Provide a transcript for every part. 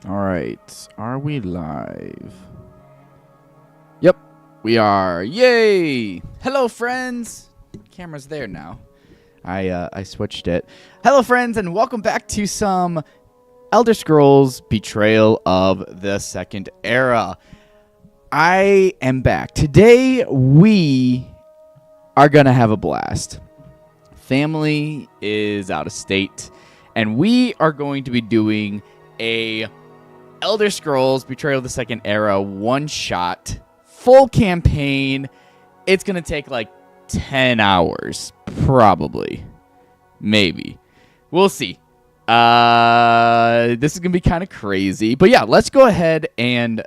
All right. Are we live? Yep, we are. Yay! Hello, friends. Camera's there now. I switched it. Hello, friends, and welcome back to some Elder Scrolls Betrayal of the Second Era. I am back. Today, we are going to have a blast. Family is out of state, and we are going to be doing a Elder Scrolls Betrayal of the Second Era one-shot, full campaign. It's going to take like 10 hours, probably. Maybe. We'll see. This is going to be kind of crazy. But yeah, let's go ahead and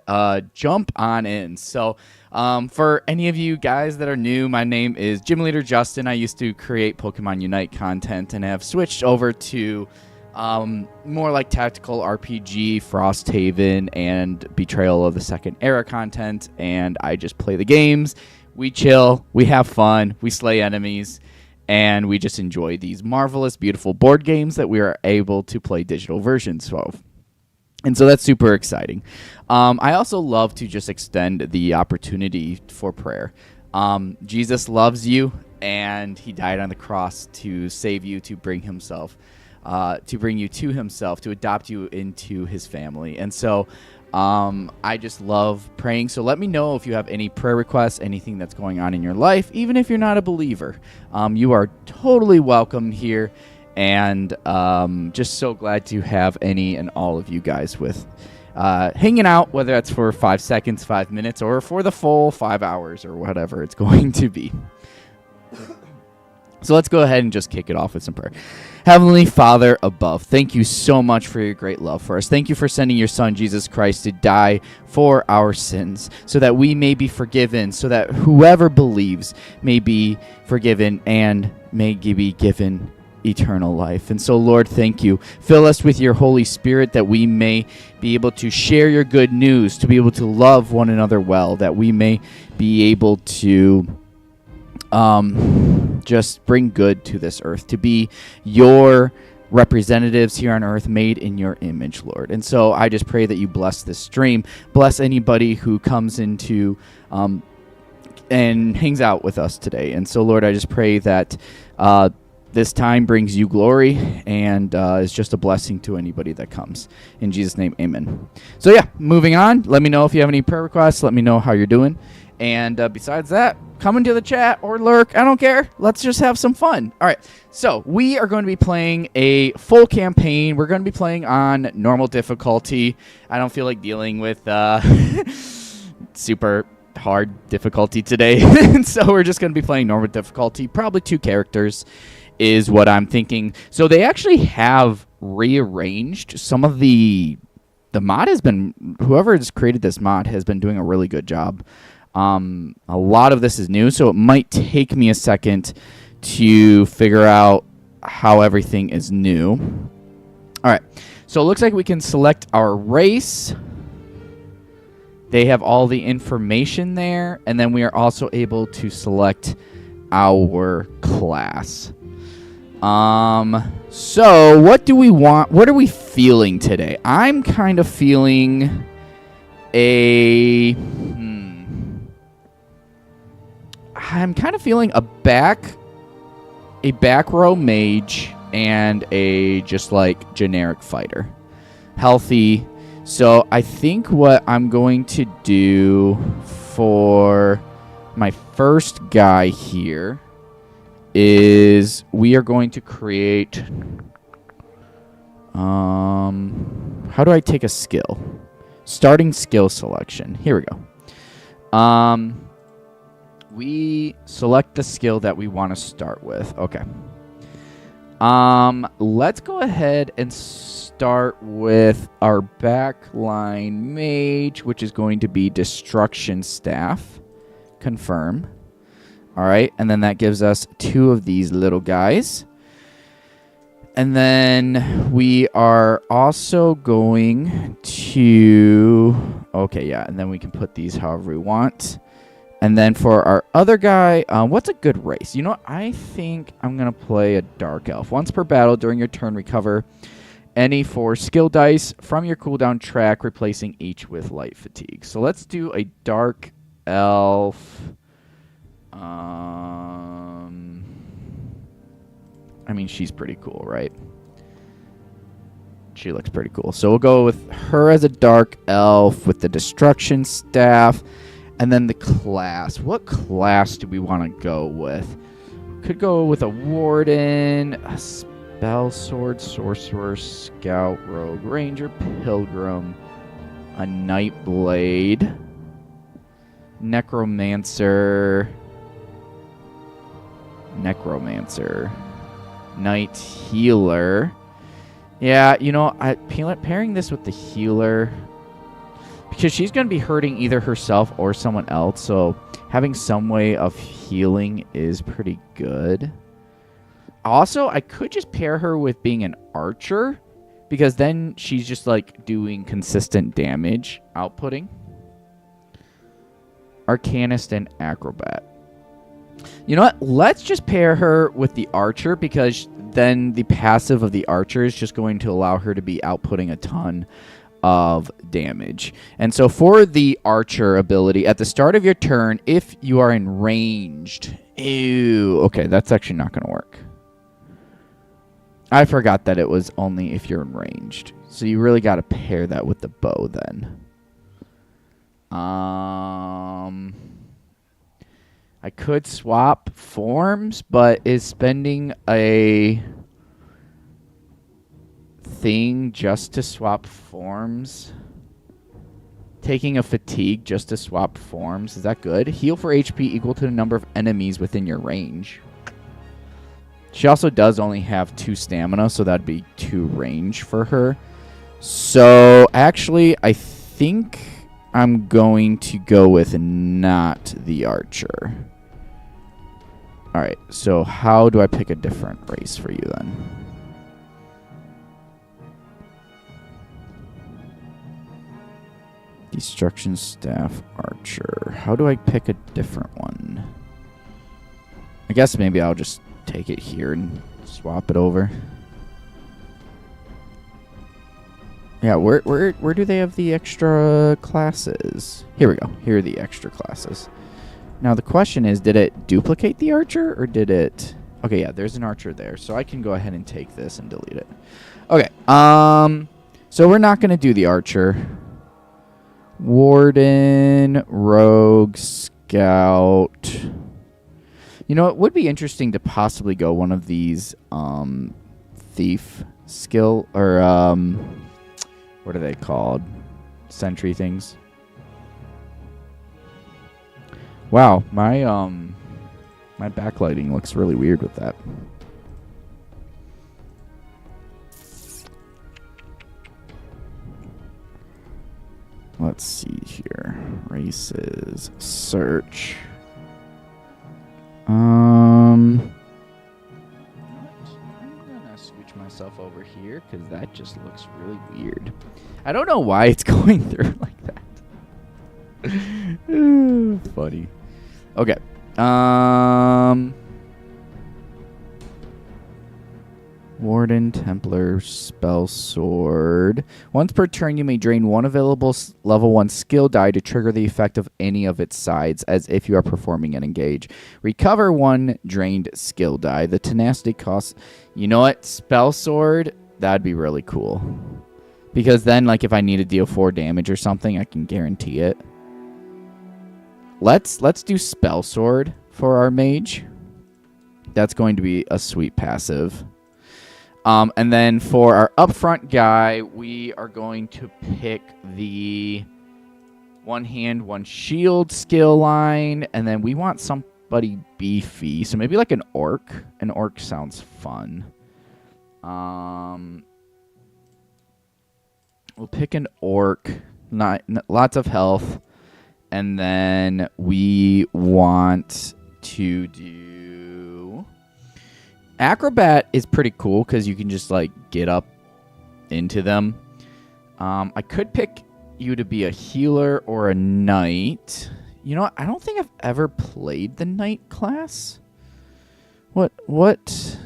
jump on in. So for any of you guys that are new, my name is gymleaderjustin. I used to create Pokemon Unite content and have switched over to more like tactical RPG, Frosthaven, and Betrayal of the Second Era content. And I just play the games. We chill. We have fun. We slay enemies. And we just enjoy these marvelous, beautiful board games that we are able to play digital versions of. And so that's super exciting. I also love to just extend the opportunity for prayer. Jesus loves you, and he died on the cross to save you, to bring himself, to bring you to himself, to adopt you into his family. And so I just love praying. So let me know if you have any prayer requests, anything that's going on in your life, even if you're not a believer. You are totally welcome here. And just so glad to have any and all of you guys with hanging out, whether that's for 5 seconds, 5 minutes, or for the full 5 hours or whatever it's going to be. So let's go ahead and just kick it off with some prayer. Heavenly Father above, thank you so much for your great love for us. Thank you for sending your Son, Jesus Christ, to die for our sins so that we may be forgiven, so that whoever believes may be forgiven and may be given eternal life. And so, Lord, thank you. Fill us with your Holy Spirit that we may be able to share your good news, to be able to love one another well, that we may be able to just bring good to this earth, to be your representatives here on earth, made in your image, Lord. And so I just pray that you bless this stream, bless anybody who comes into and hangs out with us today. And so, Lord, I just pray that this time brings you glory and is just a blessing to anybody that comes. In Jesus' name, amen. So yeah, moving on. Let me know if you have any prayer requests. Let me know how you're doing. And besides that, come into the chat or lurk. I don't care. Let's just have some fun. All right. So we are going to be playing a full campaign. We're going to be playing on normal difficulty. I don't feel like dealing with super hard difficulty today. So we're just going to be playing normal difficulty. Probably 2 characters is what I'm thinking. So they actually have rearranged some of the mod has been, whoever has created this mod has been doing a really good job. A lot of this is new, so it might take me a second to figure out how everything is new. All right, so it looks like we can select our race. They have all the information there, and then we are also able to select our class. So what do we want? What are we feeling today? I'm kind of feeling I'm kind of feeling a back row mage and a just like generic fighter. Healthy. So I think what I'm going to do for my first guy here is we are going to create how do I take a skill? Starting skill selection. Here we go. We select the skill that we want to start with. Okay. Let's go ahead and start with our backline mage, which is going to be Destruction Staff. Confirm. All right, and then that gives us 2 of these little guys. And then we are also going to... Okay, yeah, and then we can put these however we want. And then for our other guy, what's a good race? You know what? I think I'm going to play a Dark Elf. Once per battle during your turn, recover any 4 skill dice from your cooldown track, replacing each with light fatigue. So let's do a dark elf. I mean, she's pretty cool, right? She looks pretty cool. So we'll go with her as a dark elf with the destruction staff. And then the class. What class do we want to go with? Could go with a warden, a spell sword, sorcerer, scout, rogue, ranger, pilgrim, a night blade, necromancer, night healer. Yeah, you know, pairing this with the healer, because she's going to be hurting either herself or someone else, so having some way of healing is pretty good. Also, I could just pair her with being an archer, because then she's just like doing consistent damage outputting. Arcanist and acrobat. You know what? Let's just pair her with the archer, because then the passive of the archer is just going to allow her to be outputting a ton of damage. And so for the archer ability, at the start of your turn, if you are in ranged... Ew. Okay, that's actually not going to work. I forgot that it was only if you're in ranged. So you really got to pair that with the bow then. I could swap forms, but is spending a thing just to swap forms, taking a fatigue just to swap forms, is that good? Heal for HP equal to the number of enemies within your range. She also does only have 2 stamina, so that'd be 2 range for her. So actually, I think I'm going to go with not the archer. Alright, so how do I pick a different race for you then? Destruction staff archer. How do I pick a different one? I guess maybe I'll just take it here and swap it over. Yeah, where do they have the extra classes? Here we go. Here are the extra classes. Now the question is, did it duplicate the archer or did it... Okay, yeah, there's an archer there. So I can go ahead and take this and delete it. Okay, so we're not going to do the archer. Warden, rogue, scout. You know, it would be interesting to possibly go one of these thief skill, or what are they called? Sentry things. Wow, my backlighting looks really weird with that. Let's see here. Races. Search. I'm gonna switch myself over here because that just looks really weird. I don't know why it's going through like that. Funny. Okay. Warden, Templar, Spell Sword. Once per turn, you may drain one available level 1 skill die to trigger the effect of any of its sides, as if you are performing an engage. Recover 1 drained skill die. The tenacity costs... You know what? Spell Sword, that'd be really cool. Because then, like, if I need to deal 4 damage or something, I can guarantee it. Let's do Spell Sword for our mage. That's going to be a sweet passive. And then for our upfront guy, we are going to pick the 1 hand, 1 shield skill line. And then we want somebody beefy. So maybe like an orc. An orc sounds fun. We'll pick an orc. Lots of health. And then we want to do... Acrobat is pretty cool because you can just like get up into them. I could pick you to be a healer or a knight. You know what? I don't think I've ever played the knight class. What?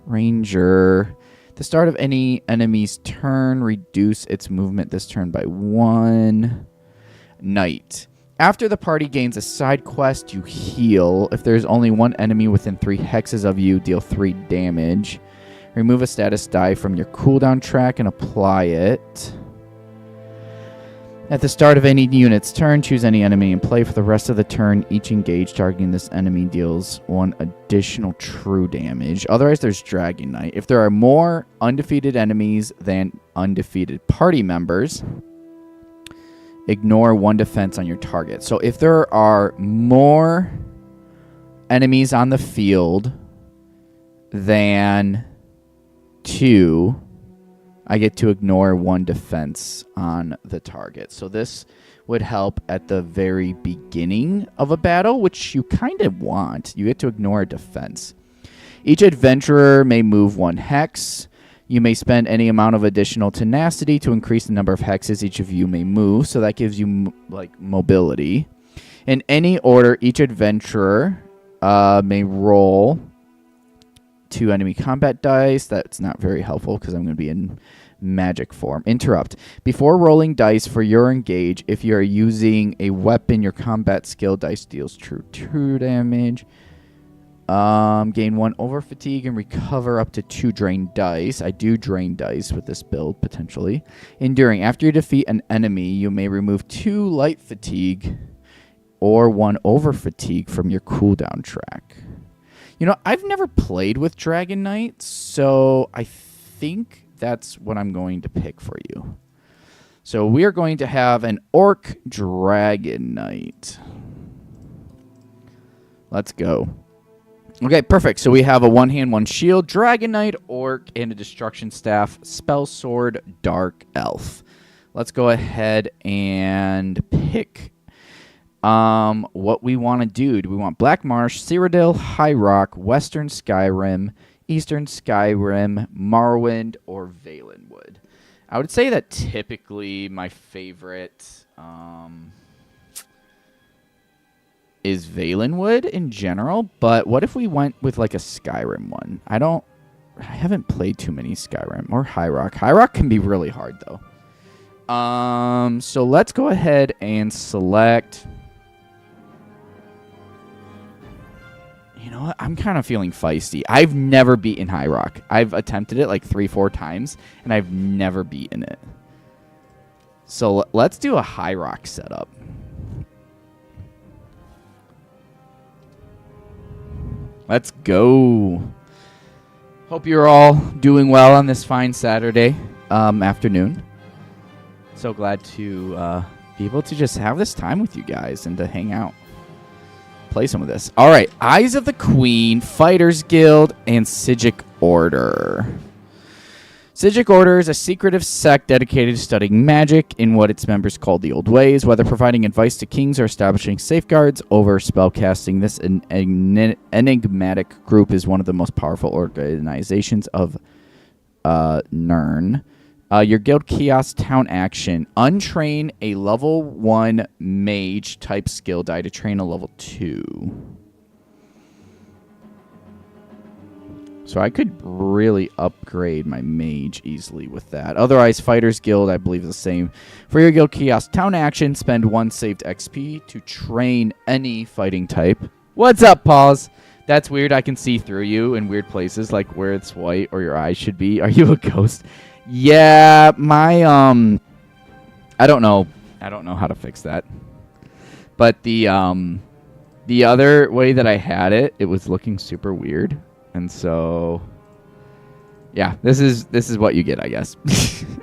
Ranger. The start of any enemy's turn, reduce its movement this turn by 1. Knight. After the party gains a side quest, you heal. If there's only one enemy within 3 hexes of you, deal 3 damage. Remove a status die from your cooldown track and apply it. At the start of any unit's turn, choose any enemy and play for the rest of the turn. Each engage targeting this enemy deals 1 additional true damage. Otherwise, there's Dragon Knight. If there are more undefeated enemies than undefeated party members, ignore 1 defense on your target. So if there are more enemies on the field than 2, I get to ignore 1 defense on the target. So this would help at the very beginning of a battle, which you kind of want. You get to ignore a defense. Each adventurer may move 1 hex. You may spend any amount of additional tenacity to increase the number of hexes each of you may move. So that gives you mobility. In any order, each adventurer may roll 2 enemy combat dice. That's not very helpful because I'm going to be in magic form. Interrupt. Before rolling dice for your engage, if you are using a weapon, your combat skill dice deals true damage. Gain 1 over fatigue and recover up to 2 drain dice. I do drain dice with this build, potentially. Enduring. After you defeat an enemy, you may remove 2 light fatigue or 1 over fatigue from your cooldown track. You know, I've never played with Dragon Knight, so I think that's what I'm going to pick for you. So we are going to have an Orc Dragon Knight. Let's go. Okay, perfect. So we have a 1 hand, 1 shield, Dragon Knight, Orc, and a Destruction Staff, Spell Sword, Dark Elf. Let's go ahead and pick what we want to do. Do we want Black Marsh, Cyrodiil, High Rock, Western Skyrim, Eastern Skyrim, Morrowind, or Valenwood? I would say that typically my favorite is Valenwood in general, but what if we went with like a Skyrim one? I haven't played too many Skyrim or High Rock. High Rock can be really hard though. So let's go ahead and select. You know what? I'm kind of feeling feisty. I've never beaten High Rock. I've attempted it like 3-4 times, and I've never beaten it. So let's do a High Rock setup. Let's go. Hope you're all doing well on this fine Saturday afternoon. So glad to be able to just have this time with you guys and to hang out. Play some of this. All right. Eyes of the Queen, Fighters Guild, and Psijic Order. Psijic Order is a secretive sect dedicated to studying magic in what its members call the old ways, whether providing advice to kings or establishing safeguards over spellcasting. This enigmatic group is one of the most powerful organizations of Nirn. Your guild kiosk town action. Untrain a level 1 mage type skill die to train a level 2. So I could really upgrade my mage easily with that. Otherwise, Fighters Guild, I believe, is the same. For your guild kiosk town action, spend 1 saved XP to train any fighting type. What's up, Paws? That's weird. I can see through you in weird places, like where it's white or your eyes should be. Are you a ghost? Yeah, my I don't know how to fix that. But the other way that I had it, it was looking super weird. And so yeah, this is what you get, I guess.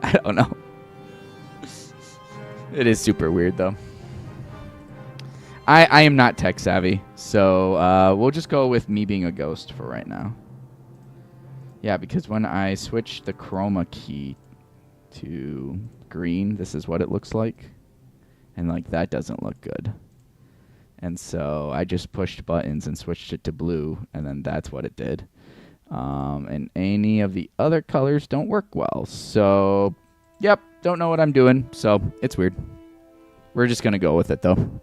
I don't know. It is super weird though. I am not tech savvy, so we'll just go with me being a ghost for right now. Yeah, because when I switch the chroma key to green, this is what it looks like. And, like, that doesn't look good. And so I just pushed buttons and switched it to blue, and then that's what it did. And any of the other colors don't work well. So, yep, don't know what I'm doing. So, it's weird. We're just going to go with it, though.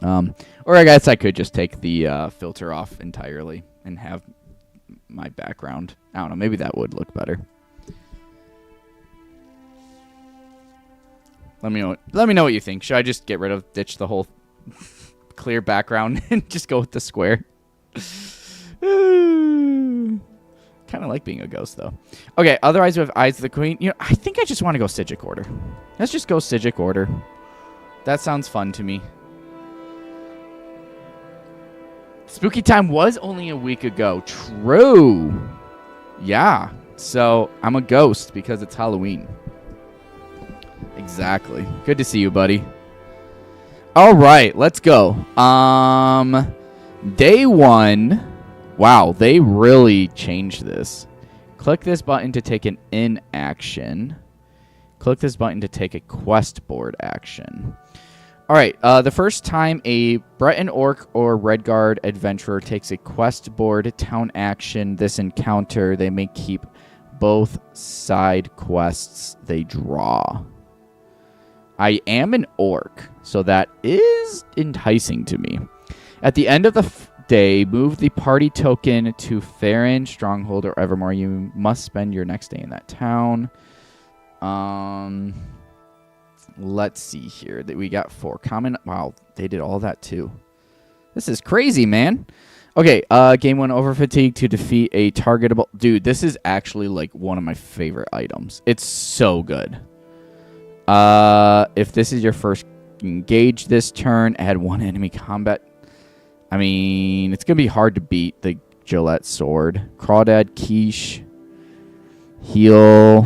Or I guess I could just take the filter off entirely and have my background. I don't know. Maybe that would look better. Let me know what you think. Should I just ditch the whole clear background and just go with the square? Kind of like being a ghost, though. Okay, otherwise we have Eyes of the Queen. I think I just want to go Sigic order. Let's just go Sigic order. That sounds fun to me. Spooky time was only a week ago. True. Yeah. So I'm a ghost because it's Halloween. Exactly. Good to see you, buddy. All right, let's go. Day 1. Wow, they really changed this. Click this button to take an inaction. Click this button to take a quest board action. All right, the first time a Breton Orc or Redguard adventurer takes a quest board town action this encounter, they may keep both side quests they draw. I am an orc, so that is enticing to me. At the end of the day, move the party token to Farron, Stronghold, or Evermore. You must spend your next day in that town. Let's see here. We got 4 common. Wow, they did all that too. This is crazy, man. Okay, game 1, over fatigue to defeat a targetable. Dude, this is actually like one of my favorite items. It's so good. If this is your first engage this turn, add 1 enemy combat. I mean, it's going to be hard to beat the Gillette Sword. Crawdad, Quiche, Heal,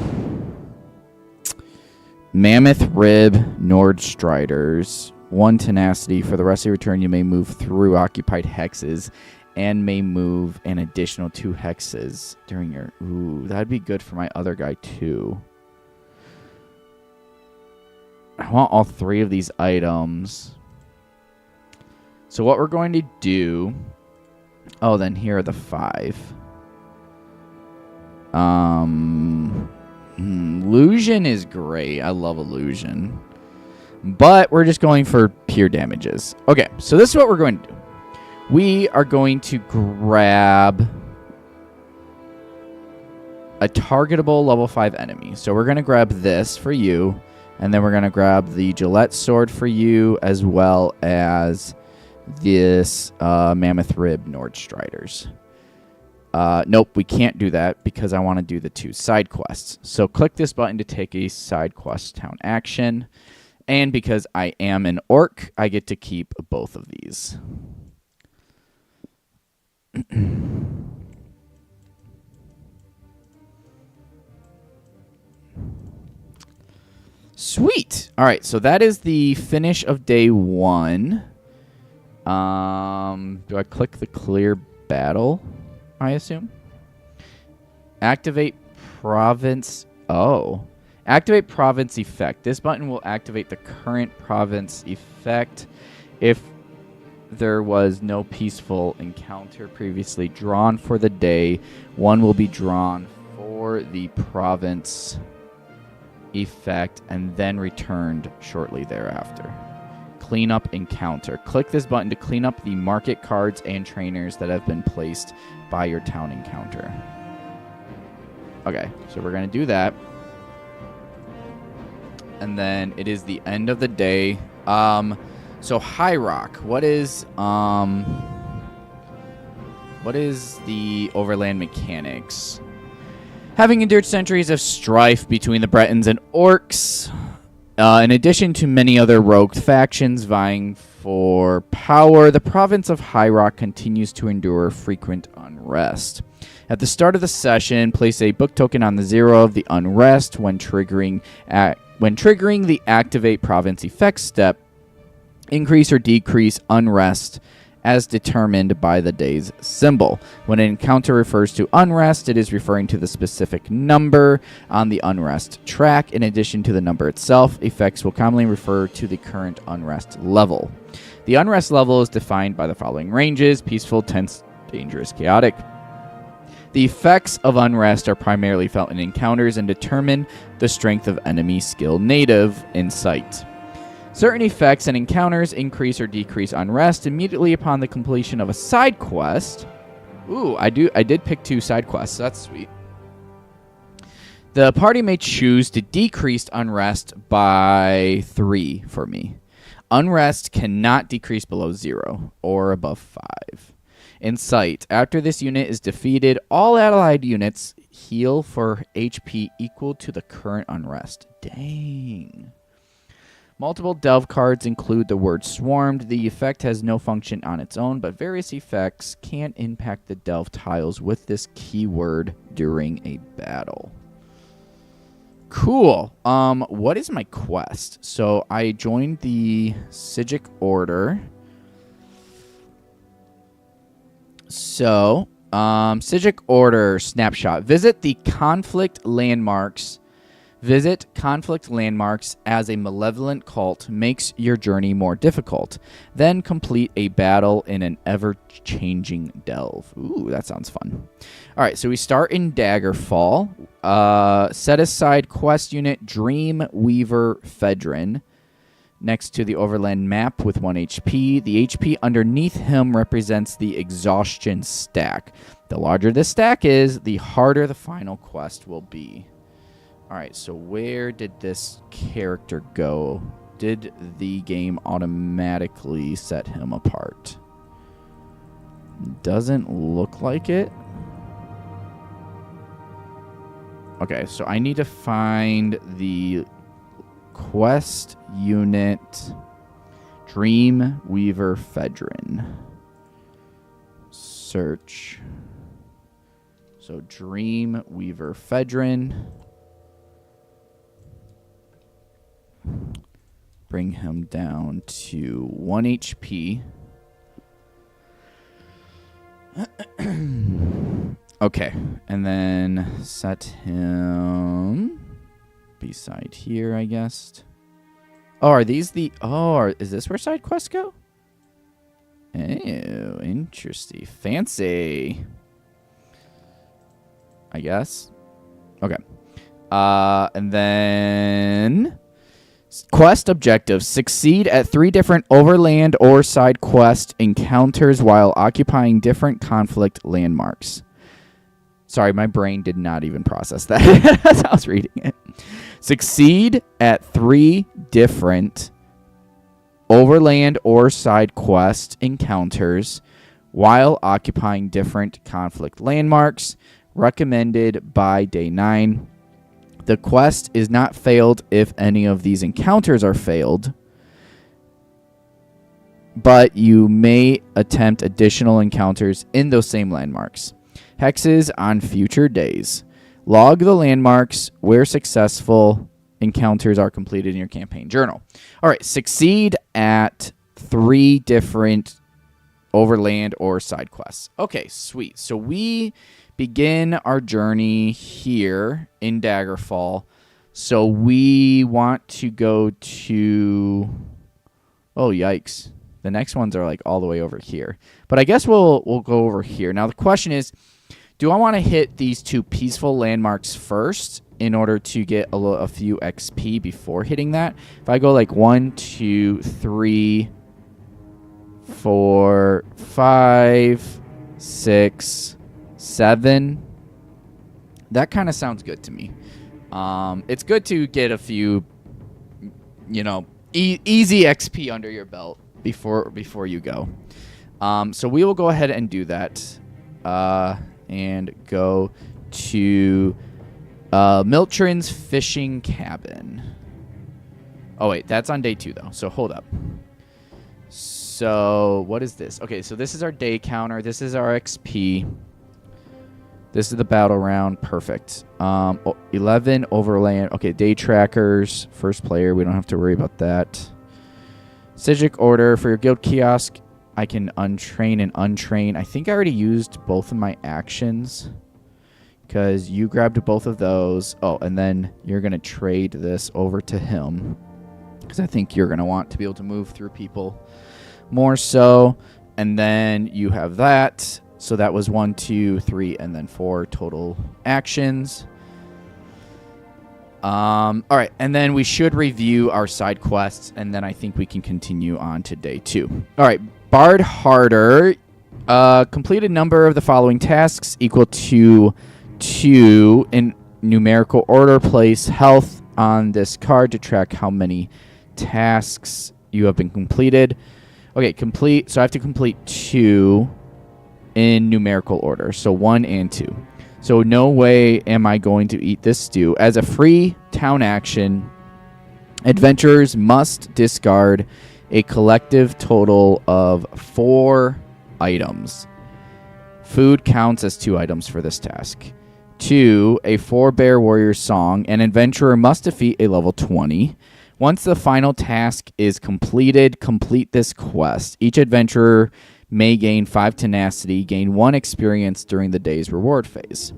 Mammoth Rib, Nordstriders, 1 Tenacity. For the rest of your turn, you may move through occupied hexes and may move an additional 2 hexes during your... Ooh, that'd be good for my other guy, too. I want all 3 of these items. So what we're going to do... Oh, then here are the 5. Illusion is great. I love Illusion. But we're just going for pure damages. Okay, so this is what we're going to do. We are going to grab a targetable level 5 enemy. So we're going to grab this for you. And then we're going to grab the Gillette Sword for you, as well as this Mammoth Rib Nordstriders. Nope, we can't do that because I want to do the 2 side quests. So click this button to take a side quest town action. And because I am an orc, I get to keep both of these. Sweet. All right, so that is the finish of day 1. Do I click the clear battle, I assume? Activate province. Oh. Activate province effect. This button will activate the current province effect. If there was no peaceful encounter previously drawn for the day, 1 will be drawn for the province effect and then returned shortly thereafter. Clean up encounter. Click this button to clean up the market cards and trainers that have been placed by your town encounter. Okay, so we're going to do that. And then it is the end of the day. So High Rock, what is the overland mechanics? Having endured centuries of strife between the Bretons and Orcs, in addition to many other rogue factions vying for power, the province of High Rock continues to endure frequent unrest. At the start of the session, place a book token on the 0 of the unrest. When triggering the activate province effect step, increase or decrease unrest as determined by the day's symbol. When an encounter refers to unrest, it is referring to the specific number on the unrest track. In addition to the number itself, effects will commonly refer to the current unrest level. The unrest level is defined by the following ranges: peaceful, tense, dangerous, chaotic. The effects of unrest are primarily felt in encounters and determine the strength of enemy skill native insight. Certain effects and encounters increase or decrease unrest immediately upon the completion of a side quest. Ooh, I did pick 2 side quests. That's sweet. The party may choose to decrease unrest by 3 for me. Unrest cannot decrease below 0 or above 5. Insight. After this unit is defeated, all allied units heal for HP equal to the current unrest. Dang. Multiple delve cards include the word swarmed. The effect has no function on its own, but various effects can impact the delve tiles with this keyword during a battle. Cool. What is my quest? So I joined the Sijic Order. So, Sijic Order snapshot. Visit conflict landmarks as a malevolent cult makes your journey more difficult. Then complete a battle in an ever-changing delve. Ooh, that sounds fun. All right, so we start in Daggerfall. Set aside quest unit Dreamweaver Fedrin next to the overland map with 1 HP. The HP underneath him represents the exhaustion stack. The larger the stack is, the harder the final quest will be. All right, so where did this character go? Did the game automatically set him apart? Doesn't look like it. Okay, so I need to find the quest unit Dreamweaver Fedrin. Search. So Dreamweaver Fedrin. Bring him down to 1 HP. Okay, and then set him beside here, I guess. Oh, are these the... Oh, is this where side quests go? Oh, interesting. Fancy. I guess. Okay. And then... Quest objectives. Succeed at 3 different overland or side quest encounters while occupying different conflict landmarks. Sorry, my brain did not even process that as I was reading it. Succeed at 3 different overland or side quest encounters while occupying different conflict landmarks. Recommended by day 9. The quest is not failed if any of these encounters are failed, but you may attempt additional encounters in those same landmarks. Hexes on future days. Log the landmarks where successful encounters are completed in your campaign journal. All right, succeed at 3 different overland or side quests. Okay, sweet. So we begin our journey here in Daggerfall. So we want to go to... Oh, yikes. The next ones are like all the way over here. But I guess we'll go over here. Now the question is, do I want to hit these 2 peaceful landmarks first in order to get a few XP before hitting that? If I go like 1, 2, 3, 4, 5, 6... 7. That kind of sounds good to me. It's good to get a few, easy XP under your belt before you go. So we will go ahead and do that, and go to Miltrin's fishing cabin. Oh wait, that's on day 2 though. So hold up. So what is this? Okay, so this is our day counter. This is our XP. This is the battle round. Perfect. 11 overland. Okay, day trackers. First player. We don't have to worry about that. Sijic Order. For your guild kiosk, I can untrain and untrain. I think I already used both of my actions because you grabbed both of those. Oh, and then you're going to trade this over to him because I think you're going to want to be able to move through people more so. And then you have that. So that was 1, 2, 3, and then 4 total actions. All right, and then we should review our side quests, and then I think we can continue on to day 2. All right, Bard Harder. Complete a number of the following tasks equal to 2 in numerical order. Place health on this card to track how many tasks you have been completed. Okay, complete. So I have to complete 2 in numerical order. So 1 and 2. So no way am I going to eat this stew. As a free town action, adventurers must discard a collective total of 4 items. Food counts as 2 items for this task. 2, a 4-bear warrior song. An adventurer must defeat a level 20. Once the final task is completed, complete this quest. Each adventurer may gain 5 tenacity, gain 1 experience during the day's reward phase.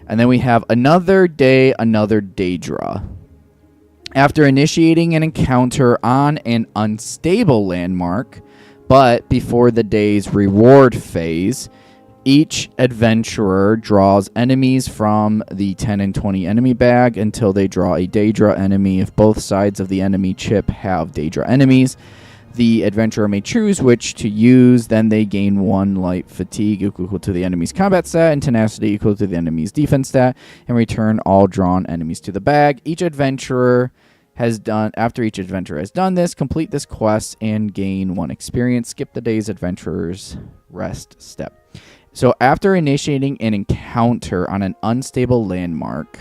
And then we have another day draw. After initiating an encounter on an unstable landmark, but before the day's reward phase, each adventurer draws enemies from the 10 and 20 enemy bag until they draw a Daedra enemy. If both sides of the enemy chip have Daedra enemies, the adventurer may choose which to use. Then they gain 1 light fatigue equal to the enemy's combat stat and tenacity equal to the enemy's defense stat, and return all drawn enemies to the bag. After each adventurer has done this, complete this quest and gain 1 experience. Skip the day's adventurer's rest step. So after initiating an encounter on an unstable landmark,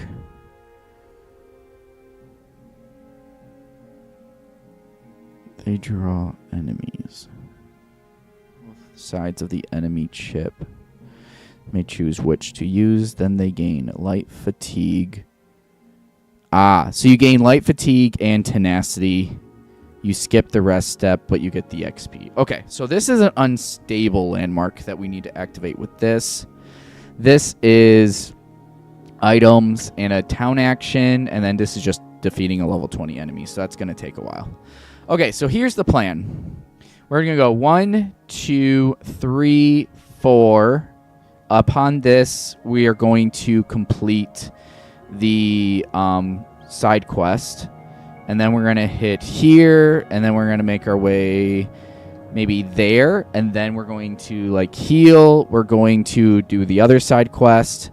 they draw enemies. Both sides of the enemy chip may choose which to use. Then they gain light fatigue. So you gain light fatigue and tenacity. You skip the rest step, but you get the XP. Okay, so this is an unstable landmark that we need to activate with this. This is items and a town action, and then this is just defeating a level 20 enemy, so that's going to take a while. Okay, so here's the plan. We're going to go 1, 2, 3, 4. Upon this, we are going to complete the side quest. And then we're going to hit here, and then we're going to make our way maybe there, and then we're going to heal. We're going to do the other side quest,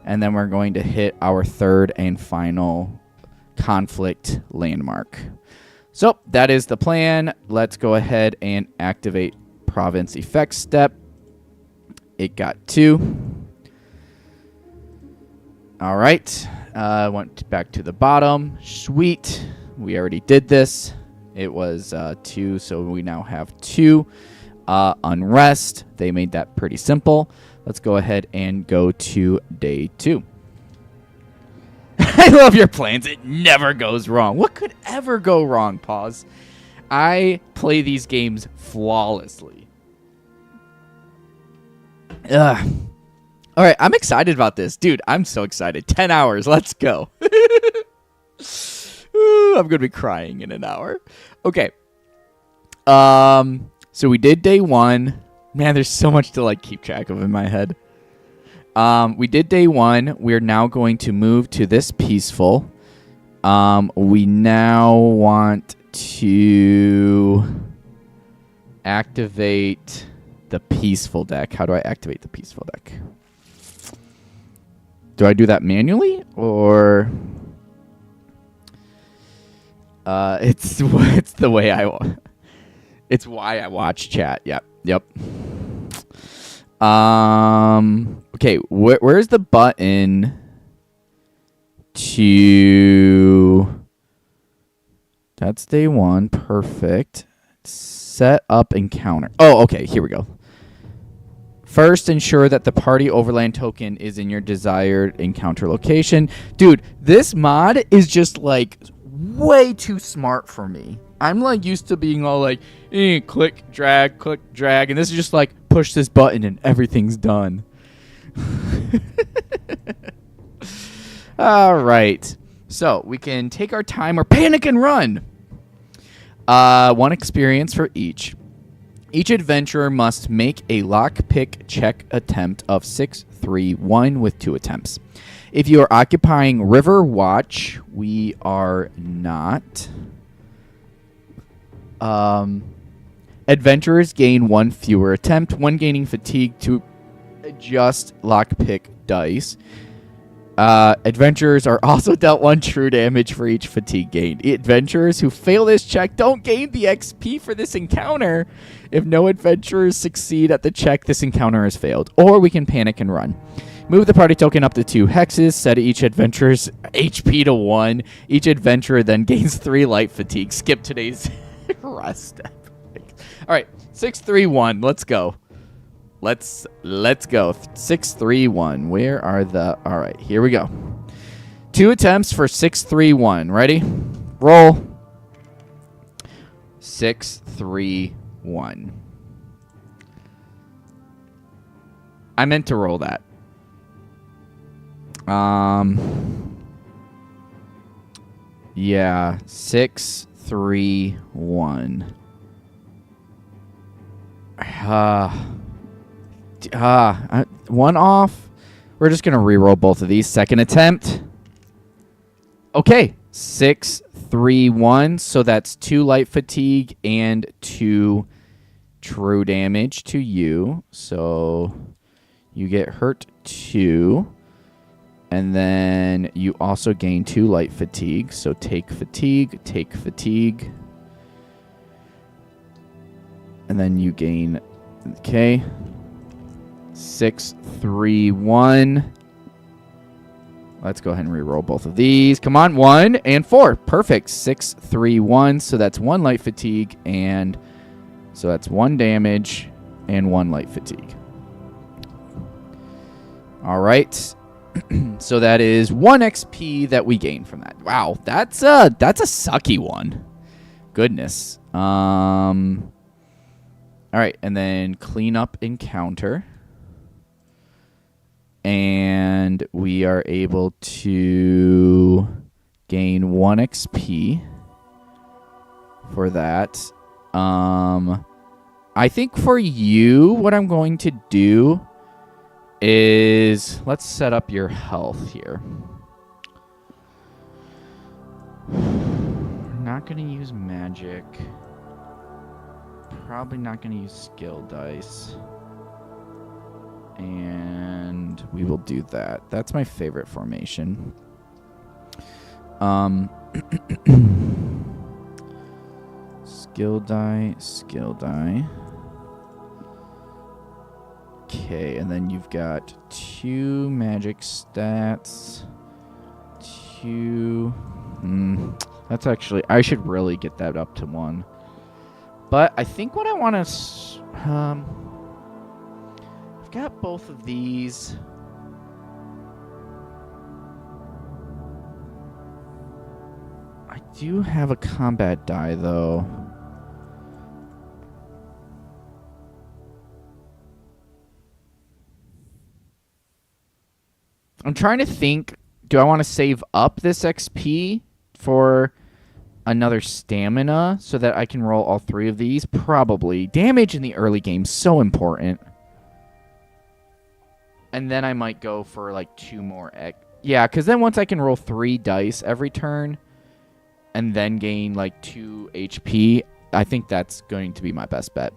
and then we're going to hit our 3rd and final conflict landmark. So that is the plan. Let's go ahead and activate province effect step. It got 2. All right. Went back to the bottom. Sweet. We already did this. It was 2, so we now have 2. Unrest. They made that pretty simple. Let's go ahead and go to day 2. I love your plans. It never goes wrong. What could ever go wrong? Pause. I play these games flawlessly. Ugh. All right, I'm excited about this. Dude, I'm so excited. 10 hours. Let's go. Ooh, I'm going to be crying in an hour. Okay. So we did day 1. Man, there's so much to keep track of in my head. We did day 1. We're now going to move to this peaceful. We now want to activate the peaceful deck. How do I activate the peaceful deck? Do I do that manually, or it's the way it's why I watch chat. Yep. Okay, where's the button to... That's day 1. Perfect. Set up encounter. Oh, okay, here we go. First, ensure that the party overland token is in your desired encounter location. Dude, this mod is just way too smart for me. I'm used to being all click, drag, and this is just push this button and everything's done. All right. So we can take our time or panic and run. 1 experience for each. Each adventurer must make a lockpick check attempt of 631 with 2 attempts. If you are occupying River Watch, we are not. Adventurers gain 1 fewer attempt when gaining fatigue to adjust lockpick dice. Adventurers are also dealt 1 true damage for each fatigue gained. Adventurers who fail this check don't gain the XP for this encounter. If no adventurers succeed at the check, this encounter has failed. Or we can panic and run. Move the party token up to 2 hexes. Set each adventurer's HP to 1. Each adventurer then gains 3 light fatigue. Skip today's rest step. All right, 631. Let's go. Let's go. 631. Where are the... All right, here we go. 2 attempts for 631. Ready? Roll. 631. I meant to roll that. Yeah, 631. One off. We're just gonna re-roll both of these. Second attempt. Okay, 631. So that's 2 light fatigue and 2 true damage to you. So you get hurt 2. And then you also gain 2 light fatigue. So take fatigue, take fatigue. And then you gain, okay, 631. Let's go ahead and re-roll both of these. Come on, 1 and 4. Perfect. 631. So that's 1 light fatigue, and so that's 1 damage and 1 light fatigue. All right. So that is 1 XP that we gain from that. Wow, that's a sucky one. Goodness. All right, and then clean up encounter. And we are able to gain 1 XP for that. I think for you, what I'm going to do is, let's set up your health here. We're not going to use magic. Probably not going to use skill dice. And we will do that. That's my favorite formation. Skill die, skill die. Okay, and then you've got 2 magic stats. 2. That's actually, I should really get that up to 1. But I think what I want to, I've got both of these. I do have a combat die though. I'm trying to think, do I want to save up this XP for another stamina so that I can roll all 3 of these? Probably. Damage in the early game, so important. And then I might go for like 2 more. Yeah, because then once I can roll 3 dice every turn and then gain like 2 HP, I think that's going to be my best bet.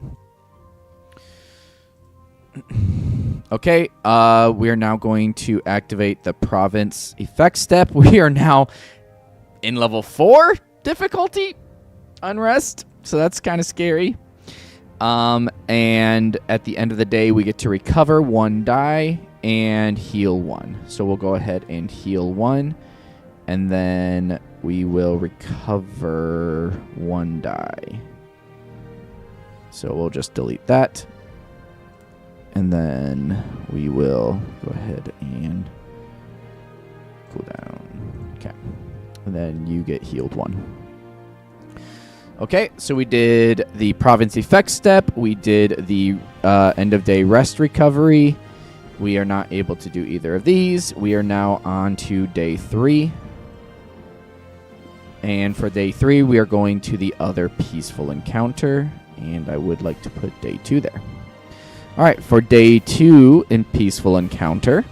Okay, we are now going to activate the province effect step. We are now in level 4 difficulty, unrest, so that's kind of scary. And at the end of the day, we get to recover 1 die and heal 1. So we'll go ahead and heal 1, and then we will recover 1 die. So we'll just delete that. And then we will go ahead and cool down. Okay. And then you get healed 1. Okay, so we did the province effect step. We did the end of day rest recovery. We are not able to do either of these. We are now on to day 3. And for day 3, we are going to the other peaceful encounter. And I would like to put day 2 there. All right, for day 2 in Peaceful Encounter,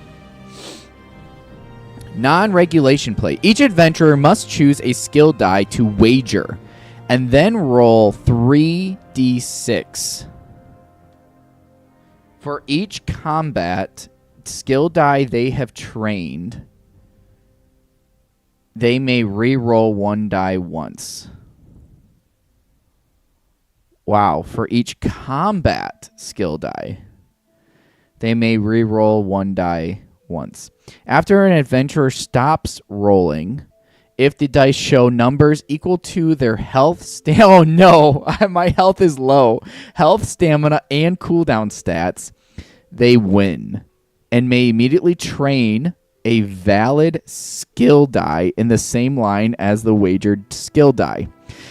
non-regulation play. Each adventurer must choose a skill die to wager and then roll 3d6. For each combat skill die they have trained, they may re-roll one die once. Wow, for each combat skill die, they may re-roll one die once. After an adventurer stops rolling, if the dice show numbers equal to their health, oh no, my health is low, health, stamina, and cooldown stats, they win and may immediately train a valid skill die in the same line as the wagered skill die.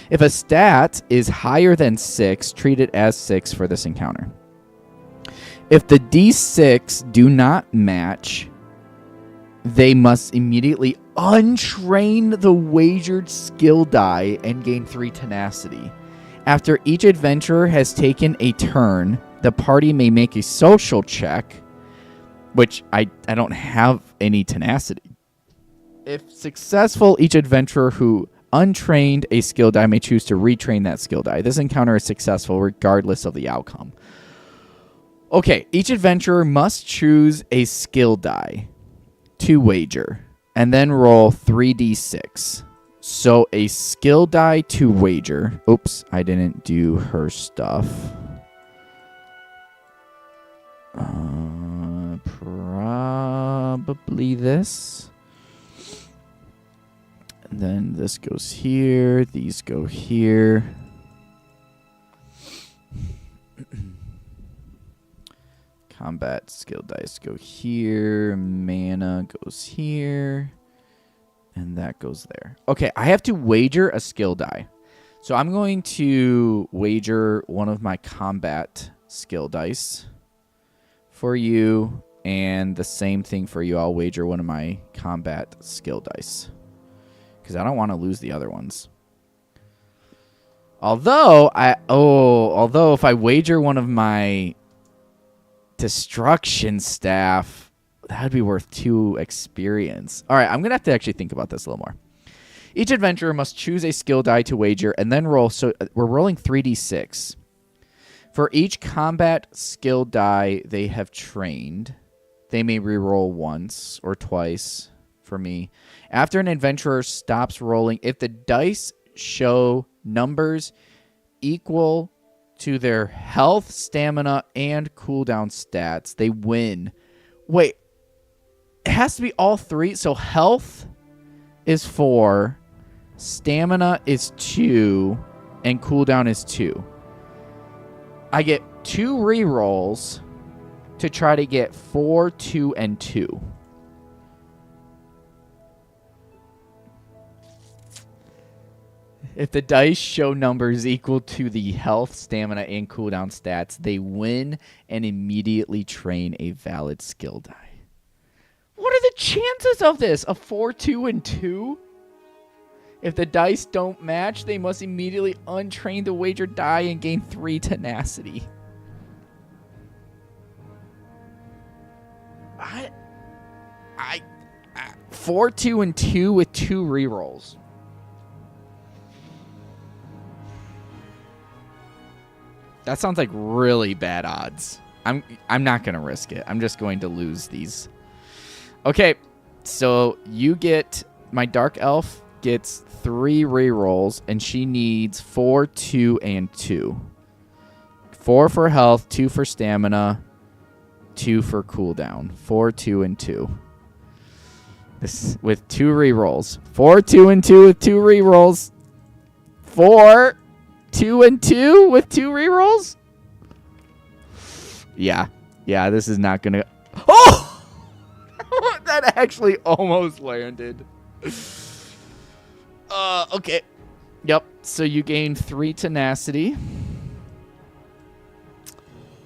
If a stat is higher than 6, treat it as 6 for this encounter. If the D6 do not match, they must immediately untrain the wagered skill die and gain 3 tenacity. After each adventurer has taken a turn, the party may make a social check, which I don't have any tenacity. If successful, each adventurer who untrained a skill die may choose to retrain that skill die. This encounter is successful regardless of the outcome. Okay, each adventurer must choose a skill die to wager and then roll 3d6. So a skill die to wager. Oops, I didn't do her stuff. Probably this. And then this goes here. These go here. Combat skill dice go here. Mana goes here. And that goes there. Okay, I have to wager a skill die. So I'm going to wager one of my combat skill dice for you. And the same thing for you. I'll wager one of my combat skill dice, because I don't want to lose the other ones. Although if I wager one of my destruction staff, that would be worth 2 experience. All right, I'm going to have to actually think about this a little more. Each adventurer must choose a skill die to wager and then roll. So we're rolling 3d6. For each combat skill die they have trained, they may re-roll once or twice for me. After an adventurer stops rolling, if the dice show numbers equal to their health, stamina, and cooldown stats, they win. Wait, it has to be all 3. So health is 4, stamina is 2, and cooldown is 2. I get 2 re-rolls to try to get 4, 2, and 2. If the dice show numbers equal to the health, stamina, and cooldown stats, they win and immediately train a valid skill die. What are the chances of this? A 4, 2, and 2? If the dice don't match, they must immediately untrain the wager die and gain 3 tenacity. 4, 2, and 2 with 2 rerolls. That sounds like really bad odds. I'm not going to risk it. I'm just going to lose these. Okay, so you get... My Dark Elf gets 3 rerolls, and she needs 4, 2, and 2. 4 for health, 2 for stamina, 2 for cooldown. 4, 2, and 2. This with 2 rerolls. 4, 2, and 2 with 2 rerolls. 4, 2, and 2 with 2 rerolls? Yeah, this is not going to... Oh! That actually almost landed. Okay. Yep, so you gain 3 tenacity.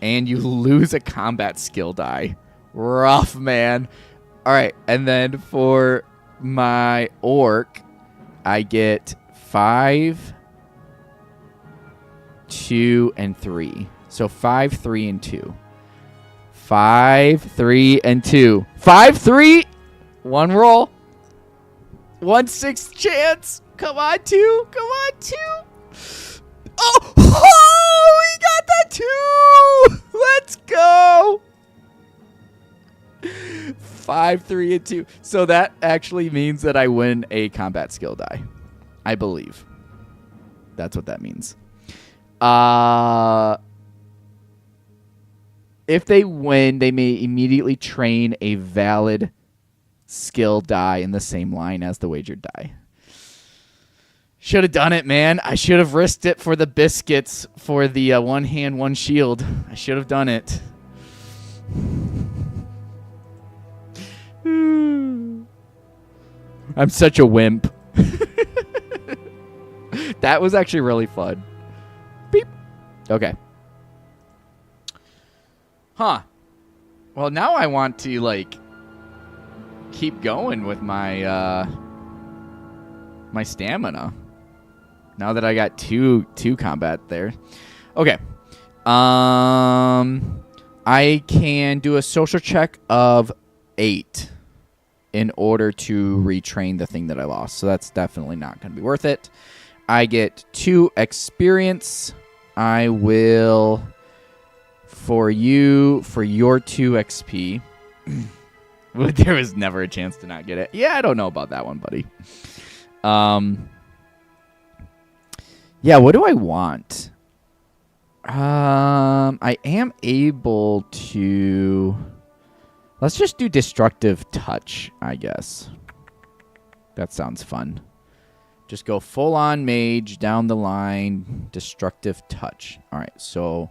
And you lose a combat skill die. Rough, man. All right, and then for my orc, I get 5, 2, and 3. So 5, 3, and 2. 5, 3, and 2. 5, 3. 1 roll. 1/6 chance. Come on, 2. Come on, 2. Oh, we got that 2. Let's go. 5, 3, and 2. So that actually means that I win a combat skill die. I believe. That's what that means. If they win, they may immediately train a valid skill die in the same line as the wagered die. Should have done it, man. I should have risked it for the biscuits for the one hand, one shield. I should have done it. I'm such a wimp. That was actually really fun. Beep. Okay. Huh. Well, now I want to, like, keep going with my my stamina. Now that I got two combat there. Okay. I can do a social check of 8 in order to retrain the thing that I lost. So that's definitely not going to be worth it. I get 2 experience. I will, for your 2 XP. There was never a chance to not get it. Yeah, I don't know about that one, buddy. Yeah, what do I want? I am able to... Let's just do destructive touch, I guess. That sounds fun. Just go full on mage down the line. Destructive touch. All right, so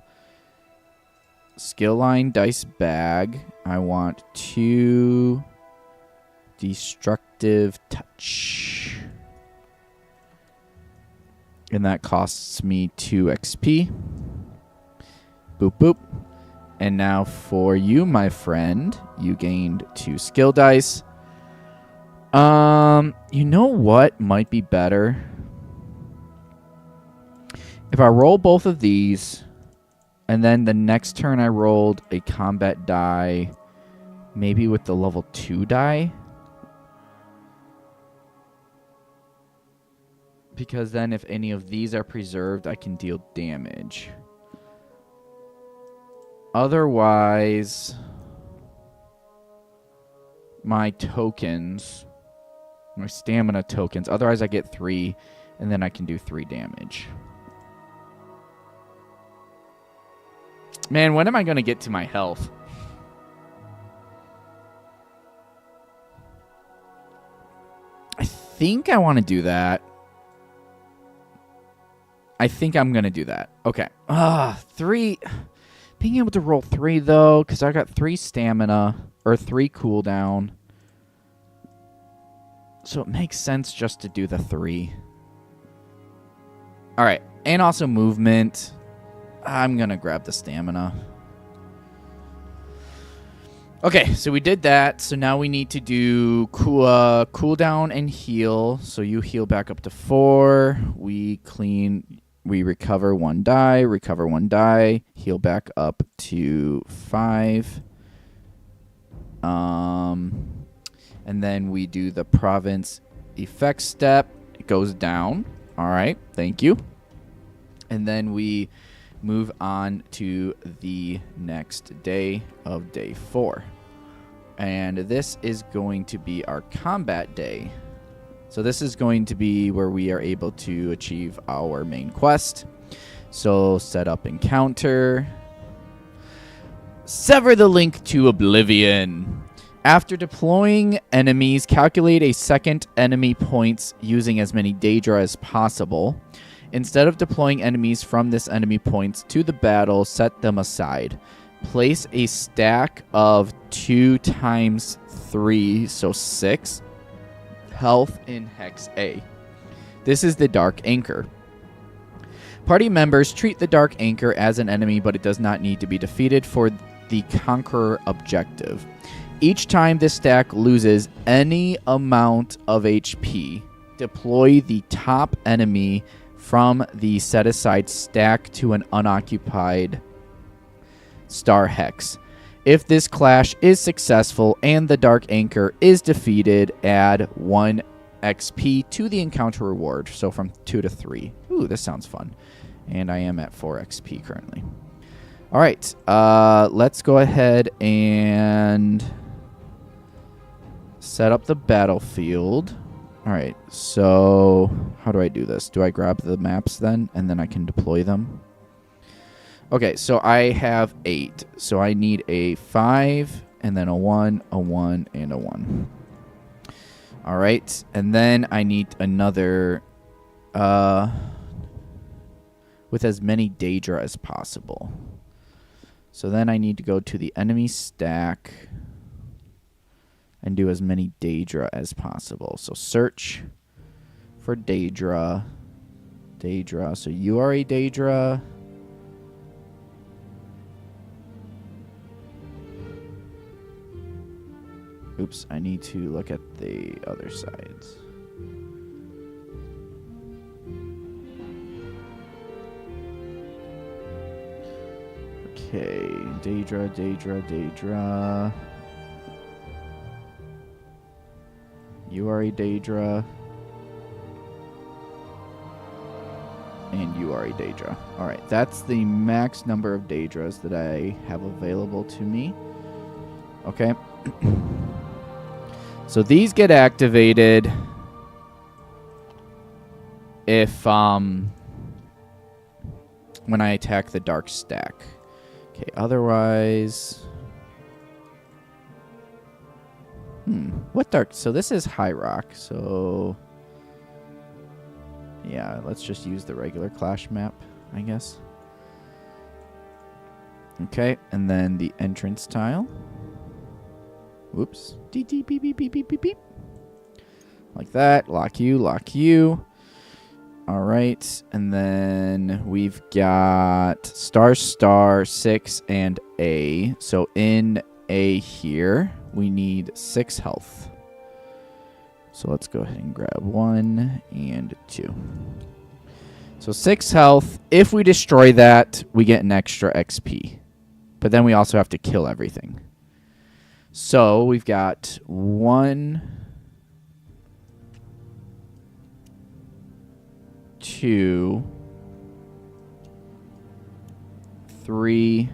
skill line dice bag. I want 2 destructive touch. And that costs me 2 XP. Boop, boop. And now for you, my friend, you gained 2 skill dice. You know what might be better? If I roll both of these, and then the next turn I rolled a combat die, maybe with the level 2 die. Because then if any of these are preserved, I can deal damage. Otherwise, my tokens, my stamina tokens, otherwise I get 3, and then I can do 3 damage. Man, when am I going to get to my health? I think I want to do that. I think I'm going to do that. Okay. 3. Being able to roll 3, though, because I got 3 stamina, or 3 cooldown. So it makes sense just to do the 3. All right. And also movement. I'm going to grab the stamina. Okay, so we did that. So now we need to do cooldown and heal. So you heal back up to 4. We recover 1 die, heal back up to 5. And then we do the province effect step. It goes down. All right, thank you. And then we move on to the next day of day 4. And this is going to be our combat day. So this is going to be where we are able to achieve our main quest. So set up encounter. Sever the link to oblivion. After deploying enemies, calculate a second enemy points using as many Daedra as possible. Instead of deploying enemies from this enemy points to the battle, set them aside. Place a stack of 2 times 3, so 6. Health in Hex A. This is the Dark Anchor. Party members treat the Dark Anchor as an enemy, but it does not need to be defeated for the Conqueror objective. Each time this stack loses any amount of HP, deploy the top enemy from the set-aside stack to an unoccupied star hex. If this clash is successful and the Dark Anchor is defeated, add 1 XP to the encounter reward. So from 2 to 3. Ooh, this sounds fun. And I am at 4 XP currently. All right. Let's go ahead and Set up the battlefield. All right, so how do I do this? Do I grab the maps then, and then I can deploy them? Okay, so I have 8. So I need a 5, and then a 1, a 1, and a 1. All right, and then I need another with as many Daedra as possible. So then I need to go to the enemy stack and do as many Daedra as possible. So search for Daedra. Daedra. So you are a Daedra. Oops, I need to look at the other sides. Okay, Daedra, Daedra, Daedra. You are a Daedra. And you are a Daedra. Alright, that's the max number of Daedras that I have available to me. Okay. So these get activated if when I attack the dark stack. Okay, otherwise... what dark? So this is high rock, so... yeah, let's just use the regular Clash map, I guess. Okay, and then the entrance tile. Whoops. Beep, beep, beep, beep, beep, beep, beep. Like that. Lock you, lock you. All right, and then we've got star, star, 6, and A. So in A here, we need 6 health. So let's go ahead and grab 1 and 2. So 6 health. If we destroy that, we get an extra XP. But then we also have to kill everything. So we've got 1, 2, 3,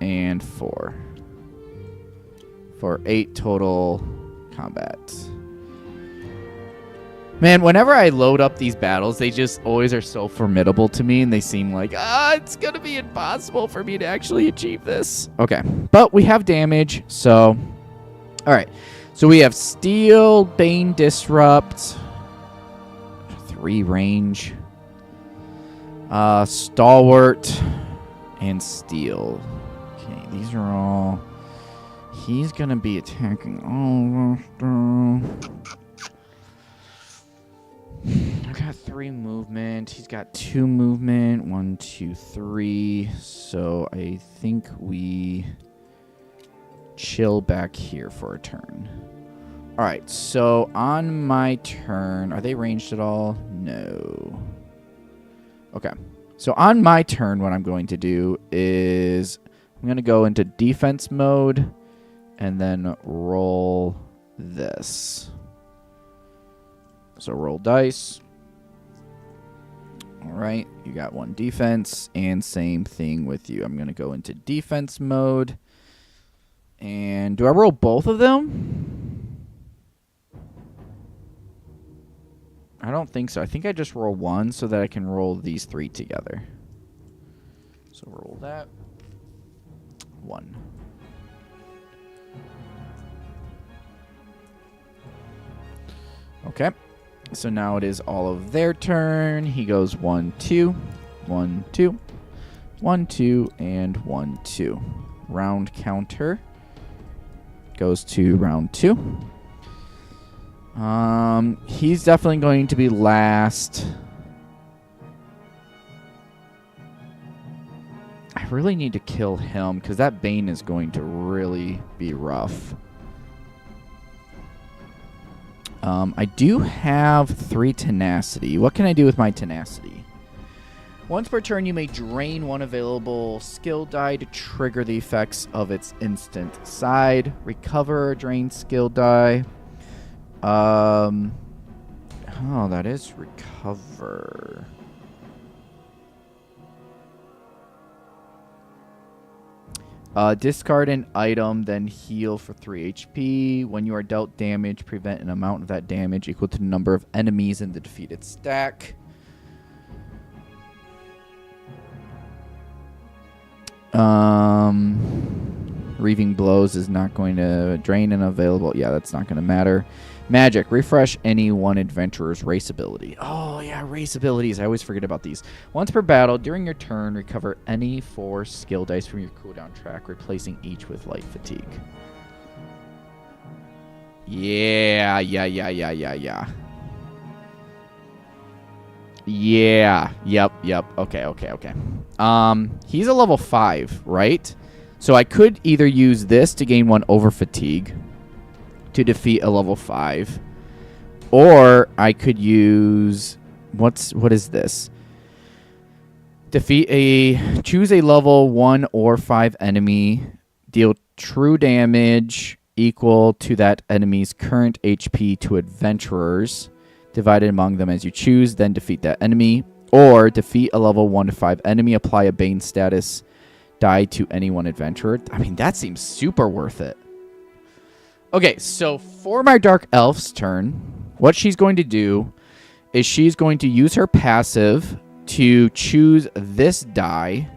and 4. For 8 total combat. Man, whenever I load up these battles, they just always are so formidable to me, and they seem like, it's going to be impossible for me to actually achieve this. Okay, but we have damage, so... Alright, so we have Steel, Bane Disrupt, 3 range, Stalwart, and Steel. Okay, these are all... He's going to be attacking all of us. I've got 3 movement. He's got 2 movement. 1, 2, 3. So I think we chill back here for a turn. All right. So on my turn, are they ranged at all? No. Okay. So on my turn, what I'm going to do is I'm going to go into defense mode and then roll this. So roll dice. All right, you got 1 defense, and same thing with you. I'm going to go into defense mode. And do I roll both of them? I don't think so. I think I just roll 1 so that I can roll these 3 together. So roll that. 1. Okay. So now it is all of their turn. He goes 1, 2, 1, 2, 1, 2, and 1, 2. Round counter goes to round 2. He's definitely going to be last. I really need to kill him because that Bane is going to really be rough. I do have 3 tenacity. What can I do with my tenacity? Once per turn, you may drain 1 available skill die to trigger the effects of its instant side. Recover a drained skill die. Oh, that is recover. Discard an item, then heal for 3 HP. When you are dealt damage, prevent an amount of that damage equal to the number of enemies in the defeated stack. Reaving Blows is not going to drain an available. Yeah, that's not going to matter. Magic. Refresh any one adventurer's race ability. Oh, yeah, race abilities. I always forget about these. Once per battle, during your turn, recover any 4 skill dice from your cooldown track, replacing each with light fatigue. Yeah. Yeah. Yep. Okay. He's a level 5, right? So I could either use this to gain 1 over fatigue to defeat a level 5, or I could use what is this? Choose a level 1 or 5 enemy, deal true damage equal to that enemy's current HP to adventurers, divided among them as you choose, then defeat that enemy, or defeat a level 1 to 5 enemy, apply a Bane status die to any one adventurer. I mean, that seems super worth it. Okay, so for my Dark Elf's turn, what she's going to do is she's going to use her passive to choose this die,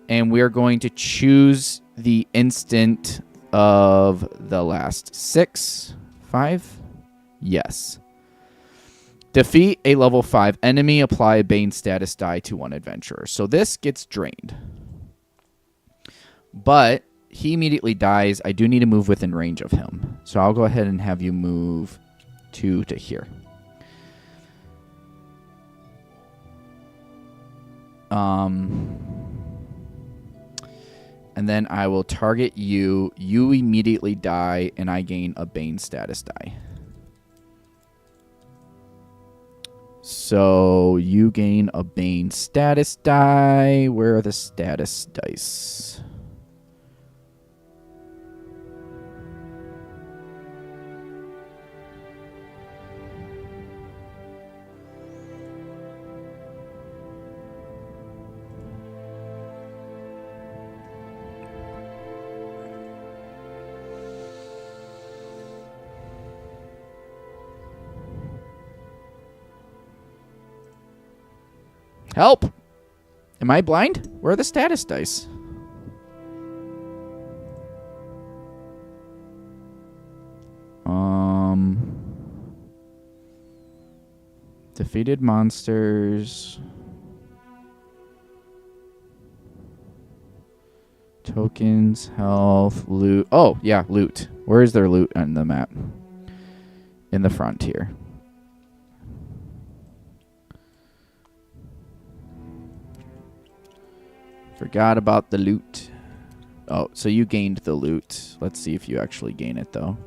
and we're going to choose the instant of the last 5. Yes. Defeat a level 5 enemy, apply a Bane status die to one adventurer. So this gets drained. But he immediately dies. I do need to move within range of him. So I'll go ahead and have you move 2 to here. And then I will target you. You immediately die, and I gain a Bane status die. So you gain a Bane status die. Where are the status dice? Help! Am I blind? Where are the status dice? Defeated monsters. Tokens, health, loot. Oh, yeah, loot. Where is their loot on the map? In the frontier. Forgot about the loot. Oh, so you gained the loot. Let's see if you actually gain it, though.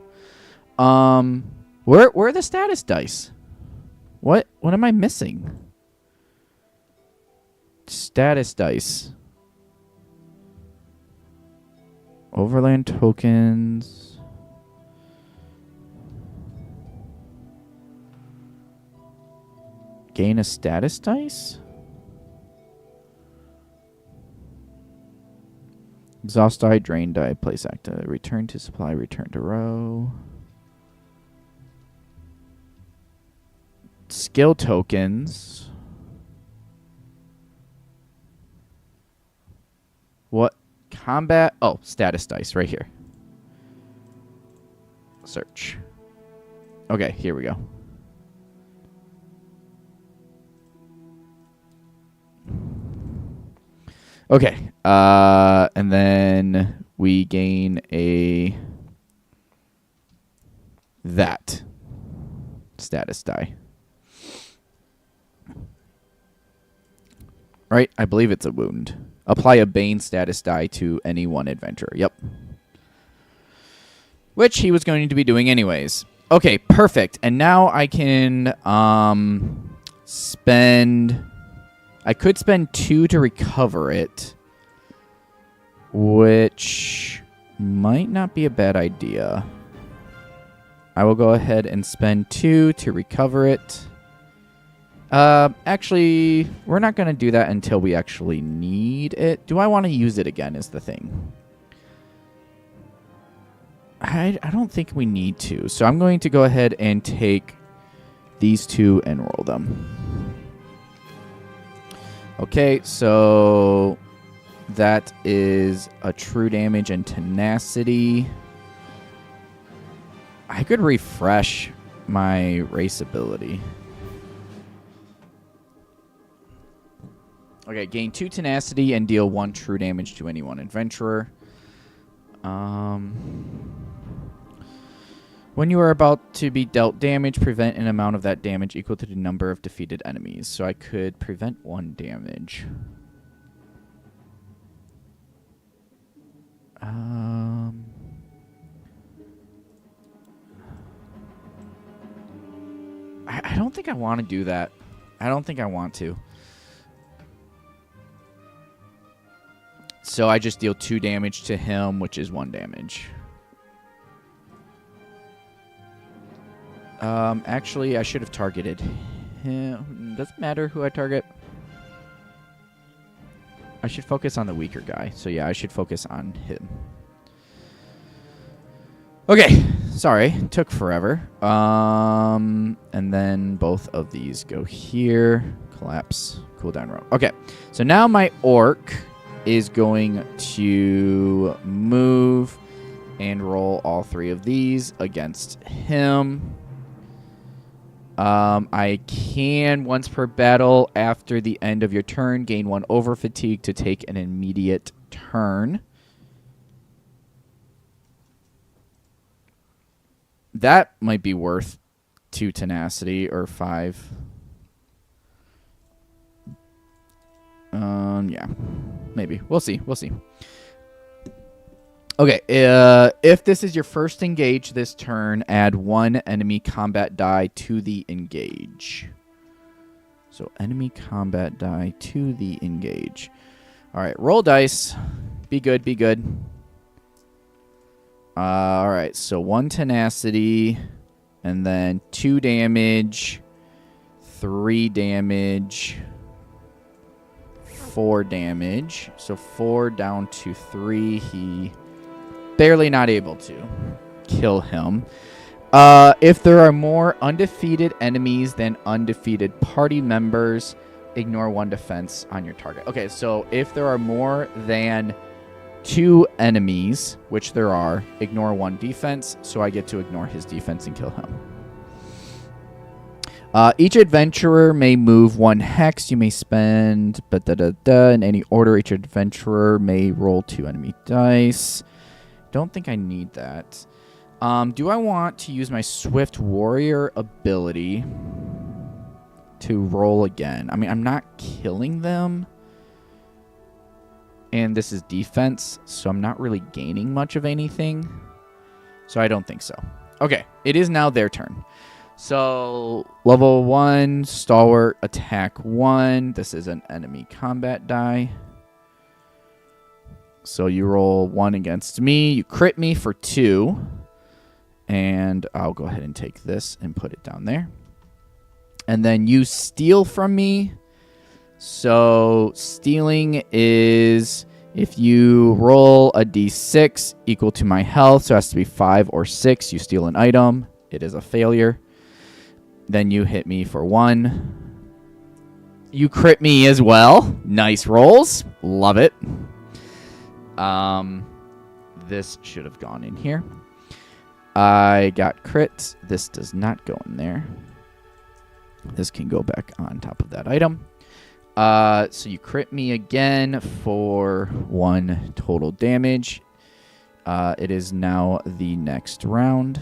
Where are the status dice? What am I missing? Status dice. Overland tokens. Gain a status dice? Exhaust die, drain die, place active. Return to supply, return to row. Skill tokens. What? Combat. Oh, status dice right here. Search. Okay, here we go. Okay, and then we gain that status die. Right? I believe it's a wound. Apply a Bane status die to any one adventurer. Yep. Which he was going to be doing anyways. Okay, perfect. And now I can spend... I could spend 2 to recover it, which might not be a bad idea. I will go ahead and spend 2 to recover it. Actually, we're not going to do that until we actually need it. Do I want to use it again is the thing. I don't think we need to. So I'm going to go ahead and take these two and roll them. Okay, so that is a true damage and tenacity. I could refresh my race ability. Okay, gain 2 tenacity and deal 1 true damage to any one adventurer. When you are about to be dealt damage, prevent an amount of that damage equal to the number of defeated enemies. So I could prevent 1 damage. I don't think I want to do that. I don't think I want to. So I just deal 2 damage to him, which is 1 damage. Actually, I should have targeted him. Doesn't matter who I target. I should focus on the weaker guy. So yeah, I should focus on him. Okay, sorry, took forever. And then both of these go here. Collapse, cooldown row. Okay, so now my orc is going to move and roll all 3 of these against him. I can, once per battle, after the end of your turn, gain 1 over fatigue to take an immediate turn. That might be worth 2 tenacity or 5. Yeah, maybe. We'll see. We'll see. Okay, if this is your first engage this turn, add 1 enemy combat die to the engage. So enemy combat die to the engage. All right, roll dice. Be good, be good. All right, so 1 tenacity, and then 2 damage, 3 damage, 4 damage. So 4 down to 3. He barely not able to kill him. If there are more undefeated enemies than undefeated party members, ignore 1 defense on your target. Okay, so if there are more than 2 enemies, which there are, ignore 1 defense, so I get to ignore his defense and kill him. Each adventurer may move 1 hex. You may spend in any order. Each adventurer may roll 2 enemy dice. Don't think I need that. Do I want to use my Swift Warrior ability to roll again? I mean, I'm not killing them. And this is defense, so I'm not really gaining much of anything. So I don't think so. Okay, it is now their turn. So, level 1, Stalwart, attack 1. This is an enemy combat die. So you roll 1 against me. You crit me for 2. And I'll go ahead and take this and put it down there. And then you steal from me. So stealing is if you roll a d6 equal to my health, so it has to be 5 or 6, you steal an item. It is a failure. Then you hit me for 1. You crit me as well. Nice rolls. Love it. This should have gone in here. I got crit. This does not go in there. This can go back on top of that item. So you crit me again for 1 total damage. It is now the next round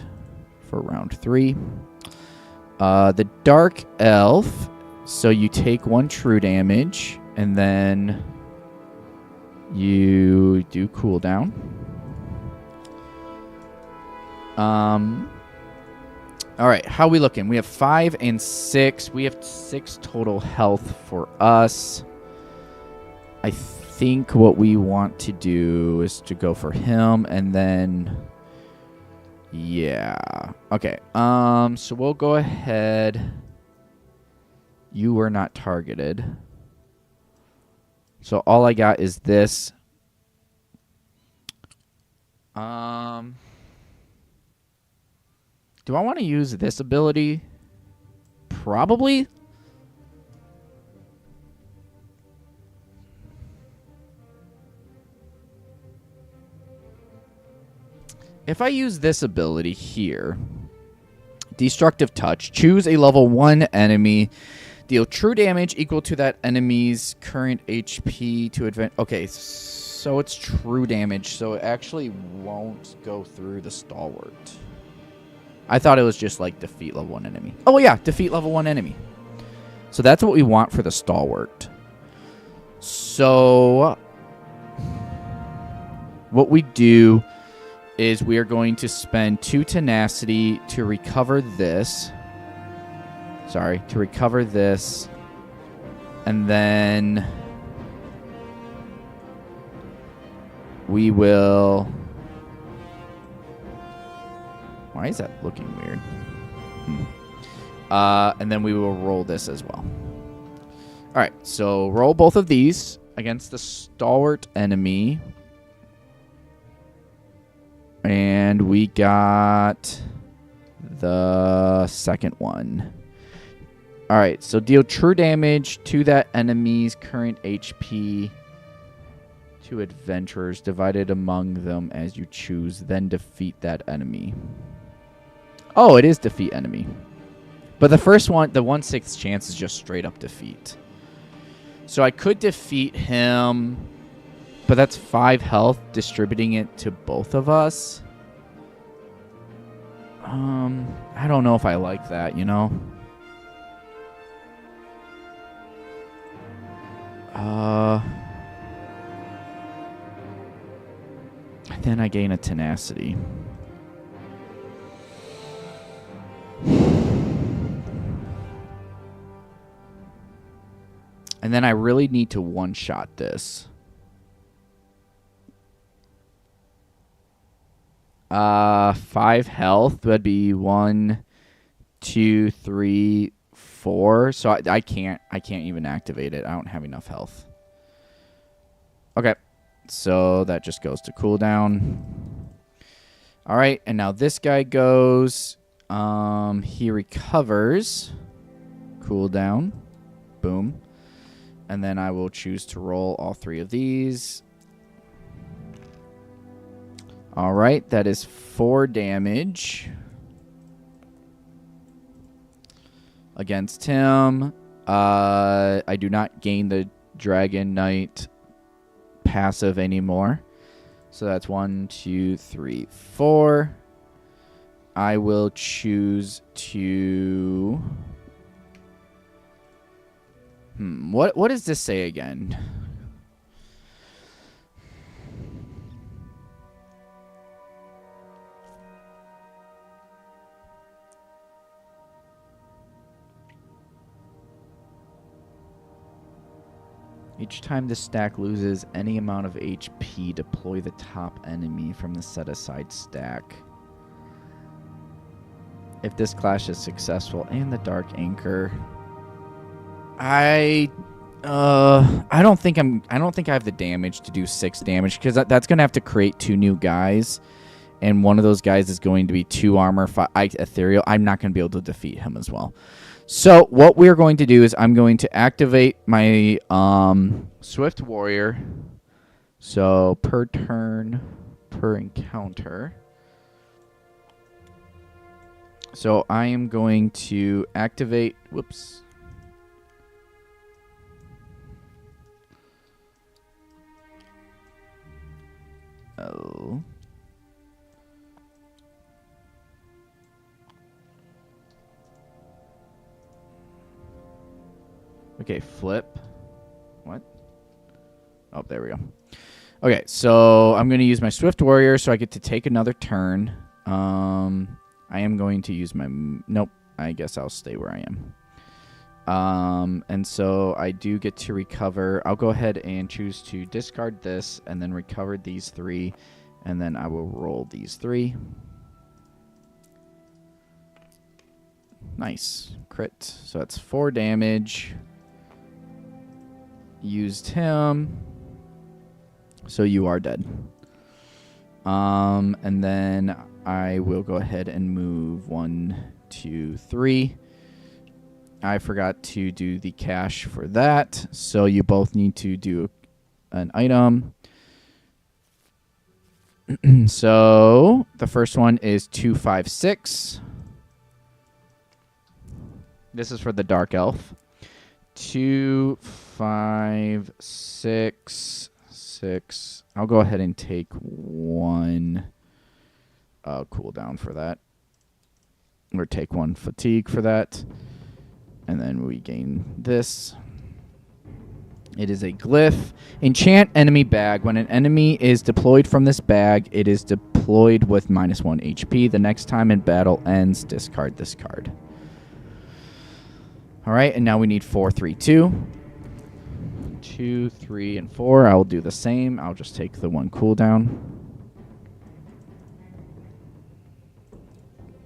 for round 3. The Dark Elf. So you take 1 true damage, and then you do cooldown. All right, how are we looking? We have 5 and 6. We have 6 total health for us. I think what we want to do is to go for him, and then yeah. Okay. So we'll go ahead. You were not targeted. So all I got is this. Do I want to use this ability? Probably. If I use this ability here, Destructive Touch, choose a level 1 enemy, deal true damage equal to that enemy's current HP to advance. Okay, so it's true damage, so it actually won't go through the Stalwart. I thought it was just like defeat level 1 enemy. Oh yeah, defeat level 1 enemy. So that's what we want for the Stalwart. So what we do is we are going to spend 2 tenacity to recover this. Sorry, to recover this. And then we will... Why is that looking weird? And then we will roll this as well. All right, so roll both of these against the Stalwart enemy. And we got the second one. All right, so deal true damage to that enemy's current HP to adventurers divided among them as you choose, then defeat that enemy. Oh, it is defeat enemy. But the first one, the 1/6 chance is just straight up defeat. So I could defeat him, but that's 5 health, distributing it to both of us. I don't know if I like that, you know? Then I gain a tenacity. And then I really need to one-shot this. 5 health would be 1, 2, 3, 4. So I can't even activate it. I don't have enough health. Okay, so that just goes to cooldown. All right, and now this guy goes. He recovers. Cooldown. Boom. And then I will choose to roll all 3 of these. All right, that is 4 damage against him. I do not gain the Dragon Knight passive anymore. So that's 1, 2, 3, 4. I will choose to... What does this say again? Each time the stack loses any amount of HP, deploy the top enemy from the set-aside stack. If this clash is successful and the Dark Anchor... I don't think I have the damage to do 6 damage, because that's going to have to create 2 new guys, and one of those guys is going to be 2 armor, 5 ethereal. I'm not going to be able to defeat him as well. So what we're going to do is I'm going to activate my Swift Warrior. So per turn, per encounter. So I am going to activate... Whoops. Oh. Okay, flip. What? Oh, there we go. Okay, so I'm going to use my Swift Warrior so I get to take another turn. I am going to use my... Nope, I guess I'll stay where I am. And so I do get to recover. I'll go ahead and choose to discard this and then recover these 3. And then I will roll these 3. Nice. Crit. So that's 4 damage. Used him. So you are dead. And then I will go ahead and move 1, 2, 3. I forgot to do the cache for that, so you both need to do an item. So the first one is 2, 5, 6. This is for the dark elf. 2, 5, 6, 6. I'll go ahead and take 1 cooldown for that. Or take 1 fatigue for that. And then we gain this. It is a glyph. Enchant enemy bag. When an enemy is deployed from this bag, it is deployed with -1 HP. The next time in battle ends, discard this card. All right, and now we need 4, 3, 2. 2, 3, and 4. I will do the same. I'll just take the 1 cooldown.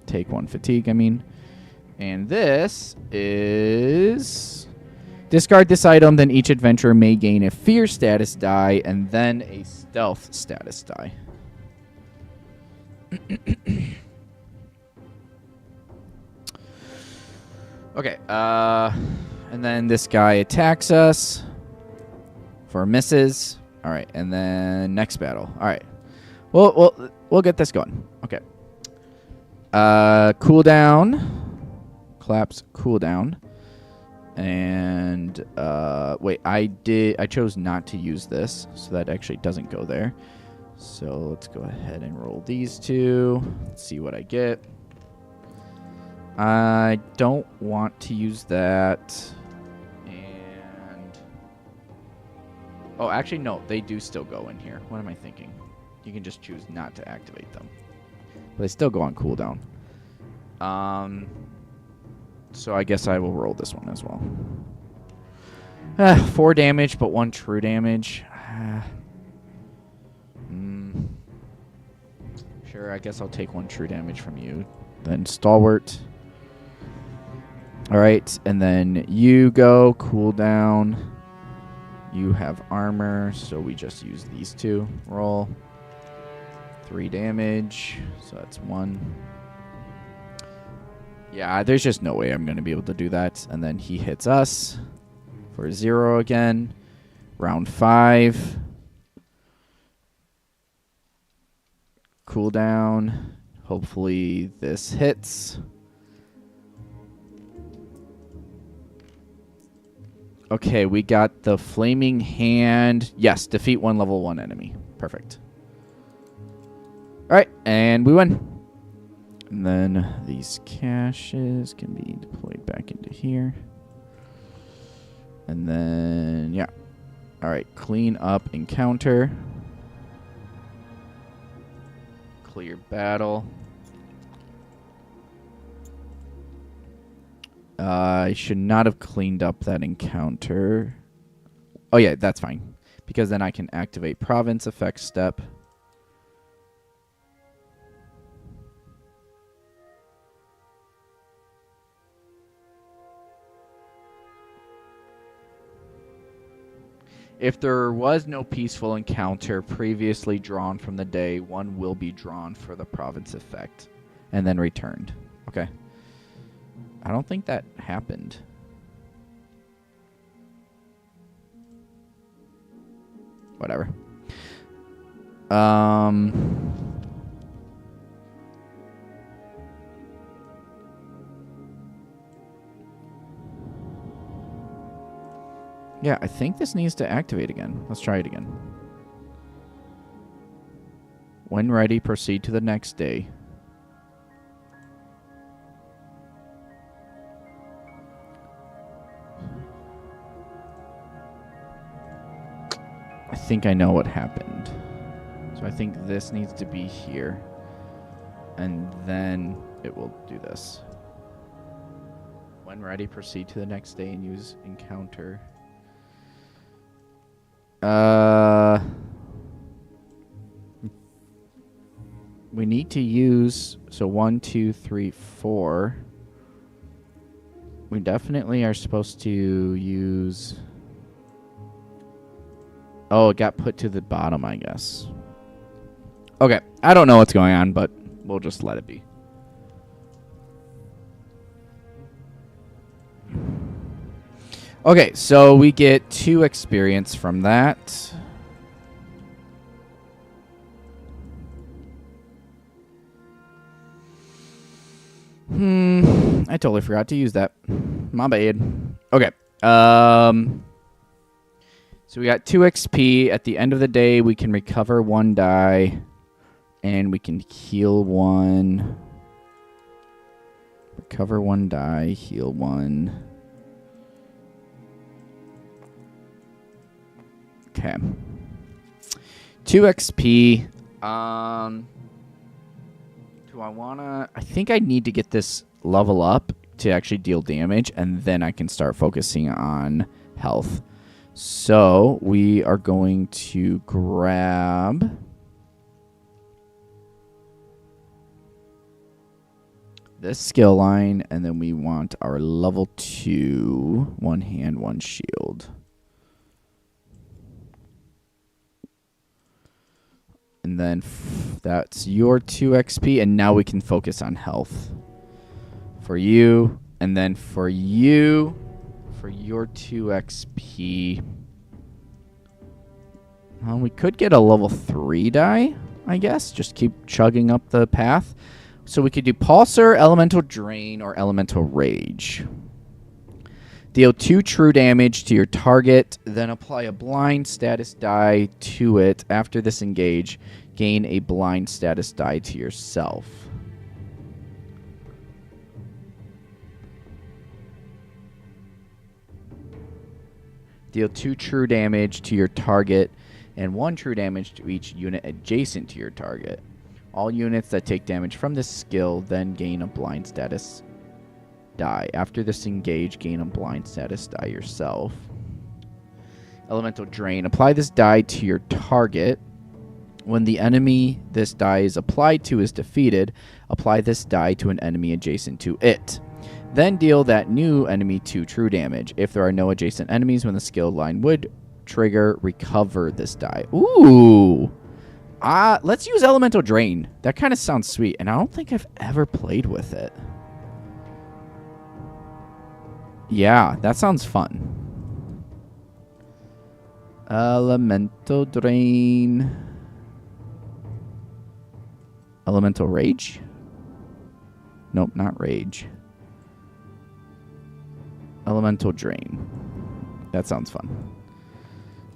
Take 1 fatigue, I mean. And this is... discard this item, then each adventurer may gain a fear status die and then a stealth status die. Okay, and then this guy attacks us for misses. All right, and then next battle. All right, we'll get this going. Okay. Cooldown. Collapse cooldown. And wait, I chose not to use this, so that actually doesn't go there. So let's go ahead and roll these 2. Let's see what I get. I don't want to use that. And oh, actually no, they do still go in here. What am I thinking? You can just choose not to activate them. But they still go on cooldown. So I guess I will roll this one as well. 4 damage, but 1 true damage. Sure, I guess I'll take 1 true damage from you. Then Stalwart. Alright, and then you go, cooldown. You have armor, so we just use these 2. Roll. 3 damage, so that's 1. Yeah, there's just no way I'm going to be able to do that. And then he hits us for 0 again. Round 5. Cooldown. Hopefully this hits. Okay, we got the Flaming Hand. Yes, defeat 1 level 1 enemy. Perfect. All right, and we win. And then these caches can be deployed back into here. And then, yeah. All right, clean up encounter. Clear battle. I should not have cleaned up that encounter. Oh, yeah, that's fine. Because then I can activate province effect step. If there was no peaceful encounter previously drawn from the day, 1 will be drawn for the province effect and then returned. Okay. I don't think that happened. Whatever. Yeah, I think this needs to activate again. Let's try it again. When ready, proceed to the next day. I think I know what happened. So I think this needs to be here. And then it will do this. When ready, proceed to the next day and use encounter. We need to use, so 1, 2, 3, 4. We definitely are supposed to use, oh, it got put to the bottom, I guess. Okay, I don't know what's going on, but we'll just let it be. Okay, so we get 2 experience from that. I totally forgot to use that. My bad. Okay. So we got 2 XP. At the end of the day, we can recover 1 die. And we can heal 1. Recover 1 die, heal 1. Okay. 2 XP. Do I wanna... I think I need to get this level up to actually deal damage, and then I can start focusing on health. So we are going to grab this skill line, and then we want our level 2 1 hand, 1 shield. And then that's your 2 XP, and now we can focus on health. For you, and then for you, for your 2 XP, we could get a level 3 die, I guess. Just keep chugging up the path. So we could do Pulsar, Elemental Drain, or Elemental Rage. Deal 2 true damage to your target, then apply a blind status die to it. After this engage, gain a blind status die to yourself. Deal 2 true damage to your target and 1 true damage to each unit adjacent to your target. All units that take damage from this skill then gain a blind status die. After this engage, gain a blind status die yourself. Elemental Drain. Apply this die to your target. When the enemy this die is applied to is defeated, apply this die to an enemy adjacent to it. Then deal that new enemy 2 true damage. If there are no adjacent enemies when the skill line would trigger, recover this die. Ooh! Let's use Elemental Drain. That kind of sounds sweet, and I don't think I've ever played with it. Yeah, that sounds fun. Elemental Drain. Elemental Rage? Nope, not Rage. Elemental Drain. That sounds fun.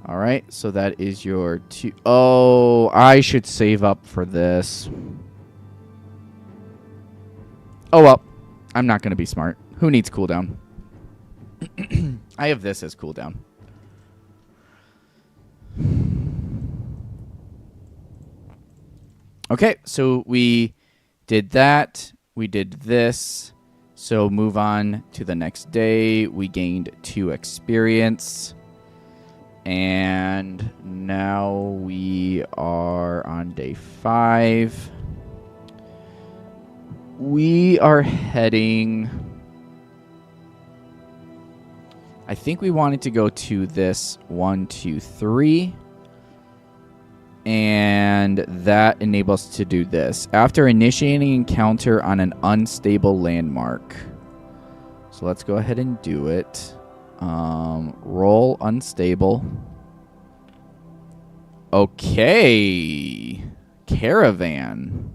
All right, so that is your 2. Oh, I should save up for this. Oh, well. I'm not going to be smart. Who needs cooldown? I have this as cooldown. Okay, so we did that. We did this. So move on to the next day. We gained 2 experience. And now we are on day 5. We are heading... I think we wanted to go to this 1, 2, 3. And that enables us to do this. After initiating encounter on an unstable landmark. So let's go ahead and do it. Roll unstable. Okay. Caravan.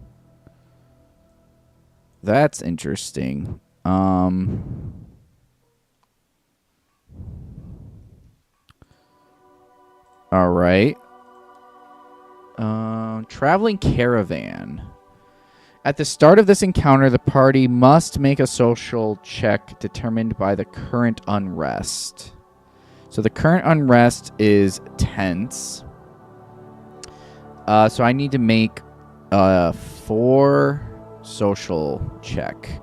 That's interesting. All right. Traveling caravan. At the start of this encounter, the party must make a social check determined by the current unrest. So the current unrest is tense. So I need to make 4 social check.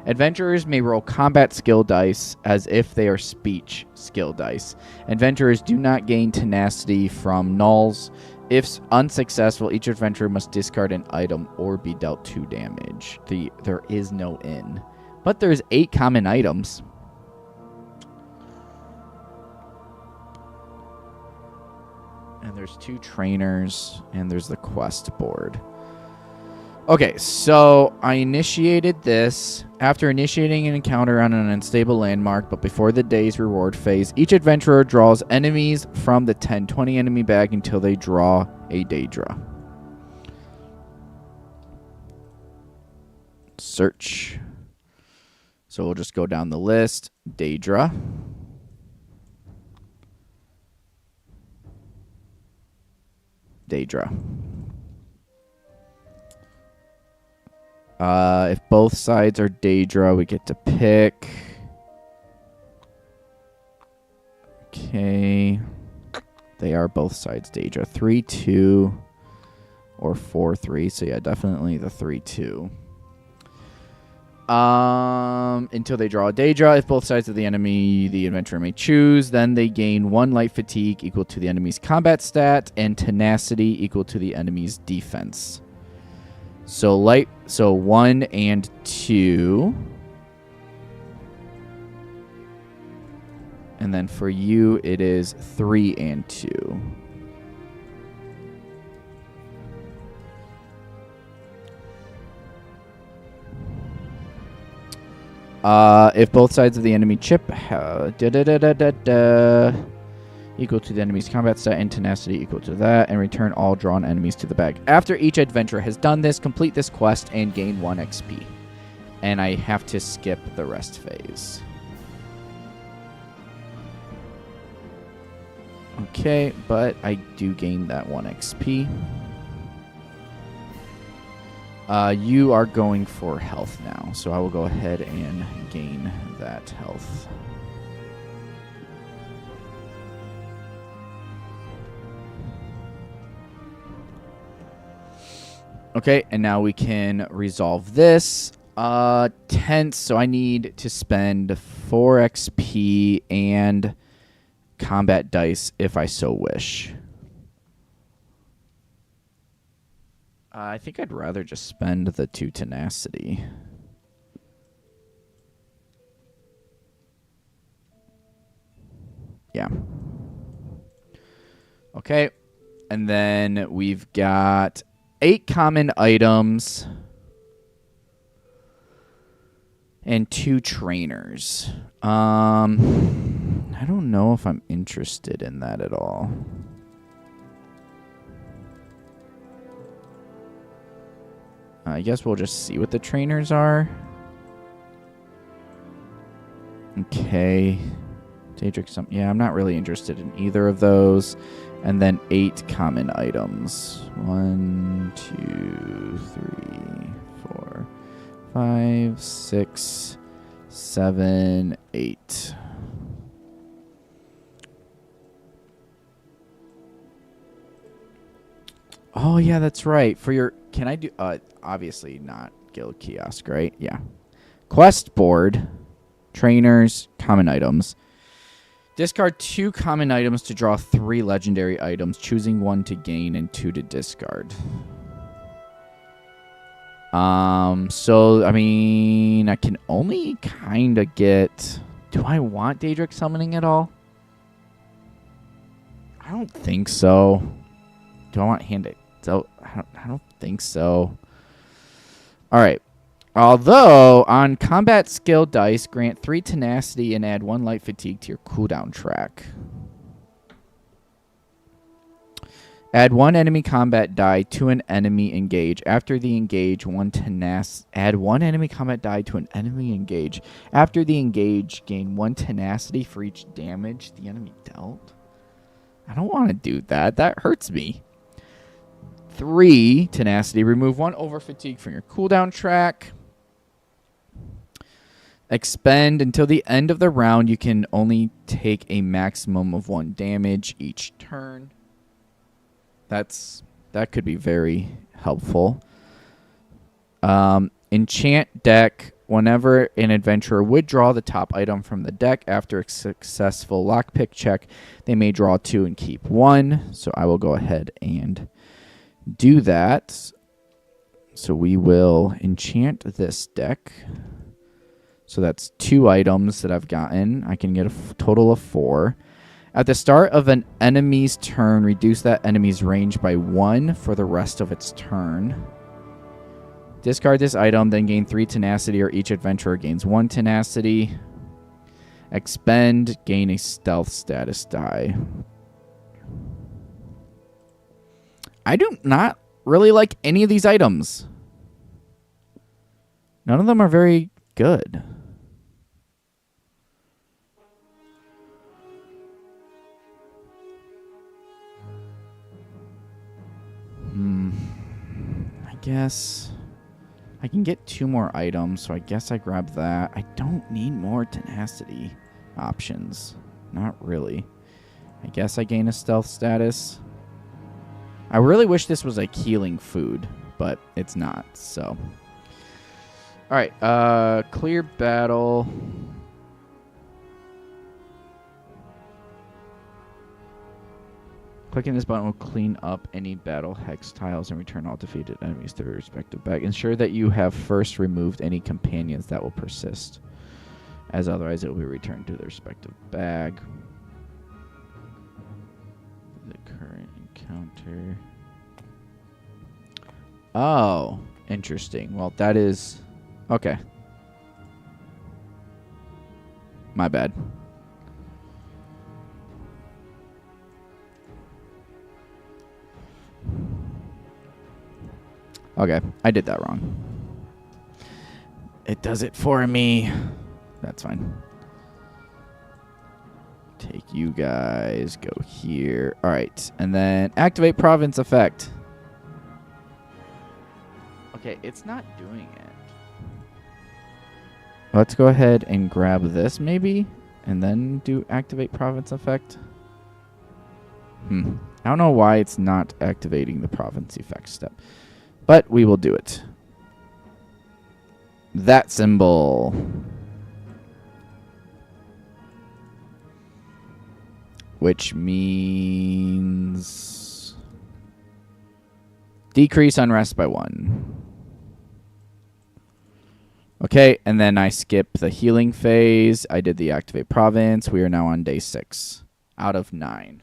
Adventurers may roll combat skill dice as if they are speech skill dice. Adventurers do not gain tenacity from nulls. If unsuccessful, each adventurer must discard an item or be dealt 2 damage. There is no in. But there's 8 common items. And there's 2 trainers, and there's the quest board. Okay, so I initiated this. After initiating an encounter on an unstable landmark, but before the day's reward phase, each adventurer draws enemies from the 10/20 enemy bag until they draw a Daedra. Search. So we'll just go down the list. Daedra. Daedra. If both sides are Daedra, we get to pick. Okay. They are both sides Daedra. 3-2 or 4-3. So yeah, definitely the 3-2. Until they draw a Daedra. If both sides of the enemy the adventurer may choose, then they gain 1 light fatigue equal to the enemy's combat stat and tenacity equal to the enemy's defense. So 1 and 2. And then for you it is 3 and 2. If both sides of the enemy chip equal to the enemy's combat stat and tenacity equal to that, and return all drawn enemies to the bag. After each adventurer has done this, complete this quest and gain 1 XP. And I have to skip the rest phase. Okay, but I do gain that 1 XP. You are going for health now, so I will go ahead and gain that health. Okay, and now we can resolve this. Tense, so I need to spend 4 XP and combat dice if I so wish. I think I'd rather just spend the 2 tenacity. Yeah. Okay, and then we've got 8 common items and 2 trainers. I don't know if I'm interested in that at all. I guess we'll just see what the trainers are. Okay. Daedric, yeah, I'm not really interested in either of those. And then 8 common items. 1, 2, 3, 4, 5, 6, 7, 8. Oh, yeah, that's right. For your... Can I do... obviously not guild kiosk, right? Yeah. Quest board. Trainers. Common items. Discard 2 common items to draw 3 legendary items, choosing 1 to gain and 2 to discard. So, I mean, I can only kind of get... Do I want Daedric summoning at all? I don't think so. Do I want hand it? So, I don't think so. All right. Although, on combat skill dice, grant 3 tenacity and add 1 light fatigue to your cooldown track. Add 1 enemy combat die to an enemy engage. After the engage, add 1 enemy combat die to an enemy engage. After the engage, gain 1 tenacity for each damage the enemy dealt. I don't want to do that. That hurts me. 3 tenacity. Remove 1 over fatigue from your cooldown track. Expend until the end of the round. You can only take a maximum of 1 damage each turn. That could be very helpful. Enchant deck. Whenever an adventurer would draw the top item from the deck after a successful lockpick check, they may draw 2 and keep 1. So I will go ahead and do that. So we will enchant this deck. So that's 2 items that I've gotten. I can get a total of 4. At the start of an enemy's turn, reduce that enemy's range by 1 for the rest of its turn. Discard this item, then gain 3 tenacity, or each adventurer gains 1 tenacity. Expend, gain a stealth status die. I do not really like any of these items. None of them are very good. I guess I can get 2 more items, so I guess I grab that. I don't need more tenacity options. Not really. I guess I gain a stealth status. I really wish this was like healing food, but it's not, so. Alright, clear battle. Clicking this button will clean up any battle hex tiles and return all defeated enemies to their respective bag. Ensure that you have first removed any companions that will persist, as otherwise it will be returned to their respective bag. The current encounter. Oh, interesting. Well, that is... Okay. My bad. Okay, I did that wrong. It does it for me. That's fine. Take you guys, go here. All right, and then activate province effect. Okay, it's not doing it. Let's go ahead and grab this maybe, and then do activate province effect. I don't know why it's not activating the province effect step, but we will do it. That symbol. Which means decrease unrest by 1. Okay, and then I skip the healing phase. I did the activate province. We are now on day 6 out of 9.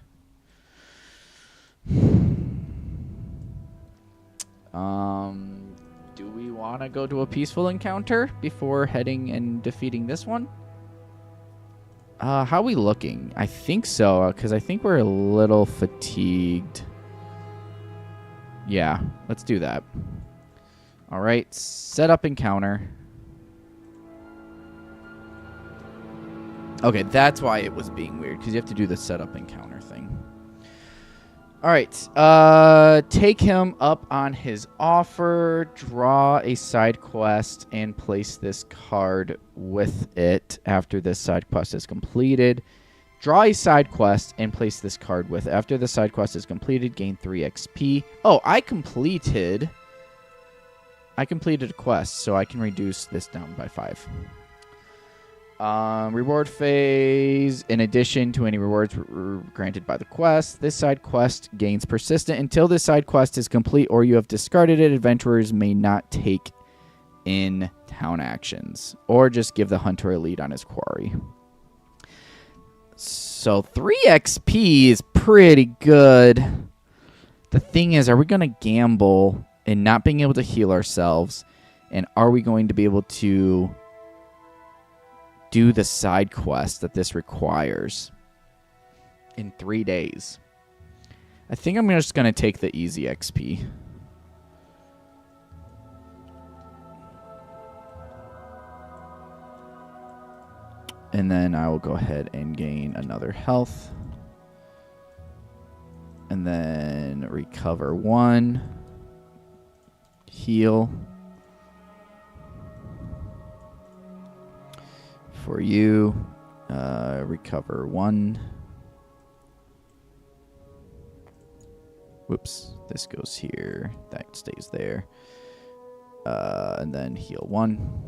Do we want to go to a peaceful encounter before heading and defeating this one? How are we looking? I think so, because I think we're a little fatigued. Yeah, let's do that. All right, set up encounter. Okay, that's why it was being weird, because you have to do the setup encounter thing. All right, take him up on his offer, draw a side quest, and place this card with it after this side quest is completed. Draw a side quest and place this card with it. After the side quest is completed, gain 3 XP. Oh, I completed a quest, so I can reduce this down by 5. Reward phase. In addition to any rewards granted by the quest, this side quest gains persistent until this side quest is complete or you have discarded it. Adventurers may not take in town actions or just give the hunter a lead on his quarry. So 3 XP is pretty good. The thing is, are we going to gamble in not being able to heal ourselves? And are we going to be able to do the side quest that this requires in 3 days? I think I'm just going to take the easy XP. And then I will go ahead and gain another health. And then recover 1. Heal. For you, recover 1. Whoops, this goes here. That stays there. And then heal 1.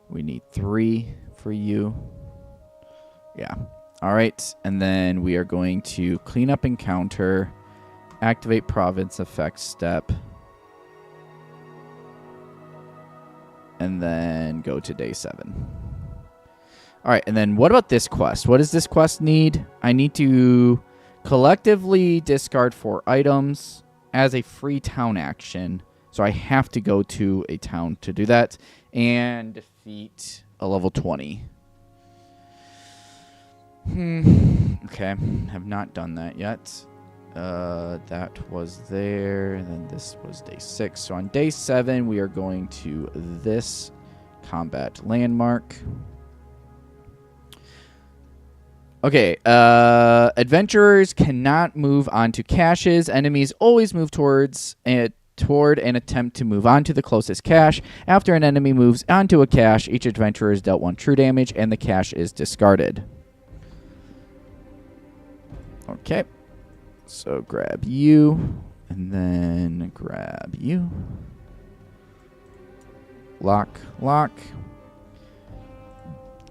We need 3 for you. Yeah. All right. And then we are going to clean up encounter, activate province effect step, and then go to day 7. All right, and then what about this quest? What does this quest need? I need to collectively discard 4 items as a free town action So I have to go to a town to do that and defeat a level 20. Okay, have not done that yet. That was there, and then this was day 6. So on day 7, we are going to this combat landmark. Okay, adventurers cannot move onto caches. Enemies always move toward and attempt to move on to the closest cache. After an enemy moves onto a cache, each adventurer is dealt 1 true damage, and the cache is discarded. Okay, so grab you, and then grab you. Lock.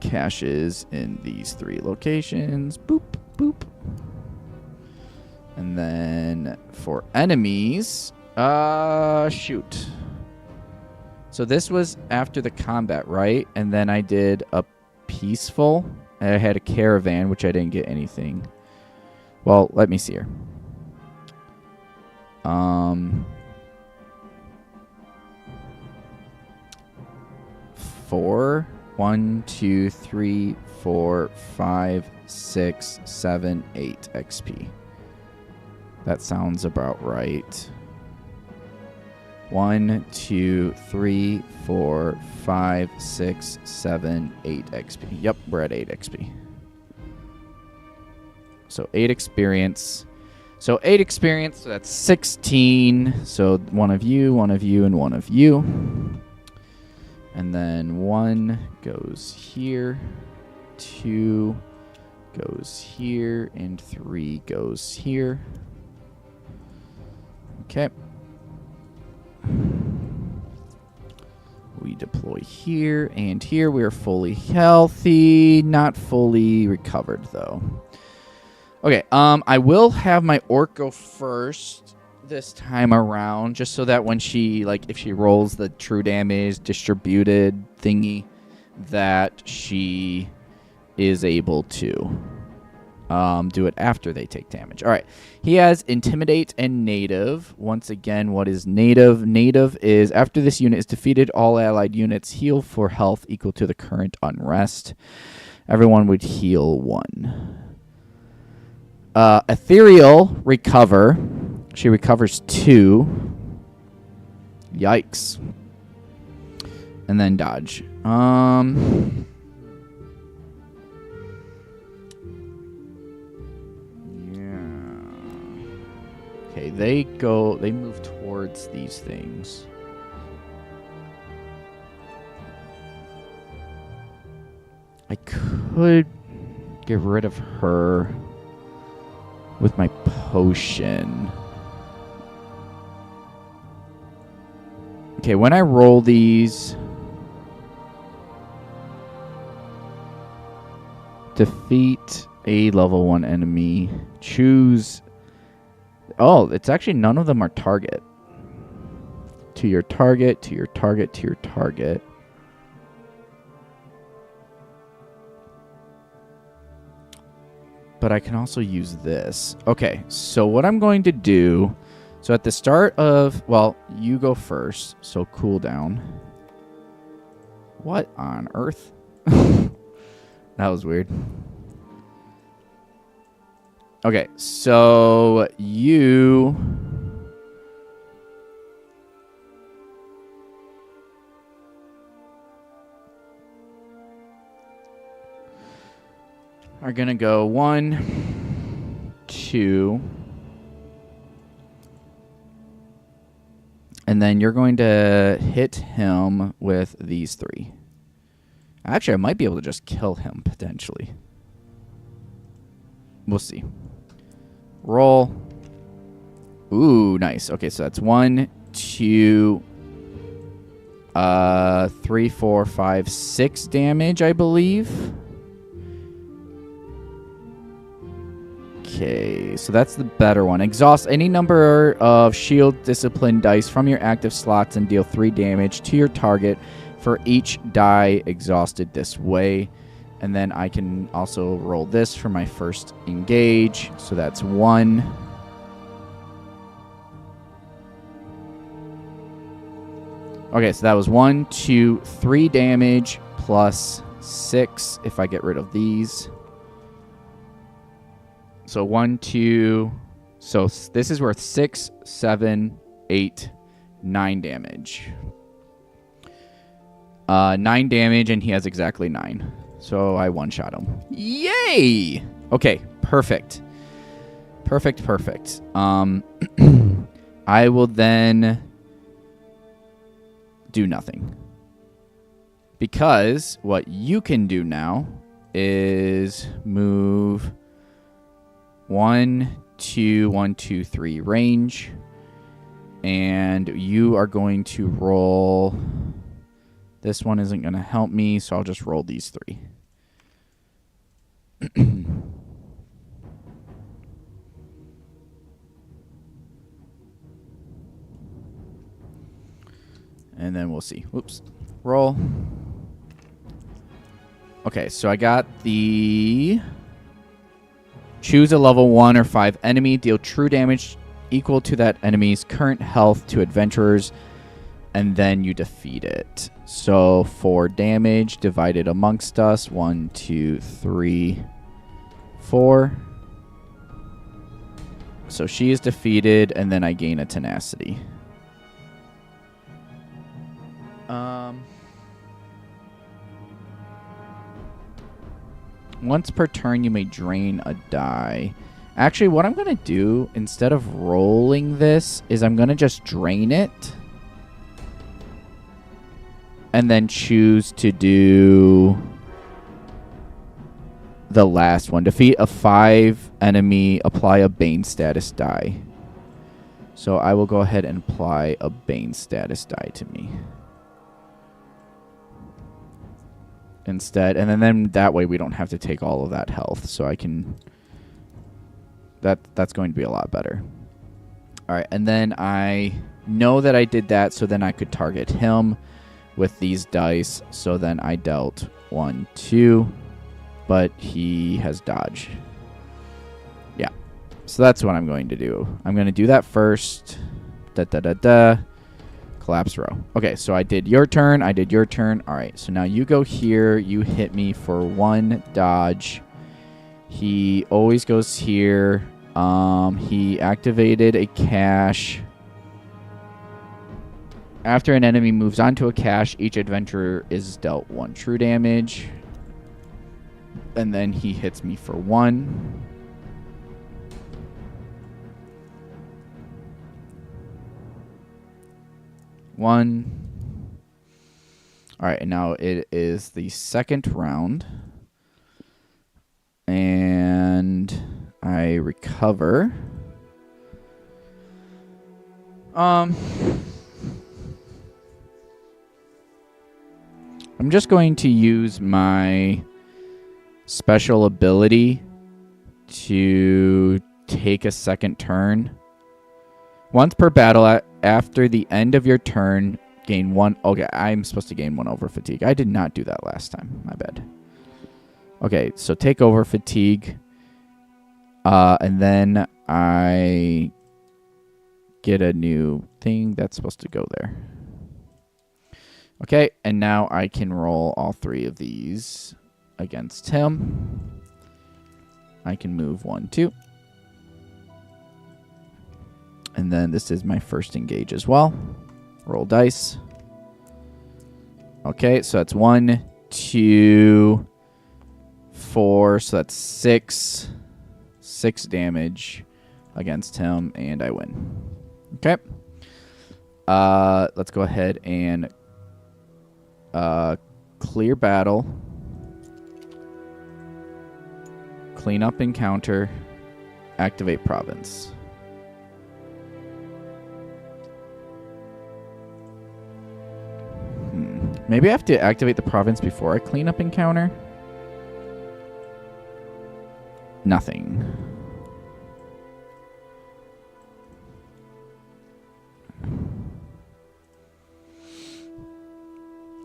Caches in these 3 locations. Boop, boop. And then for enemies, shoot. So this was after the combat, right? And then I did a peaceful. I had a caravan, which I didn't get anything. Well, let me see here. 4. 1, 2, 3, 4, 5, 6, 7, 8 XP. That sounds about right. 1, 2, 3, 4, 5, 6, 7, 8 XP. Yep, we're at 8 XP. So 8 experience. So 8 experience, so that's 16. So one of you, and one of you. And then 1 goes here, 2 goes here, and 3 goes here. Okay. We deploy here and here. We are fully healthy, not fully recovered though. Okay, I will have my orc go first this time around, just so that when she, like, if she rolls the true damage distributed thingy, that she is able to do it after they take damage. All right, he has Intimidate and Native. Once again, what is Native? Native is after this unit is defeated, all allied units heal for health equal to the current unrest. Everyone would heal 1. Ethereal, recover. She recovers 2. Yikes. And then dodge. Okay, they move towards these things. I could get rid of her with my potion. Okay, when I roll these, defeat a level 1 enemy, choose. Oh, it's actually none of them are target. To your target, to your target, to your target. But I can also use this. Okay, so what I'm going to do, so at the start of, well, you go first, so cooldown. What on earth? That was weird. Okay, so you are gonna go 1, 2, and then you're going to hit him with these 3. Actually, I might be able to just kill him potentially. We'll see. Roll. Ooh, nice. Okay, so that's 1, 2, 3, 4, 5, 6 damage, I believe. Okay, so that's the better one. Exhaust any number of shield discipline dice from your active slots and deal 3 damage to your target for each die exhausted this way. And then I can also roll this for my first engage. So that's 1. Okay, so that was 1, 2, 3 damage plus 6 if I get rid of these. So 1, 2. So this is worth 6, 7, 8, 9 damage. 9 damage, and he has exactly 9. So I one-shot him. Yay! Okay, perfect. Perfect. I will then do nothing. Because what you can do now is move 1, 2, 1, 2, 3 range. And you are going to roll. This one isn't going to help me, so I'll just roll these 3. And then we'll see. Whoops. Roll. Okay, so I got the choose a level 1 or 5 enemy. Deal true damage equal to that enemy's current health to adventurers, and then you defeat it. So 4 damage divided amongst us. 1, 2, 3, 4. So she is defeated, and then I gain a tenacity. Once per turn, you may drain a die. Actually, what I'm going to do, instead of rolling this, is I'm going to just drain it. And then choose to do the last one. Defeat a 5 enemy, apply a Bane status die. So I will go ahead and apply a Bane status die to me. Instead, and then that way we don't have to take all of that health, so I can that's going to be a lot better. All right, and then I know that I did that, so then I could target him with these dice. So then I dealt 1, 2, but he has dodge. Yeah, so that's what I'm going to do. I'm going to do that first. Collapse row. Okay, so I did your turn. All right, so now you go here. You hit me for 1 dodge. He always goes here. He activated a cache. After an enemy moves onto a cache, each adventurer is dealt 1 true damage. And then he hits me for 1. All right, and now it is the second round. And I recover. I'm just going to use my special ability to take a second turn. Once per battle, after the end of your turn, gain 1. Okay, I'm supposed to gain 1 over fatigue. I did not do that last time. My bad. Okay, so take over fatigue. And then I get a new thing that's supposed to go there. Okay, and now I can roll all 3 of these against him. I can move 1, 2. And then this is my first engage as well. Roll dice. Okay, so that's 1, 2, 4. So that's 6. 6 damage against him, and I win. Okay. Let's go ahead and clear battle. Clean up encounter. Activate province. Maybe I have to activate the province before I clean up encounter. Nothing.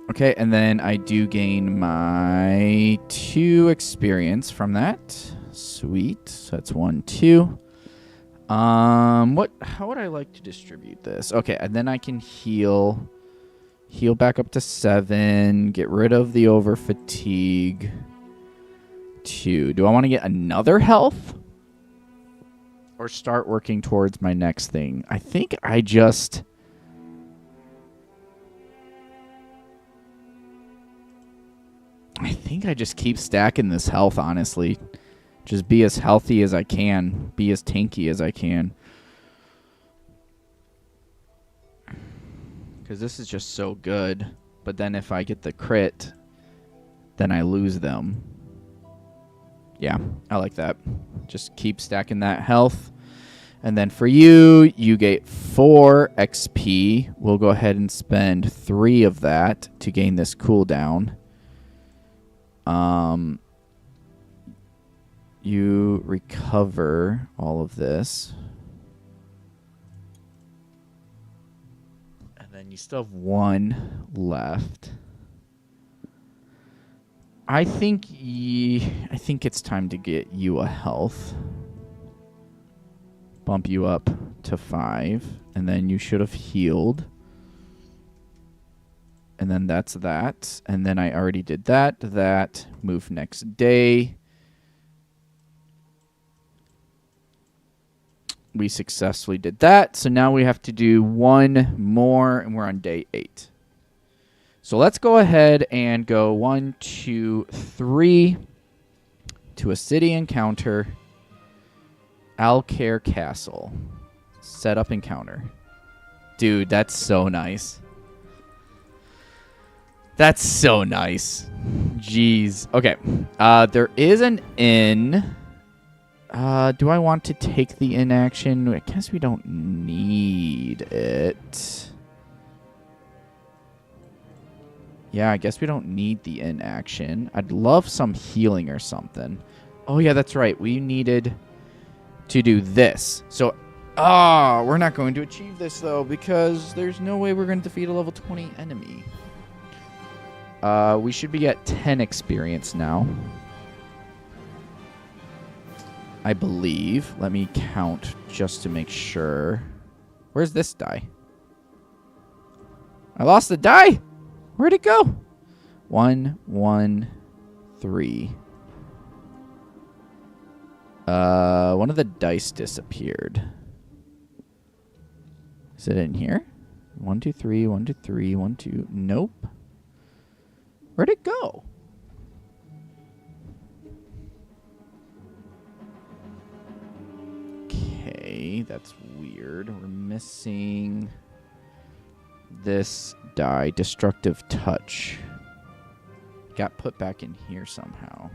Okay, and then I do gain my 2 experience from that. Sweet. So that's 1, 2. How would I like to distribute this? Okay, and then I can heal Heal back up to 7. Get rid of the over fatigue. 2. Do I want to get another health? Or start working towards my next thing? I think I just... keep stacking this health, honestly. Just be as healthy as I can. Be as tanky as I can. Because this is just so good. But then if I get the crit, then I lose them. Yeah, I like that. Just keep stacking that health. And then for you, you get 4 XP. We'll go ahead and spend 3 of that to gain this cooldown. You recover all of this. And then you still have 1 left. I think it's time to get you a health. Bump you up to 5. And then you should have healed. And then that's that. And then I already did that. That. Move next day. We successfully did that. So now we have to do 1 more. And we're on day 8. So let's go ahead and go 1, 2, 3 to a city encounter. Alcaire Castle. Set up encounter. Dude, that's so nice. That's so nice. Jeez. Okay. There is an inn. Do I want to take the inn action? I guess we don't need it. Yeah, I guess we don't need the inn action. I'd love some healing or something. Oh, yeah, that's right. We needed to do this. So, we're not going to achieve this, though, because there's no way we're going to defeat a level 20 enemy. We should be at 10 experience now. I believe. Let me count just to make sure. Where's this die? I lost the die! Where'd it go? 1, 1, 3. One of the dice disappeared. Is it in here? 1, 2, 3, 1, 2, 3, 1, 2. Nope. Where'd it go? Okay, that's weird. We're missing this die, Destructive Touch. Got put back in here somehow.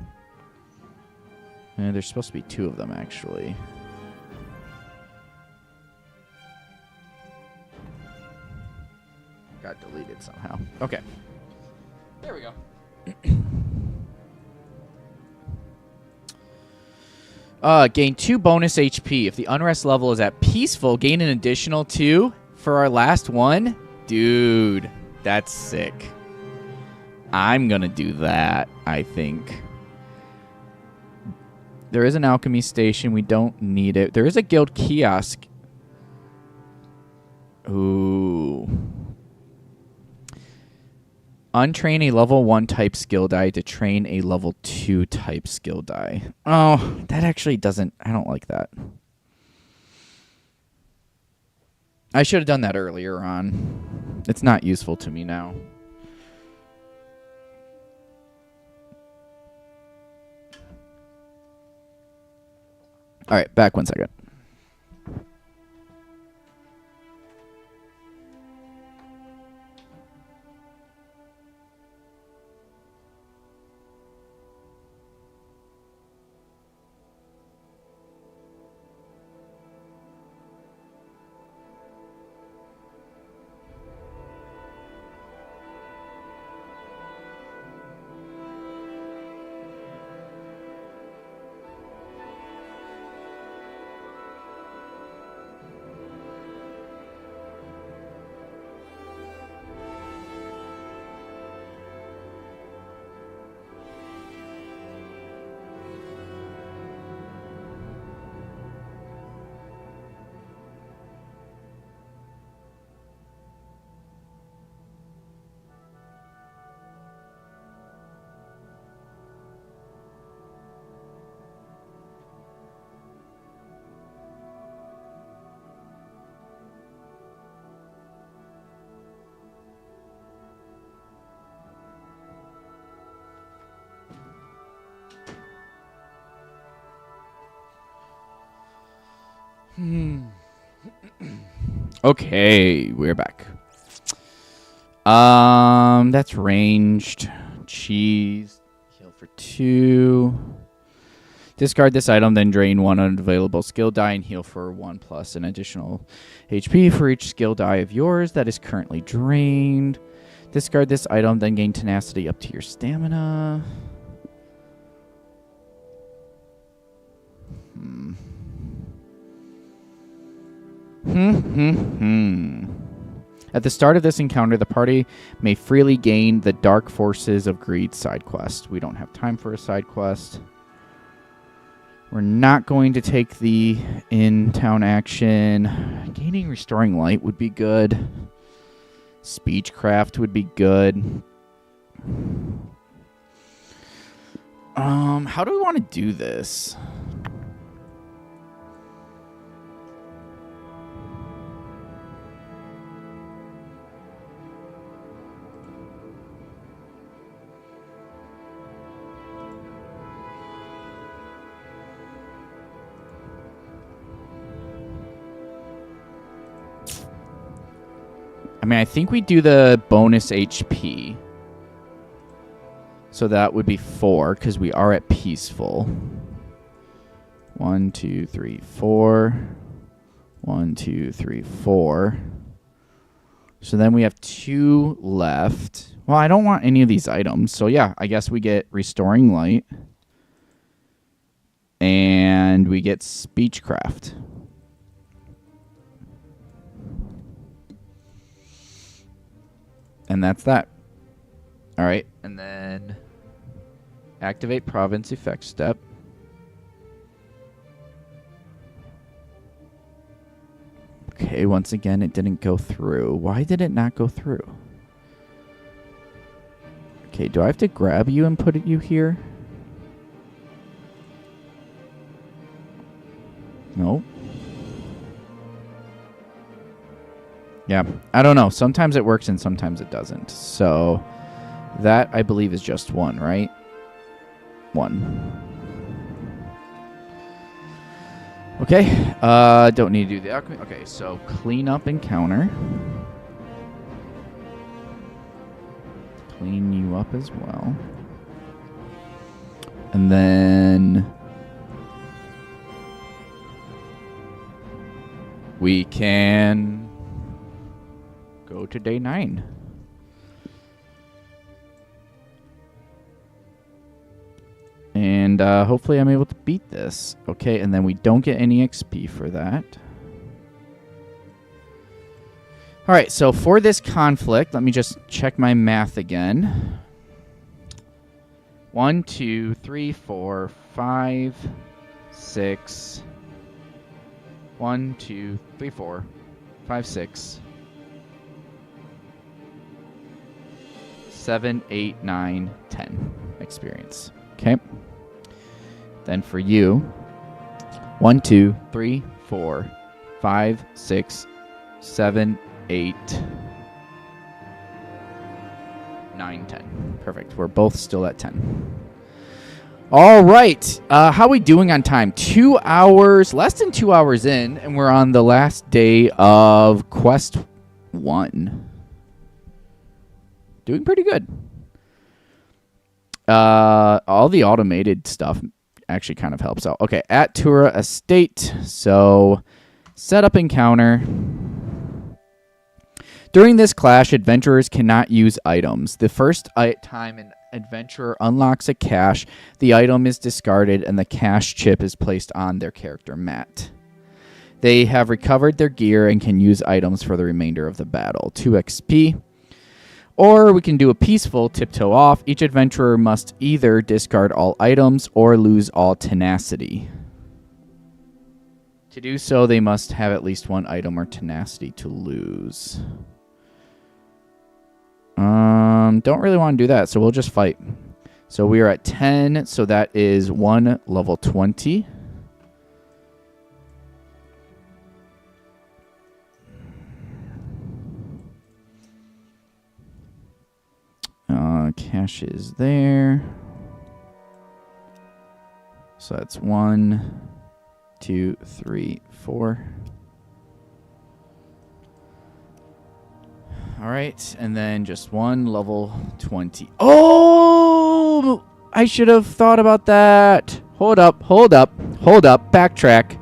There's supposed to be 2 of them, actually. Got deleted somehow. Okay. There we go. Gain 2 bonus HP. If the unrest level is at peaceful, gain an additional 2 for our last one. Dude, that's sick. I'm gonna do that, I think. There is an alchemy station. We don't need it. There is a guild kiosk. Ooh. Untrain a level 1 type skill die to train a level 2 type skill die. Oh, that actually doesn't... I don't like that. I should have done that earlier on. It's not useful to me now. All right, back 1 second. Okay, we're back. That's ranged. Cheese. Heal for 2. Discard this item, then drain 1 unavailable skill die and heal for 1 plus an additional HP for each skill die of yours that is currently drained. Discard this item, then gain tenacity up to your stamina. At the start of this encounter, the party may freely gain the Dark Forces of Greed side quest. We don't have time for a side quest. We're not going to take the in-town action. Gaining Restoring Light would be good. Speechcraft would be good. How do we want to do this? I mean, I think we do the bonus HP. So that would be 4, because we are at peaceful. 1, 2, 3, 4. 1, 2, 3, 4. So then we have 2 left. Well, I don't want any of these items. So yeah, I guess we get Restoring Light. And we get Speechcraft. And that's that. All right. And then activate province effect step. Okay, once again, it didn't go through. Why did it not go through? Okay, do I have to grab you and put you here? No. Yeah, I don't know. Sometimes it works and sometimes it doesn't. So that, I believe, is just 1, right? 1. Okay. Don't need to do the alchemy. Okay, so clean up encounter. Clean you up as well. And then we can go to day 9. And hopefully I'm able to beat this. Okay, and then we don't get any XP for that. All right, so for this conflict, let me just check my math again. 1, 2, 3, 4, 5, 6. 1, 2, 3, 4, 5, 6. 7, 8, 9, 10 experience. Okay. Then for you, 1, 2, 3, 4, 5, 6, 7, 8, 9, 10. Perfect. We're both still at 10. All right. How are we doing on time? 2 hours, less than 2 hours in, and we're on the last day of Quest 1. Doing pretty good. All the automated stuff actually kind of helps out. Okay, at Tura Estate. So, set up encounter. During this clash, adventurers cannot use items. The first time an adventurer unlocks a cache, the item is discarded and the cache chip is placed on their character mat. They have recovered their gear and can use items for the remainder of the battle. 2 XP. Or we can do a peaceful tiptoe off. Each adventurer must either discard all items or lose all tenacity. To do so, they must have at least 1 item or tenacity to lose. Don't really want to do that, so we'll just fight. So we are at 10, so that is 1 level 20. Cache is there. So that's 1, 2, 3, 4. All right, and then just one level 20. Oh, I should have thought about that. Hold up. Backtrack.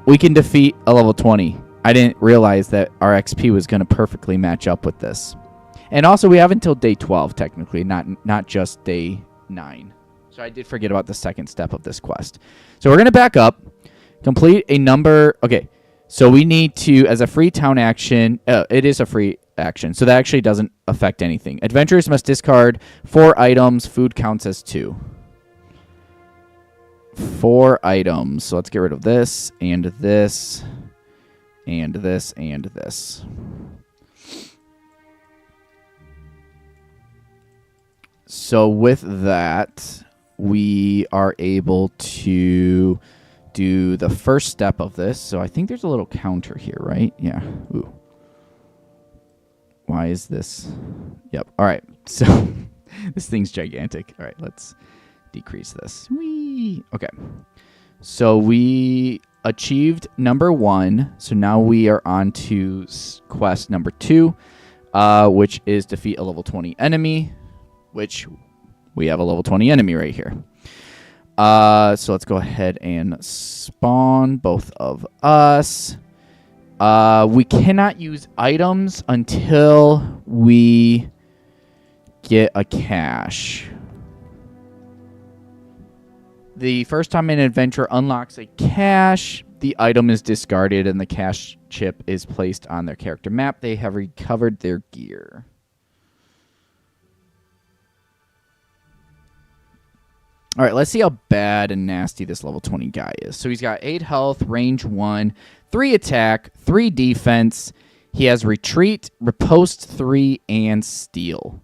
We can defeat a level 20. I didn't realize that our XP was going to perfectly match up with this. And also, we have until day 12, technically, not just day 9. So I did forget about the second step of this quest. So we're going to back up, complete a number. Okay, so we need to, as a free town action, it is a free action, so that actually doesn't affect anything. Adventurers must discard 4 items. Food counts as 2. 4 items. So let's get rid of this, and this, and this, and this. So with that, we are able to do the first step of this. So I think there's a little counter here, right? Yeah. Ooh. Why is this? Yep. All right. So this thing's gigantic. All right. Let's decrease this. Whee! Okay. So we achieved number 1. So now we are on to quest number 2, which is defeat a level 20 enemy, which we have a level 20 enemy right here. So let's go ahead and spawn both of us. We cannot use items until we get a cache. The first time an adventurer unlocks a cache, the item is discarded and the cache chip is placed on their character map. They have recovered their gear. All right, let's see how bad and nasty this level 20 guy is. So he's got 8 health, range 1, 3 attack, 3 defense. He has retreat, riposte 3, and steal.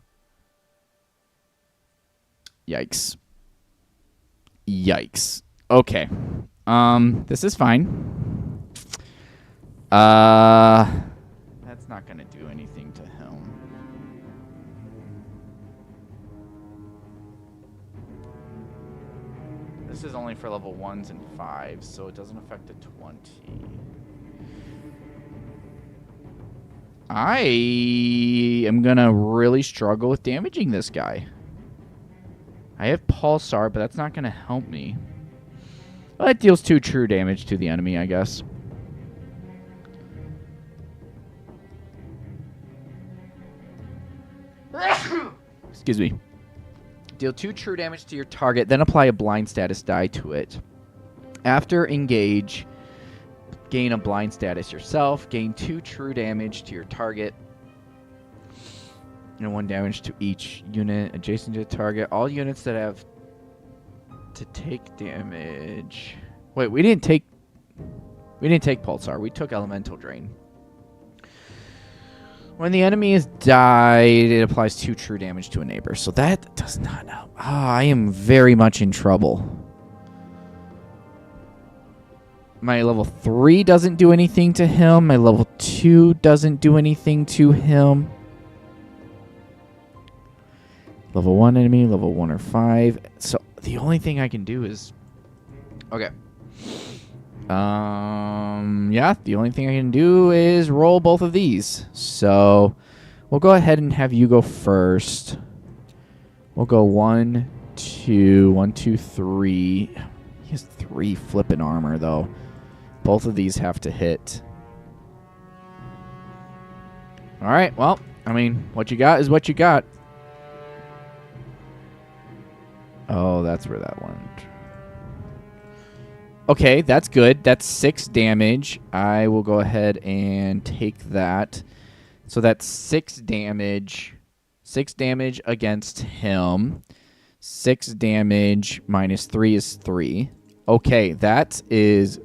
Yikes. Yikes. Okay. This is fine. That's not going to do anything to him. This is only for level 1s and 5s, so it doesn't affect the 20. I am going to really struggle with damaging this guy. I have Pulsar, but that's not going to help me. Well, it deals 2 true damage to the enemy, I guess. Excuse me. Deal 2 true damage to your target, then apply a blind status die to it. After engage, gain a blind status yourself. Gain 2 true damage to your target. And 1 damage to each unit adjacent to the target. All units that have to take damage. Wait, we didn't take Pulsar. We took Elemental Drain. When the enemy is died, it applies 2 true damage to a neighbor. So that does not help. I am very much in trouble. My level 3 doesn't do anything to him. My level 2 doesn't do anything to him. Level 1 enemy, level 1 or 5. So the only thing I can do is... Okay. Yeah, the only thing I can do is roll both of these. So we'll go ahead and have you go first. We'll go 1, 2, 1, 2, 3. He has 3 flippin' armor, though. Both of these have to hit. All right, well, I mean, what you got is what you got. Oh, that's where that went. Okay, that's good. That's 6 damage. I will go ahead and take that. So that's 6 damage. 6 damage against him. 6 damage minus 3 is 3. Okay, that is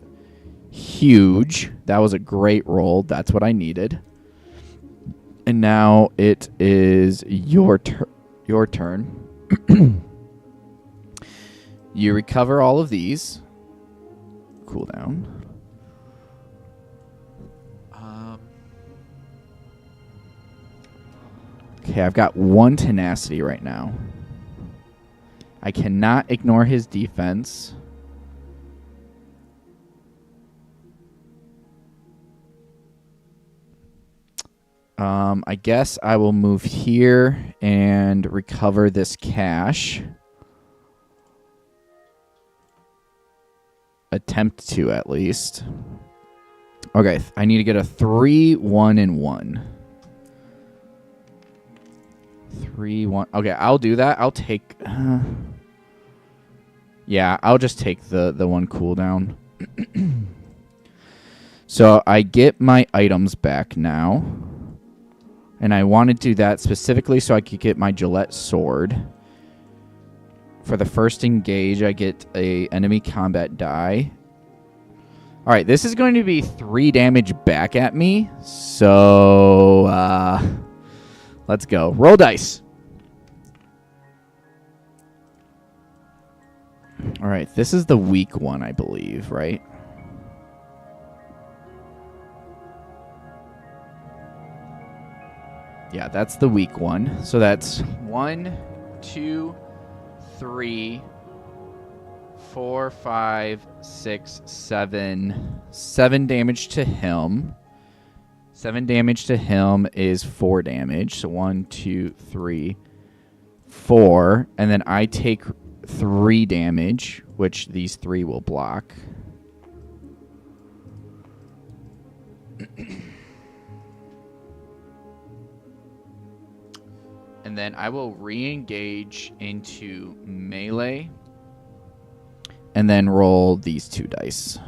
huge. That was a great roll. That's what I needed. And now it is your turn. You recover all of these. Cooldown. Okay, I've got 1 tenacity right now. I cannot ignore his defense. I guess I will move here and recover this cash. Attempt to, at least. Okay, I need to get a 3, 1, and 1. 3, 1. Okay, I'll do that. I'll take... yeah, I'll just take the one cooldown. So I get my items back now. And I want to do that specifically so I could get my Gillette sword. For the first engage, I get a enemy combat die. All right, this is going to be 3 damage back at me. So, let's go. Roll dice. All right, this is the weak one, I believe, right? Yeah, that's the weak one. So that's 1, 2, 3, 4, 5, 6, 7. 7 damage to him. 7 damage to him is 4 damage. So 1, 2, 3, 4. And then I take 3 damage, which these 3 will block. And then I will re-engage into melee. And then roll these 2 dice.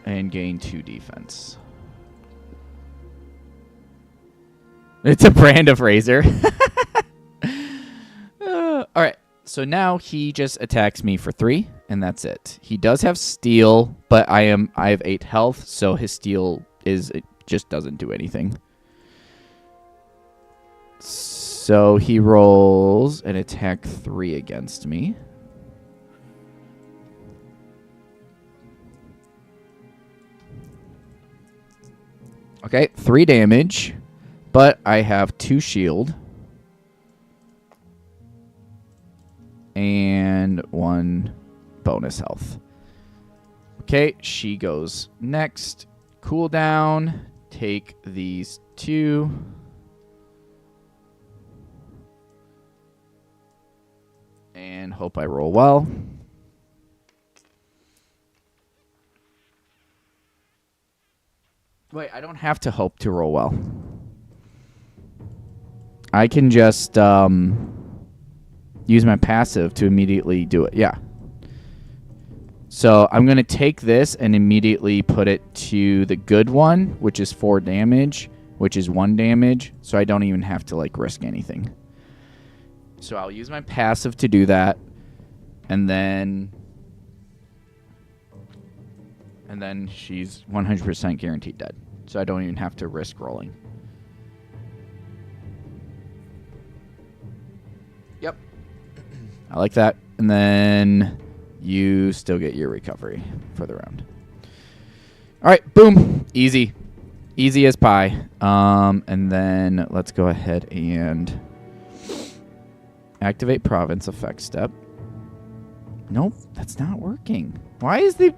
And gain 2 defense. It's a brand of razor. All right. So now he just attacks me for 3, and that's it. He does have steel, but I have 8 health, so his steel it just doesn't do anything. So he rolls an attack 3 against me. Okay, 3 damage, but I have 2 shield. And 1 bonus health. Okay, she goes next. Cooldown. Take these 2. And hope I roll well. Wait, I don't have to hope to roll well. I can just use my passive to immediately do it. Yeah. So I'm going to take this and immediately put it to the good one, which is 4 damage, which is 1 damage. So I don't even have to risk anything. So I'll use my passive to do that. And then she's 100% guaranteed dead. So I don't even have to risk rolling. Yep. I like that. And then you still get your recovery for the round. All right, boom. Easy. Easy as pie. And then let's go ahead and activate province effect step. Nope, that's not working. Why is the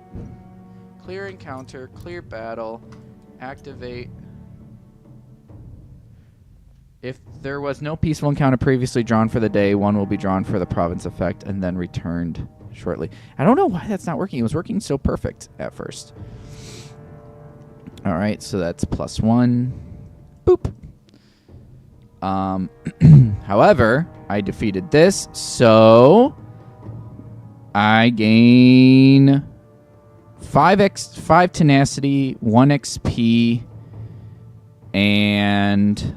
clear encounter, clear battle, activate? If there was no peaceful encounter previously drawn for the day, one will be drawn for the province effect and then returned shortly. I don't know why that's not working. It was working so perfect at first. All right, so that's +1. Boop. However, I defeated this, so I gain 5 tenacity, 1 XP, and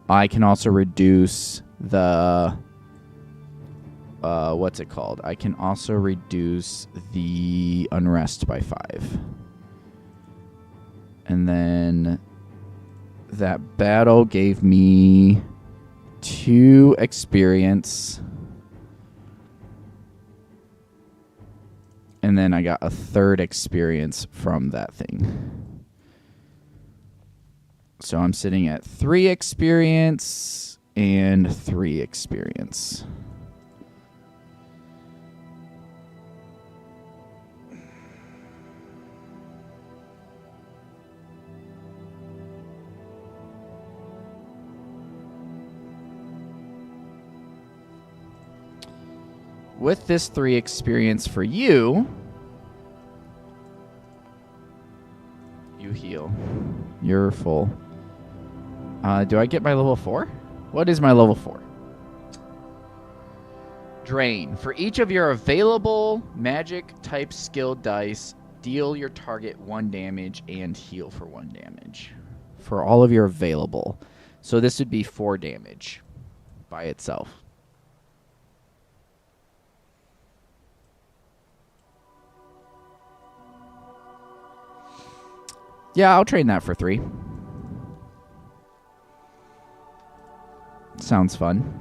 I can also reduce the what's it called? I can also reduce the unrest by 5. And then that battle gave me 2 experience. And then I got a 3rd experience from that thing. So I'm sitting at 3 experience and 3 experience. with this 3 experience for you, you heal. You're full. Do I get my level 4? What is my level 4? Drain. For each of your available magic type skill dice, deal your target 1 damage and heal for 1 damage. For all of your available. So this would be 4 damage by itself. Yeah, I'll train that for 3. Sounds fun.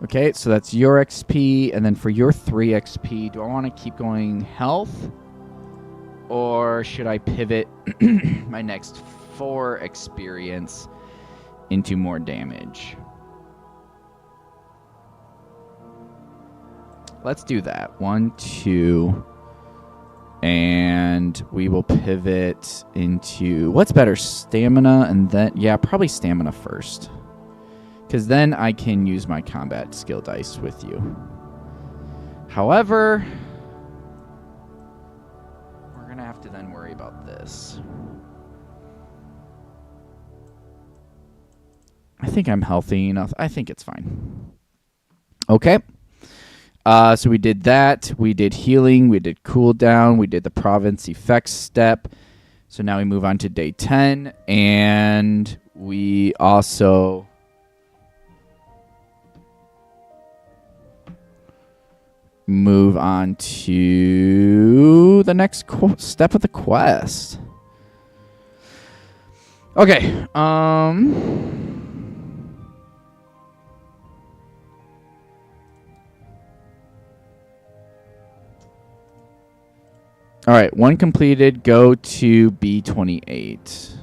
Okay, so that's your XP, and then for your 3 XP, do I want to keep going health? Or should I pivot my next 4 experience into more damage? Let's do that. 1, 2, and we will pivot into... What's better, stamina and then... Yeah, probably stamina first. Because then I can use my combat skill dice with you. However... have to then worry about this. I think I'm healthy enough. I think it's fine. Okay. So we did that. We did healing. We did cooldown. We did the province effects step. So now we move on to day 10. And we also... move on to the next step of the quest. Okay. All right, 1 completed. Go to B28.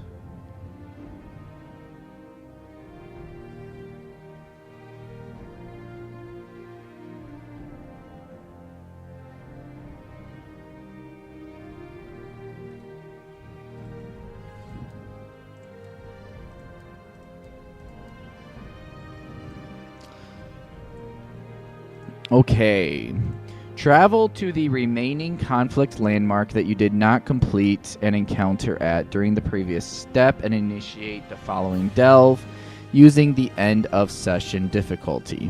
Okay. Travel to the remaining conflict landmark that you did not complete an encounter at during the previous step and initiate the following delve using the end of session difficulty.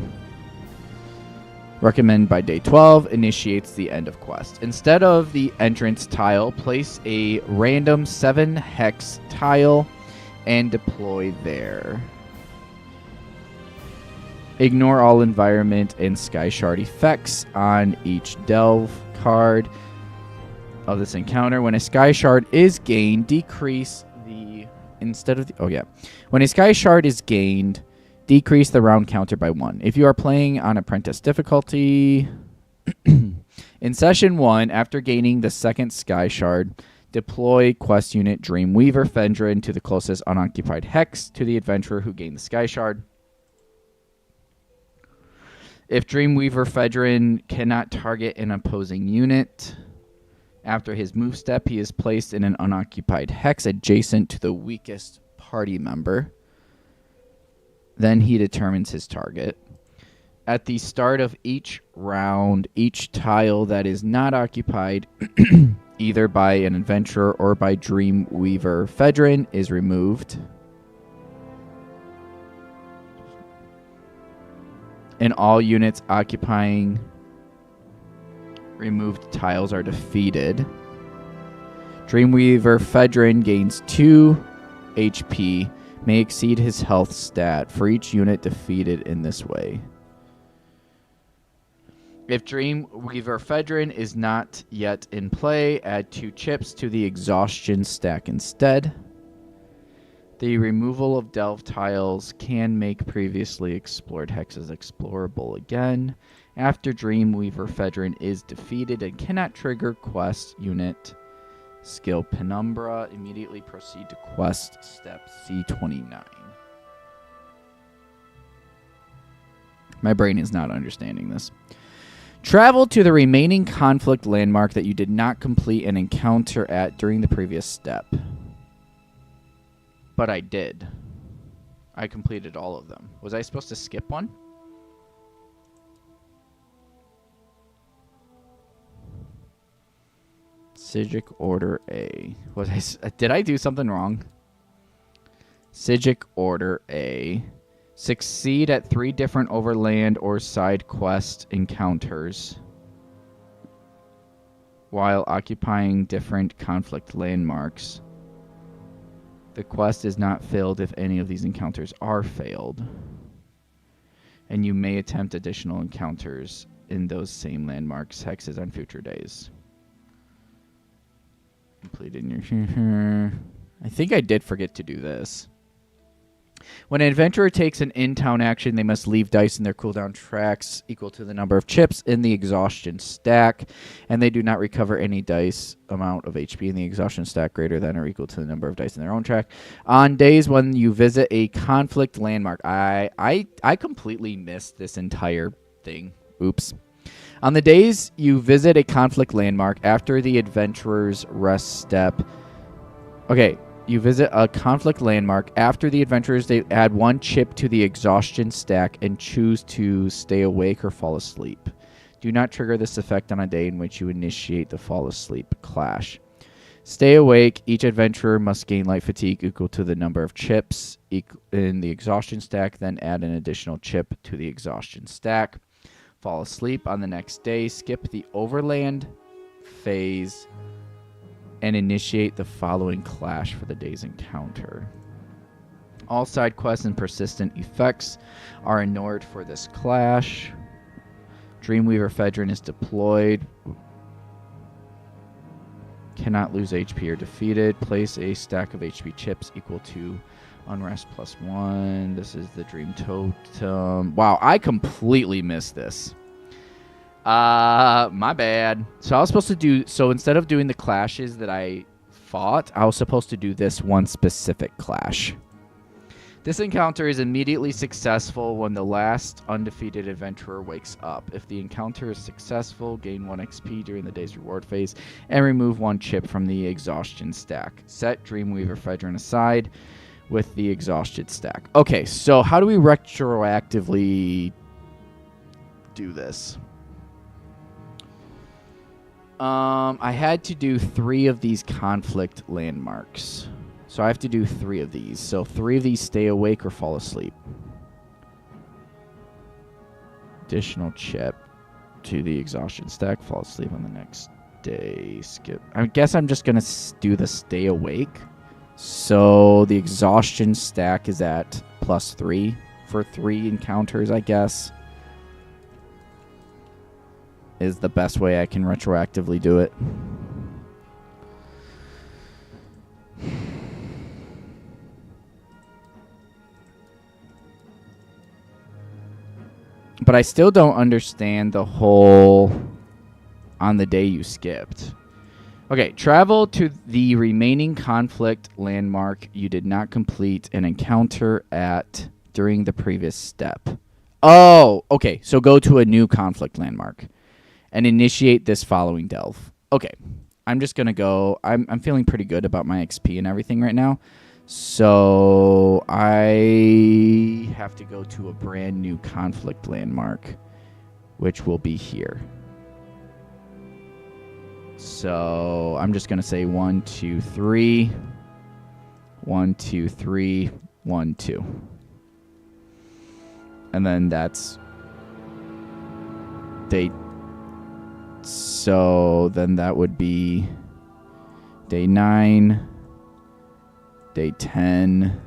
Recommend by day 12 initiates the end of quest. Instead of the entrance tile, place a random 7 hex tile and deploy there. Ignore all environment and sky shard effects on each delve card of this encounter. When a sky shard is gained, decrease the when a sky shard is gained, decrease the round counter by 1. If you are playing on apprentice difficulty, in session 1, after gaining the 2nd sky shard, deploy quest unit Dreamweaver Fedrin to the closest unoccupied hex to the adventurer who gained the sky shard. If Dreamweaver Fedrin cannot target an opposing unit, after his move step, he is placed in an unoccupied hex adjacent to the weakest party member. Then he determines his target. At the start of each round, each tile that is not occupied, either by an adventurer or by Dreamweaver Fedrin, is removed. And all units occupying removed tiles are defeated. Dreamweaver Fedrin gains 2 HP, may exceed his health stat for each unit defeated in this way. If Dreamweaver Fedrin is not yet in play, add 2 chips to the exhaustion stack instead. The removal of delve tiles can make previously explored hexes explorable again. After Dreamweaver Fedrin is defeated and cannot trigger quest unit skill Penumbra, immediately proceed to quest step C29. My brain is not understanding this. Travel to the remaining conflict landmark that you did not complete an encounter at during the previous step. But I did. I completed all of them. Was I supposed to skip one? Sigic Order A. Did I do something wrong? Sigic Order A. Succeed at 3 different overland or side quest encounters while occupying different conflict landmarks. The quest is not failed if any of these encounters are failed. And you may attempt additional encounters in those same landmarks, hexes on future days. Completed your... I think I did forget to do this. When an adventurer takes an in-town action, they must leave dice in their cooldown tracks equal to the number of chips in the exhaustion stack, and they do not recover any dice amount of HP in the exhaustion stack greater than or equal to the number of dice in their own track. On days when you visit a conflict landmark, I completely missed this entire thing. Oops. On the days you visit a conflict landmark after the adventurer's rest step... Okay. You visit a conflict landmark. After the adventurers, they add 1 chip to the exhaustion stack and choose to stay awake or fall asleep. Do not trigger this effect on a day in which you initiate the fall asleep clash. Stay awake. Each adventurer must gain light fatigue equal to the number of chips in the exhaustion stack, then add an additional chip to the exhaustion stack. Fall asleep on the next day. Skip the overland phase and initiate the following clash for the day's encounter. All side quests and persistent effects are inured for this clash. Dreamweaver Fedrin is deployed. Cannot lose HP or defeated. Place a stack of HP chips equal to Unrest +1. This is the Dream Totem. Wow, I completely missed this. My bad. So I was supposed to do... So instead of doing the clashes that I fought, I was supposed to do this one specific clash. This encounter is immediately successful when the last undefeated adventurer wakes up. If the encounter is successful, gain 1 XP during the day's reward phase, and remove 1 chip from the exhaustion stack. Set Dreamweaver Fedrin aside with the exhausted stack. Okay, so how do we retroactively do this? I had to do 3 of these conflict landmarks. So I have to do 3 of these. So 3 of these stay awake or fall asleep. Additional chip to the exhaustion stack. Fall asleep on the next day. Skip. I guess I'm just going to do the stay awake. So the exhaustion stack is at +3 for 3 encounters, I guess. Is the best way I can retroactively do it. But I still don't understand the whole on the day you skipped. Okay, travel to the remaining conflict landmark you did not complete an encounter at during the previous step. Oh, okay. So go to a new conflict landmark and initiate this following delve. Okay, I'm just going to go. I'm feeling pretty good about my XP and everything right now. So I have to go to a brand new conflict landmark, which will be here. So I'm just going to say 1, 2, 3. 1, 2, 3. 1, 2. And then that's day. So then that would be day 9, day 10,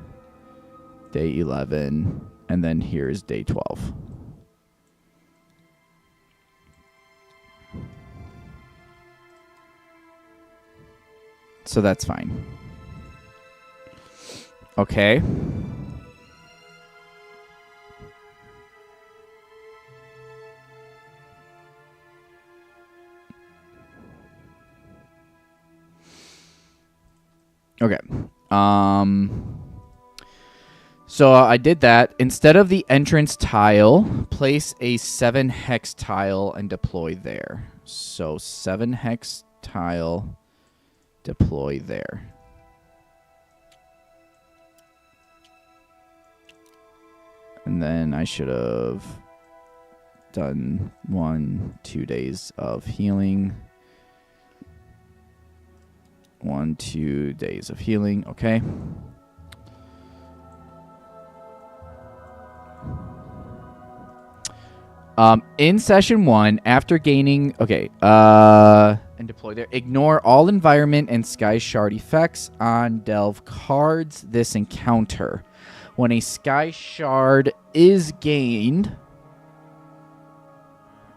day 11, and then here is day 12. So that's fine. Okay. Okay. So I did that. Instead of the entrance tile, place a 7 hex tile and deploy there. So 7 hex tile, deploy there. And then I should have done 2 days of healing. 2 days of healing. Okay. In session 1, after gaining, and deploy there, ignore all environment and sky shard effects on delve cards this encounter. When a sky shard is gained,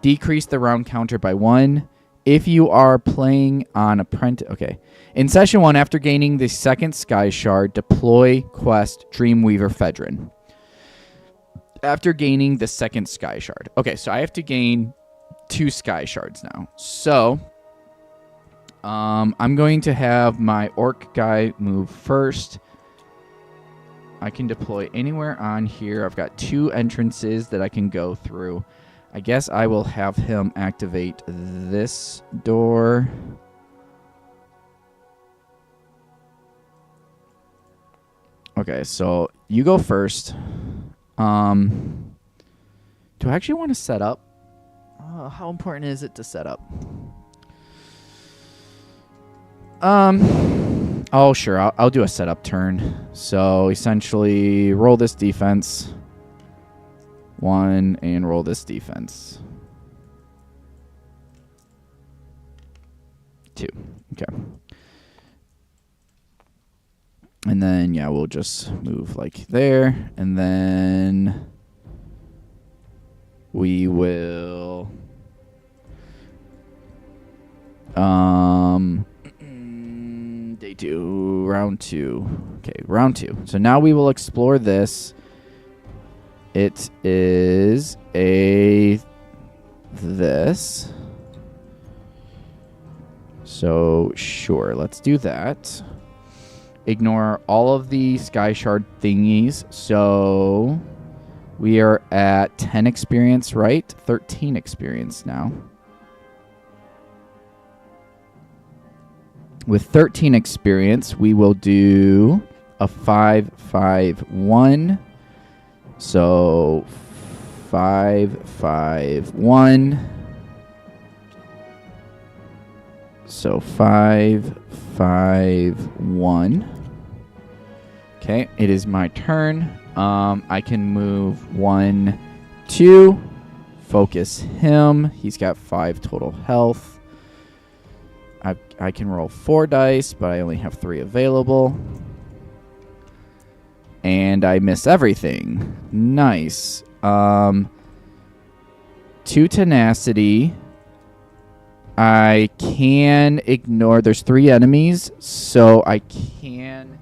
decrease the round counter by 1. If you are playing on apprentice, in session 1, after gaining the second sky shard, deploy quest Dreamweaver Fedrin. After gaining the second sky shard. Okay, so I have to gain 2 sky shards now. So, I'm going to have my orc guy move first. I can deploy anywhere on here. I've got 2 entrances that I can go through. I guess I will have him activate this door. Okay, so you go first. Do I actually want to set up? How important is it to set up? Oh, sure. I'll do a setup turn. So essentially, roll this defense. 1 and roll this defense. 2. Okay. And then, yeah, we'll just move like there. And then we will... day 2, round 2. Okay, round 2. So now we will explore this. It is this. So, sure, let's do that. Ignore all of the sky shard thingies. So, we are at 10 experience, right? 13 experience now. With 13 experience, we will do a 5-5-1. So 5-5-1. So 5-5-1. Okay, it is my turn. I can move 1, 2. Focus him. He's got 5 total health. I can roll 4 dice, but I only have 3 available. And I miss everything. Nice. 2 tenacity. I can ignore. There's 3 enemies, so I can.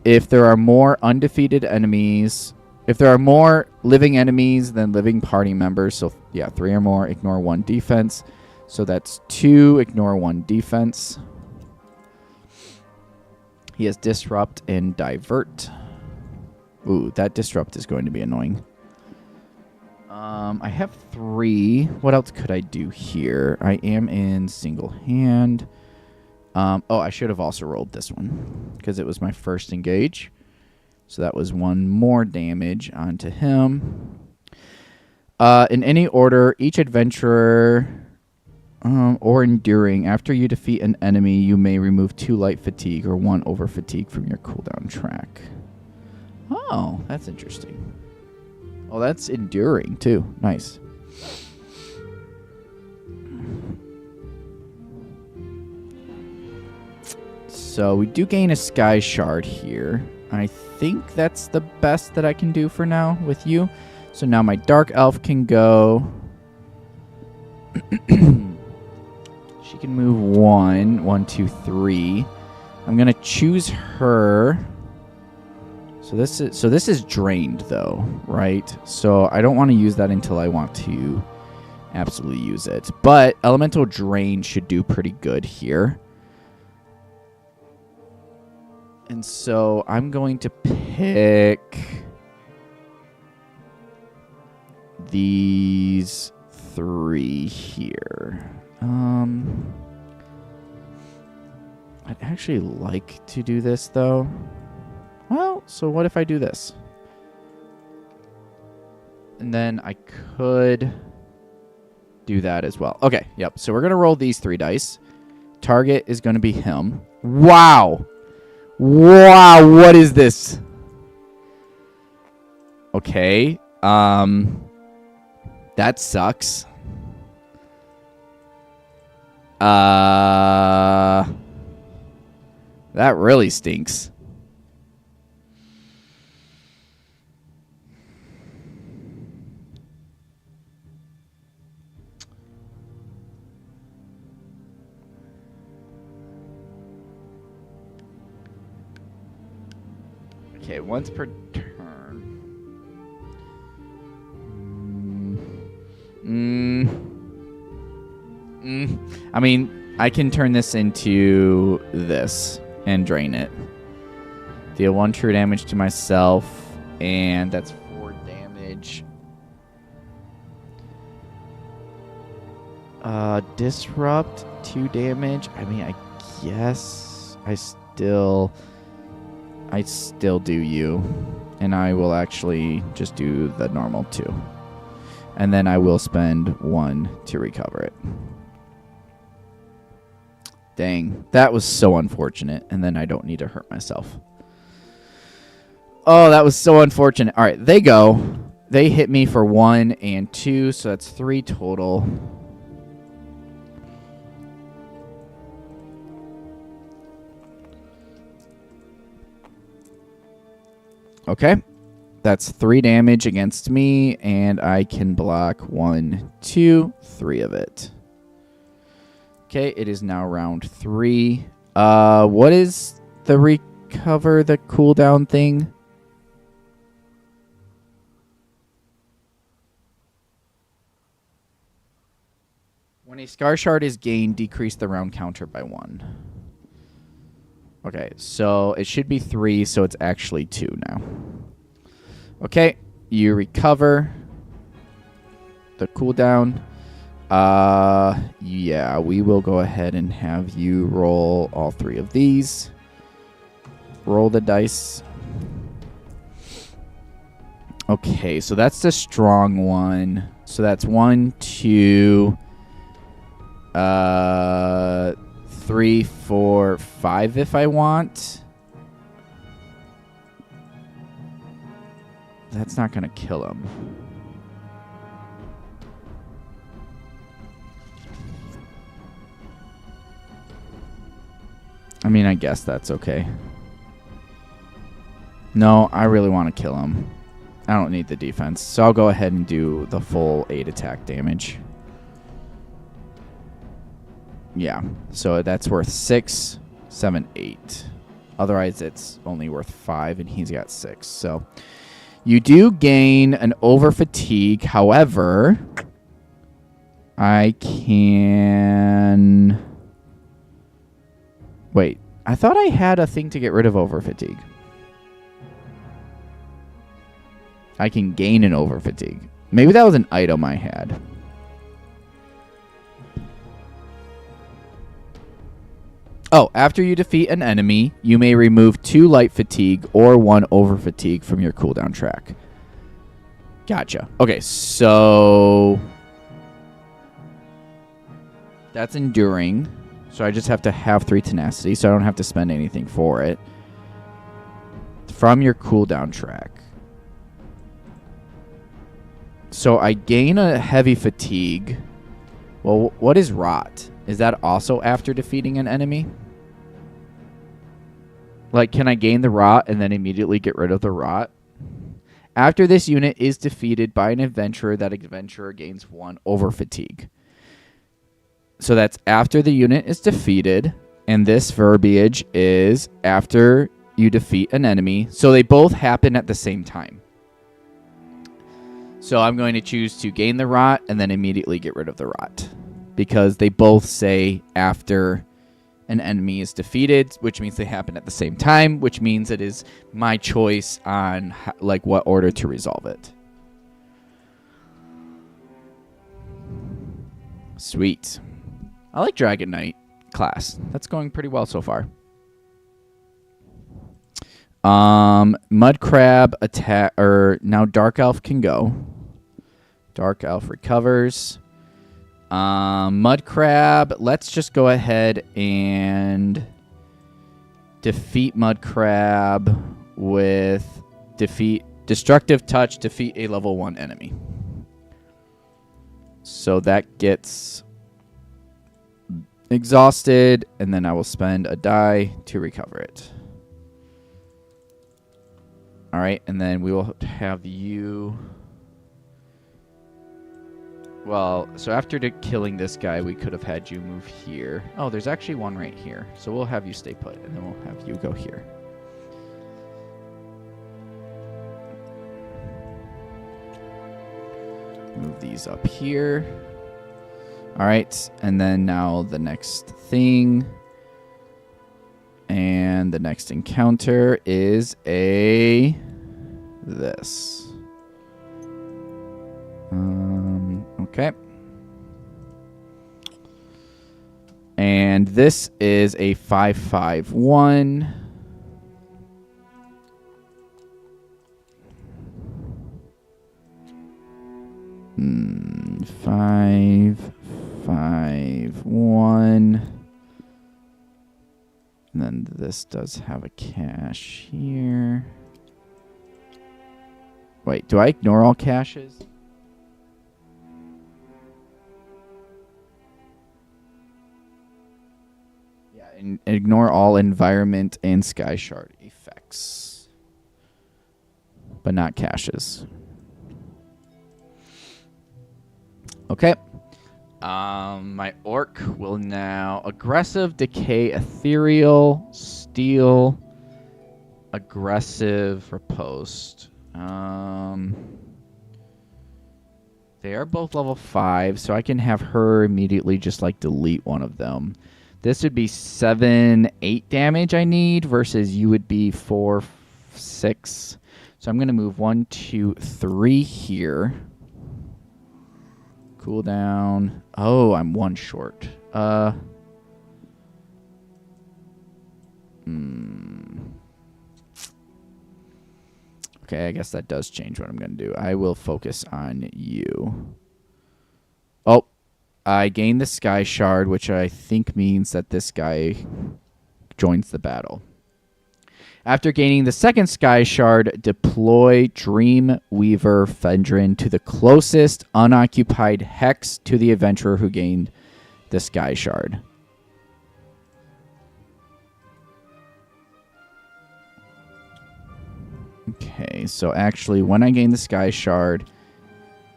If there are more undefeated enemies, if there are more living enemies than living party members, so yeah, 3 or more, ignore 1 defense. So that's 2, ignore 1 defense. He has disrupt and divert. Ooh, that disrupt is going to be annoying. I have 3. What else could I do here? I am in single hand. I should have also rolled this one because it was my first engage. So that was 1 more damage onto him. In any order, each adventurer or enduring, after you defeat an enemy, you may remove 2 light fatigue or 1 over fatigue from your cooldown track. Oh, that's interesting. Oh, that's enduring too. Nice. So we do gain a sky shard here. I think that's the best that I can do for now with you. So now my dark elf can go. She can move 1, 2, 3. I'm gonna choose her. So this is drained though, right? So I don't want to use that until I want to absolutely use it. But elemental drain should do pretty good here. And so I'm going to pick these 3 here. I'd actually like to do this, though. Well, so what if I do this? And then I could do that as well. Okay, yep. So we're going to roll these 3 dice. Target is going to be him. Wow. Wow, what is this? Okay. That sucks. That really stinks. Okay, once per turn. I mean, I can turn this into this and drain it. Deal 1 true damage to myself, and that's 4 damage. Disrupt 2 damage. I mean, I guess I still do you, and I will actually just do the normal 2. And then I will spend 1 to recover it. Dang, that was so unfortunate, and then I don't need to hurt myself. Oh, that was so unfortunate. All right, they go. They hit me for 1 and 2, so that's 3 total. Okay, that's 3 damage against me, and I can block 1, 2, 3 of it. Okay, it is now round 3. What is the recover, the cooldown thing? When a Scar Shard is gained, decrease the round counter by 1. Okay, so it should be 3, so it's actually 2 now. Okay, you recover the cooldown. Yeah, we will go ahead and have you roll all 3 of these. Roll the dice. Okay, so that's the strong one. So that's 1, 2, 3, 4, 5 if I want. That's not going to kill him. I mean, I guess that's okay. No, I really want to kill him. I don't need the defense. So I'll go ahead and do the full 8 attack damage. Yeah, so that's worth 6, 7, 8. Otherwise, it's only worth 5, and he's got 6. So you do gain an over fatigue. However, I can... Wait, I thought I had a thing to get rid of over fatigue. I can gain an over fatigue. Maybe that was an item I had. Oh, after you defeat an enemy, you may remove 2 light fatigue or 1 over fatigue from your cooldown track. Gotcha. Okay, so that's enduring. So I just have to have 3 tenacity, so I don't have to spend anything for it. From your cooldown track. So I gain a heavy fatigue. Well, what is rot? Is that also after defeating an enemy? Like, can I gain the rot and then immediately get rid of the rot? After this unit is defeated by an adventurer, that adventurer gains 1 over fatigue. So that's after the unit is defeated, and this verbiage is after you defeat an enemy. So they both happen at the same time. So I'm going to choose to gain the rot and then immediately get rid of the rot, because they both say after an enemy is defeated, which means they happen at the same time, which means it is my choice on like what order to resolve it. Sweet. I like Dragon Knight class. That's going pretty well so far. Mud Crab attack, or now Dark Elf can go. Dark Elf recovers. Mud Crab, let's just go ahead and defeat Mud Crab with Destructive Touch, defeat a level 1 enemy. So that gets exhausted, and then I will spend a die to recover it. All right, and then we will have you... Well, so after killing this guy, we could have had you move here. Oh, there's actually one right here. So we'll have you stay put, and then we'll have you go here. Move these up here. All right, and then now the next thing. And the next encounter is this. Okay. And this is a 5/5/1. Hmm. 5/5/1. And then this does have a cache here. Wait, do I ignore all caches? Yeah, and ignore all environment and sky shard effects. But not caches. Okay. My orc will now aggressive, decay, ethereal, steal, aggressive, riposte. They are both level 5, so I can have her immediately just like delete one of them. This would be 7/8 damage I need versus you would be 4/6. So I'm going to move 1, 2, 3 here. Cooldown. Oh, I'm 1 short. Okay, I guess that does change what I'm going to do. I will focus on you. Oh, I gained the Sky Shard, which I think means that this guy joins the battle. After gaining the second Sky Shard, deploy Dreamweaver Fendrin to the closest unoccupied hex to the adventurer who gained the Sky Shard. Okay, so actually when I gain the Sky Shard,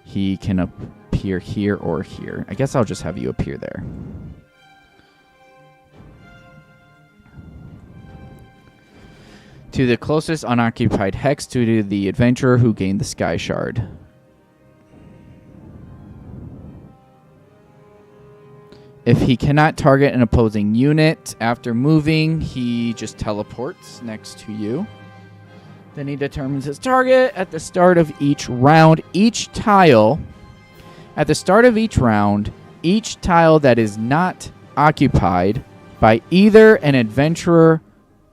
he can appear here or here. I guess I'll just have you appear there. To the closest unoccupied hex to the adventurer who gained the Sky Shard. If he cannot target an opposing unit after moving, he just teleports next to you. Then he determines his target at the start of each round. At the start of each round, each tile that is not occupied by either an adventurer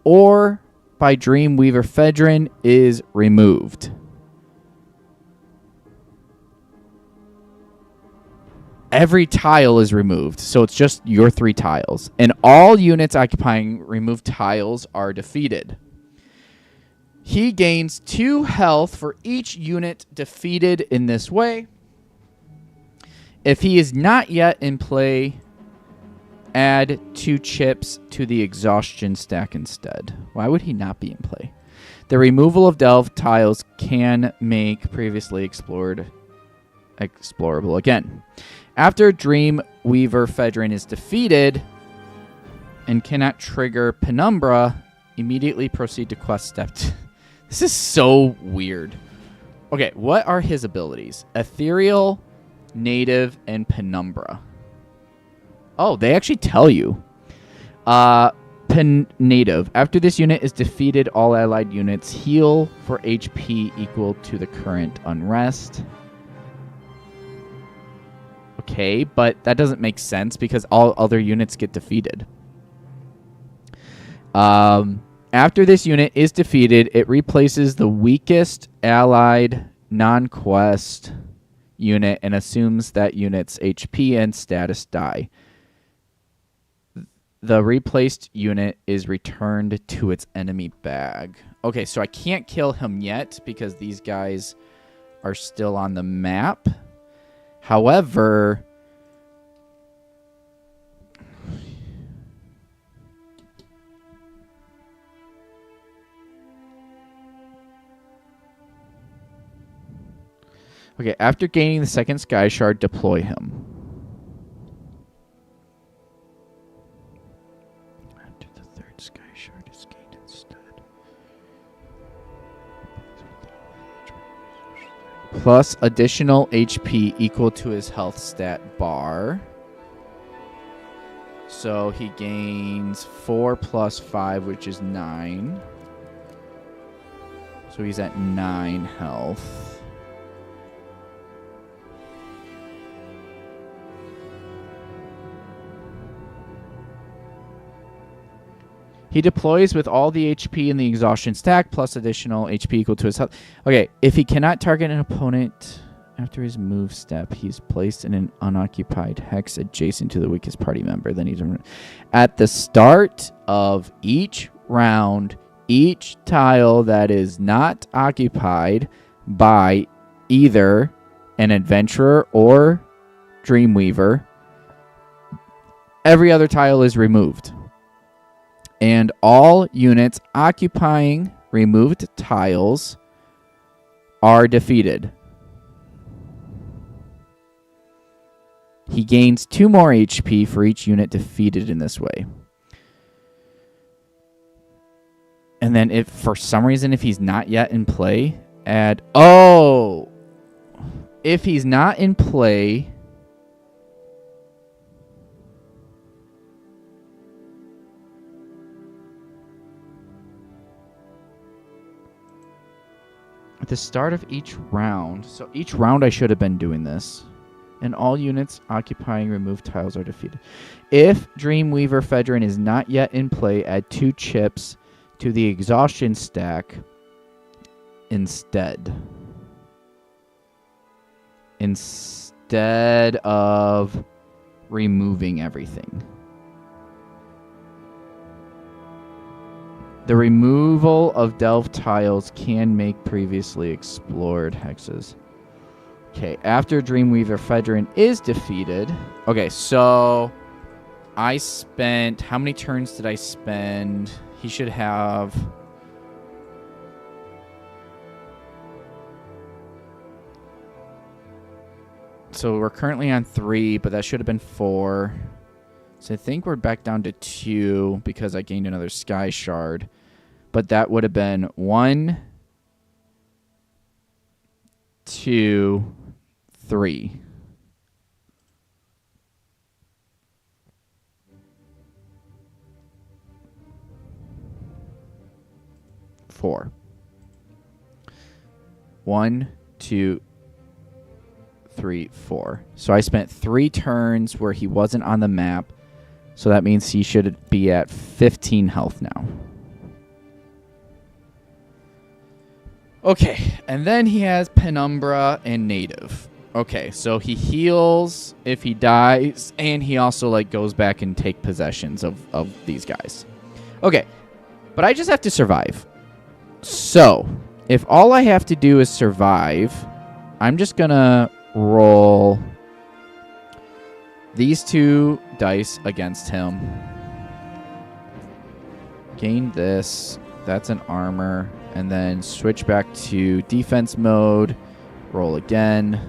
or by Dreamweaver Fendrin is removed. Every tile is removed, so it's just your 3 tiles. And all units occupying removed tiles are defeated. He gains 2 health for each unit defeated in this way. If he is not yet in play, add 2 chips to the exhaustion stack instead. Why would he not be in play? The removal of delve tiles can make previously explorable again. After Dreamweaver Fendrin is defeated and cannot trigger Penumbra, immediately proceed to quest step 2. This is so weird. Okay, what are his abilities? Ethereal, Native, and Penumbra. Oh, they actually tell you. Native. After this unit is defeated, all allied units heal for HP equal to the current unrest. Okay, but that doesn't make sense because all other units get defeated. After this unit is defeated, it replaces the weakest allied non-quest unit and assumes that unit's HP and status die. The replaced unit is returned to its enemy bag. Okay, so I can't kill him yet because these guys are still on the map. However, okay, after gaining the second Sky Shard, deploy him. After the third Sky Shard is gained instead. Plus additional HP equal to his health stat bar. So he gains 4 plus 5, which is 9. So he's at 9 health. He deploys with all the HP in the exhaustion stack plus additional HP equal to his health. Okay, if he cannot target an opponent after his move step, he's placed in an unoccupied hex adjacent to the weakest party member. Then he's at the start of each round, each tile that is not occupied by either an adventurer or Dreamweaver, every other tile is removed. And all units occupying removed tiles are defeated. He gains 2 more HP for each unit defeated in this way. And then if for some reason, if he's not yet in play, add... Oh! If he's not in play... At the start of each round, so each round I should have been doing this, and all units occupying removed tiles are defeated. If Dreamweaver Fedrin is not yet in play, add 2 chips to the exhaustion stack instead. Instead of removing everything. The removal of delve tiles can make previously explored hexes. Okay, after Dreamweaver Fedrin is defeated... Okay, so... I spent... How many turns did I spend? He should have... So we're currently on 3, but that should have been 4. So I think we're back down to 2 because I gained another Sky Shard. But that would have been 1, 2, 3. Four. 1, 2, 3, 4. So I spent 3 turns where he wasn't on the map. So that means he should be at 15 health now. Okay, and then he has Penumbra and Native. Okay, so he heals if he dies, and he also like goes back and take possessions of these guys. Okay, but I just have to survive. So, if all I have to do is survive, I'm just gonna roll these 2 dice against him. Gain this. That's an armor. And then switch back to defense mode. Roll again.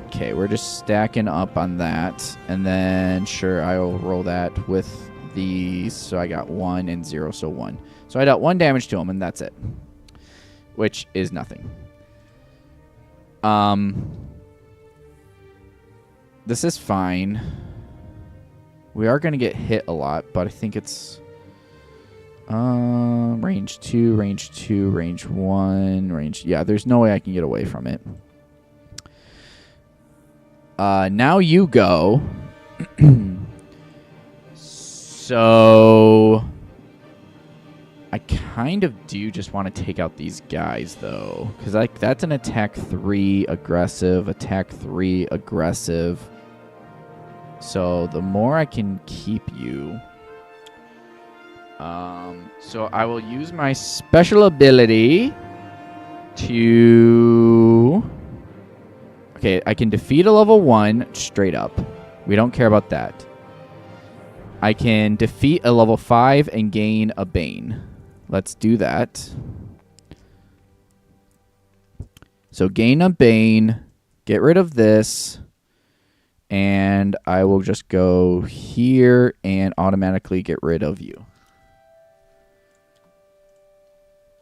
Okay, we're just stacking up on that. And then, sure, I will roll that with these. So I got 1 and 0, so 1. So I dealt 1 damage to him, and that's it. Which is nothing. This is fine. We are going to get hit a lot, but I think it's range 2, range 2, range 1, range... Yeah, there's no way I can get away from it. Now you go. So I kind of do just want to take out these guys, though, because that's an attack 3 aggressive, attack 3 aggressive. So the more I can keep you. So I will use my special ability to... Okay, I can defeat a level 1 straight up. We don't care about that. I can defeat a level 5 and gain a Bane. Let's do that. So gain a Bane, get rid of this, and I will just go here and automatically get rid of you.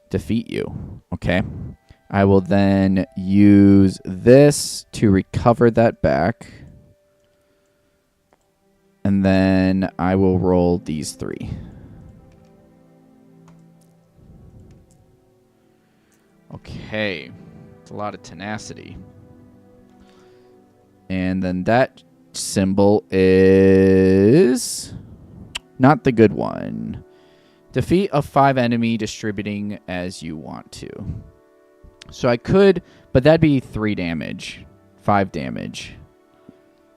Defeat you. Okay. I will then use this to recover that back. And then I will roll these 3. Okay. It's a lot of tenacity. And then that symbol is not the good one. Defeat a 5 enemy distributing as you want to. So I could, but that'd be 3 damage. 5 damage.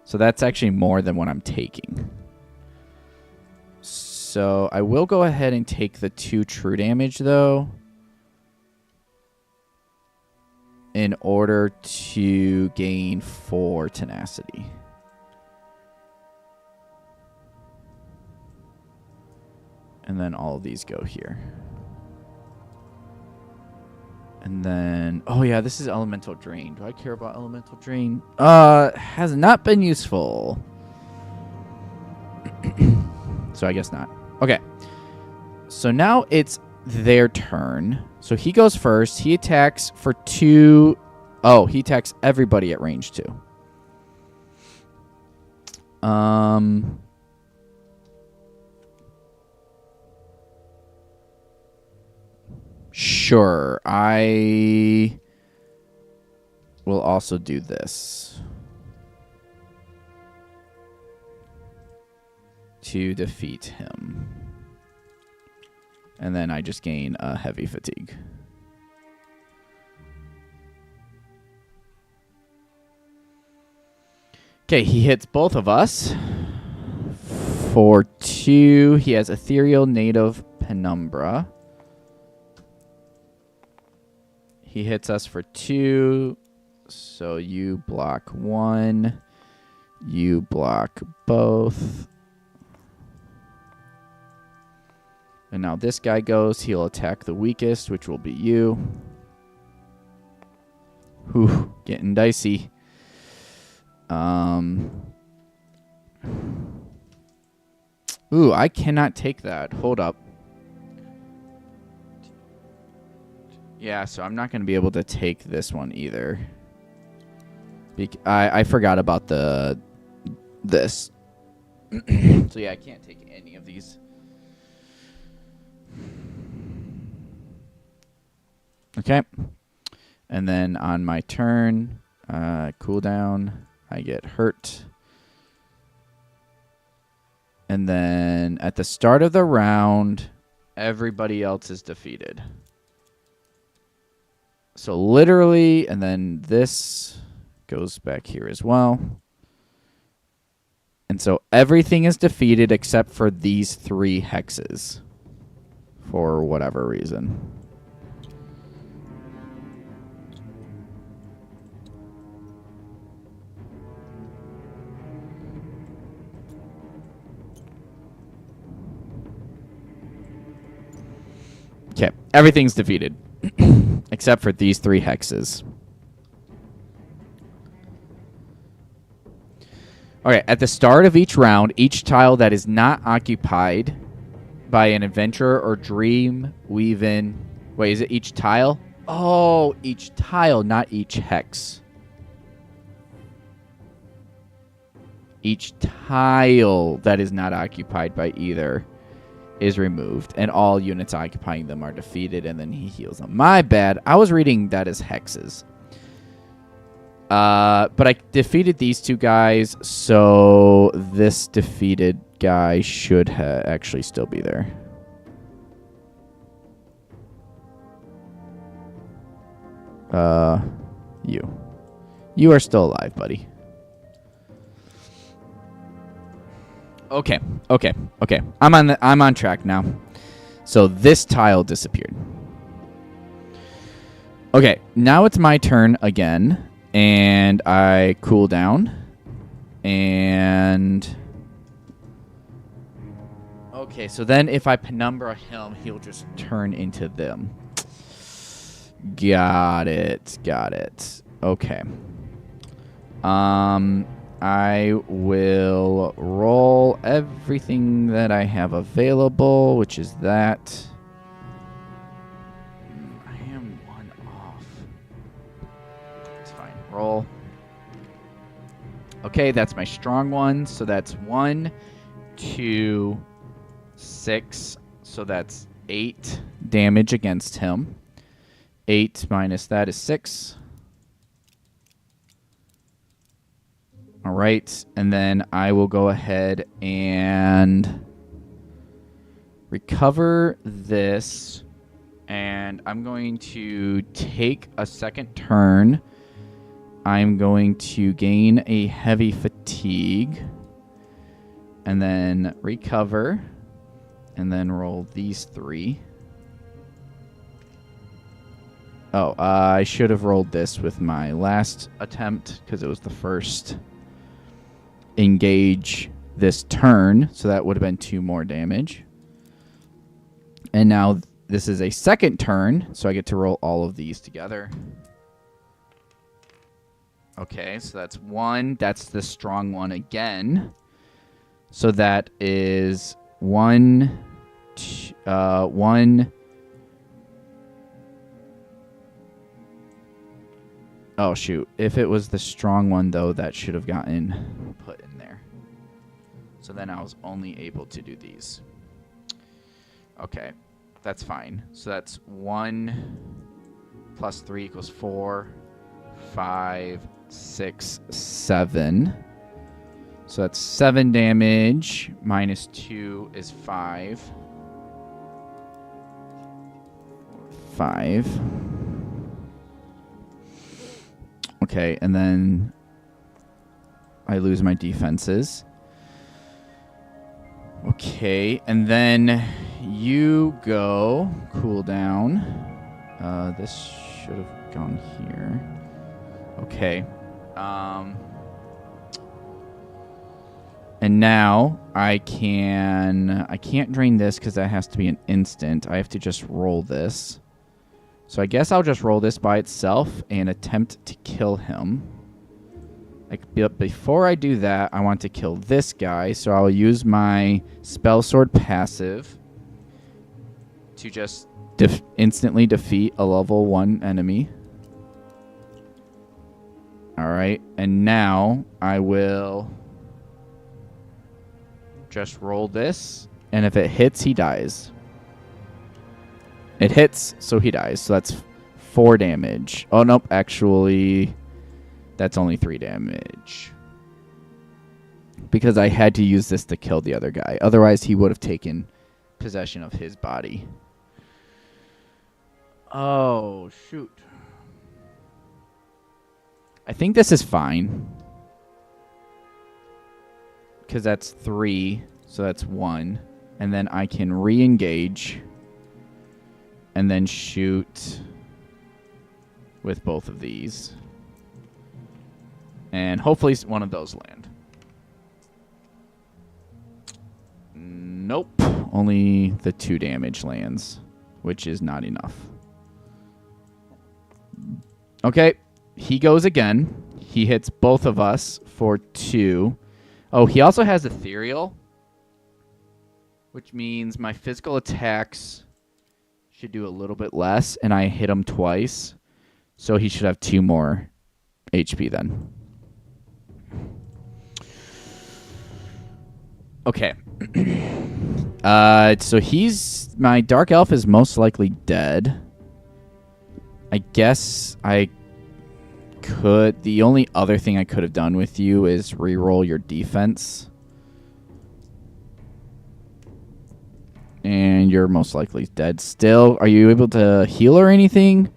So that's actually more than what I'm taking. So I will go ahead and take the 2 true damage, though, in order to gain 4 tenacity. And then all of these go here. And then, oh yeah, this is Elemental Drain. Do I care about Elemental Drain? Has not been useful. So I guess not. Okay. So now it's their turn. So he goes first. He attacks for 2. Oh, he attacks everybody at range 2. Sure, I will also do this to defeat him. And then I just gain a heavy fatigue. Okay, he hits both of us for 2. He has Ethereal, Native, Penumbra. He hits us for 2, so you block 1, you block both. And now this guy goes, he'll attack the weakest, which will be you. Whew, getting dicey. Ooh, I cannot take that. Hold up. Yeah, so I'm not going to be able to take this one either. I forgot about this. So yeah, I can't take any of these. Okay. And then on my turn, cooldown, I get hurt. And then at the start of the round, everybody else is defeated. So literally, and then this goes back here as well. And so everything is defeated except for these 3 hexes for whatever reason. Okay, everything's defeated. Except for these 3 hexes. Okay, at the start of each round, each tile that is not occupied by an adventurer or dream weave-in... Wait, is it each tile? Oh, each tile, not each hex. each tile that is not occupied by either is removed, and all units occupying them are defeated, and then he heals them. My bad. I was reading that as hexes. But I defeated these two guys, so this defeated guy should actually still be there. You are still alive, buddy. Okay. I'm on track now. So this tile disappeared. Okay, now it's my turn again, and I cool down. And okay, so then if I penumbra him, he'll just turn into them. Got it. Okay. I will roll everything that I have available, which is that. I am one off. It's fine. Roll. Okay, that's my strong one. So that's 1, 2, 6. So that's 8 damage against him. 8 minus that is 6. All right, and then I will go ahead and recover this, and I'm going to take a second turn. I'm going to gain a heavy fatigue, and then recover, and then roll these 3. Oh, I should have rolled this with my last attempt because it was the first engage this turn, so that would have been 2 more damage. And now this is a second turn, so I get to roll all of these together. Okay, so that's 1. That's the strong one again. So that is 1, 1. Oh, shoot. If it was the strong one, though, that should have gotten put in there. So then I was only able to do these. Okay, that's fine. So that's 1 plus 3 equals 4, 5, 6, 7. So that's 7 damage. Minus 2 is 5. 5. Okay, and then I lose my defenses. Okay, and then you go cool down. This should have gone here. Okay. And now I can't drain this because that has to be an instant. I have to just roll this. So I guess I'll just roll this by itself and attempt to kill him. But before I do that, I want to kill this guy. So I'll use my spell sword passive to just instantly defeat a level 1 enemy. Alright, and now I will just roll this. And if it hits, he dies. It hits, so he dies. So that's 4 damage. Oh, nope. Actually, that's only 3 damage. Because I had to use this to kill the other guy. Otherwise, he would have taken possession of his body. Oh, shoot. I think this is fine. Because that's 3. So that's 1. And then I can re-engage. And then shoot with both of these. And hopefully one of those land. Nope. Only the 2 damage lands, which is not enough. Okay. He goes again. He hits both of us for 2. Oh, he also has Ethereal, which means my physical attacks should do a little bit less, and I hit him twice, so he should have 2 more HP then. Okay. So my dark elf is most likely dead. I guess I could. The only other thing I could have done with you is reroll your defense. And you're most likely dead still. Are you able to heal or anything?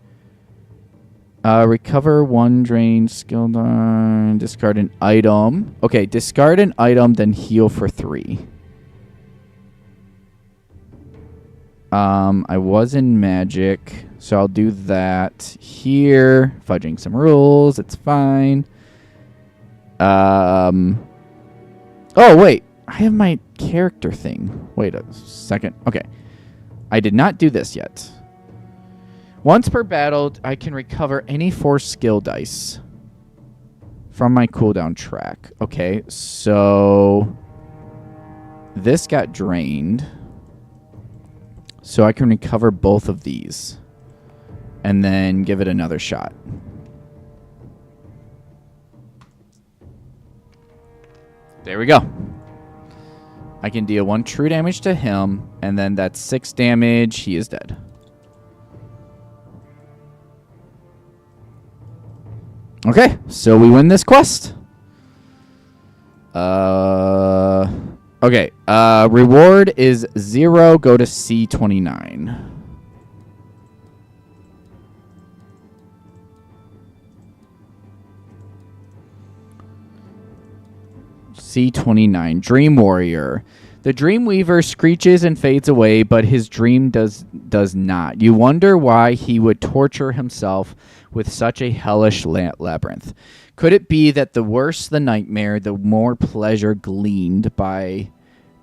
Recover 1 drained skill die. Discard an item. Okay, discard an item, then heal for 3. I was in magic, so I'll do that here. Fudging some rules, it's fine. Oh, wait. I have my character thing. Wait a second. Okay. I did not do this yet. Once per battle, I can recover any 4 skill dice from my cooldown track. Okay, so this got drained. So I can recover both of these and then give it another shot. There we go. I can deal 1 true damage to him, and then that's 6 damage. He is dead. Okay, so we win this quest. Okay, reward is 0. Go to C29. C29, Dream Warrior. The Dream Weaver screeches and fades away, but his dream does not. You wonder why he would torture himself with such a hellish labyrinth. Could it be that the worse the nightmare, the more pleasure gleaned by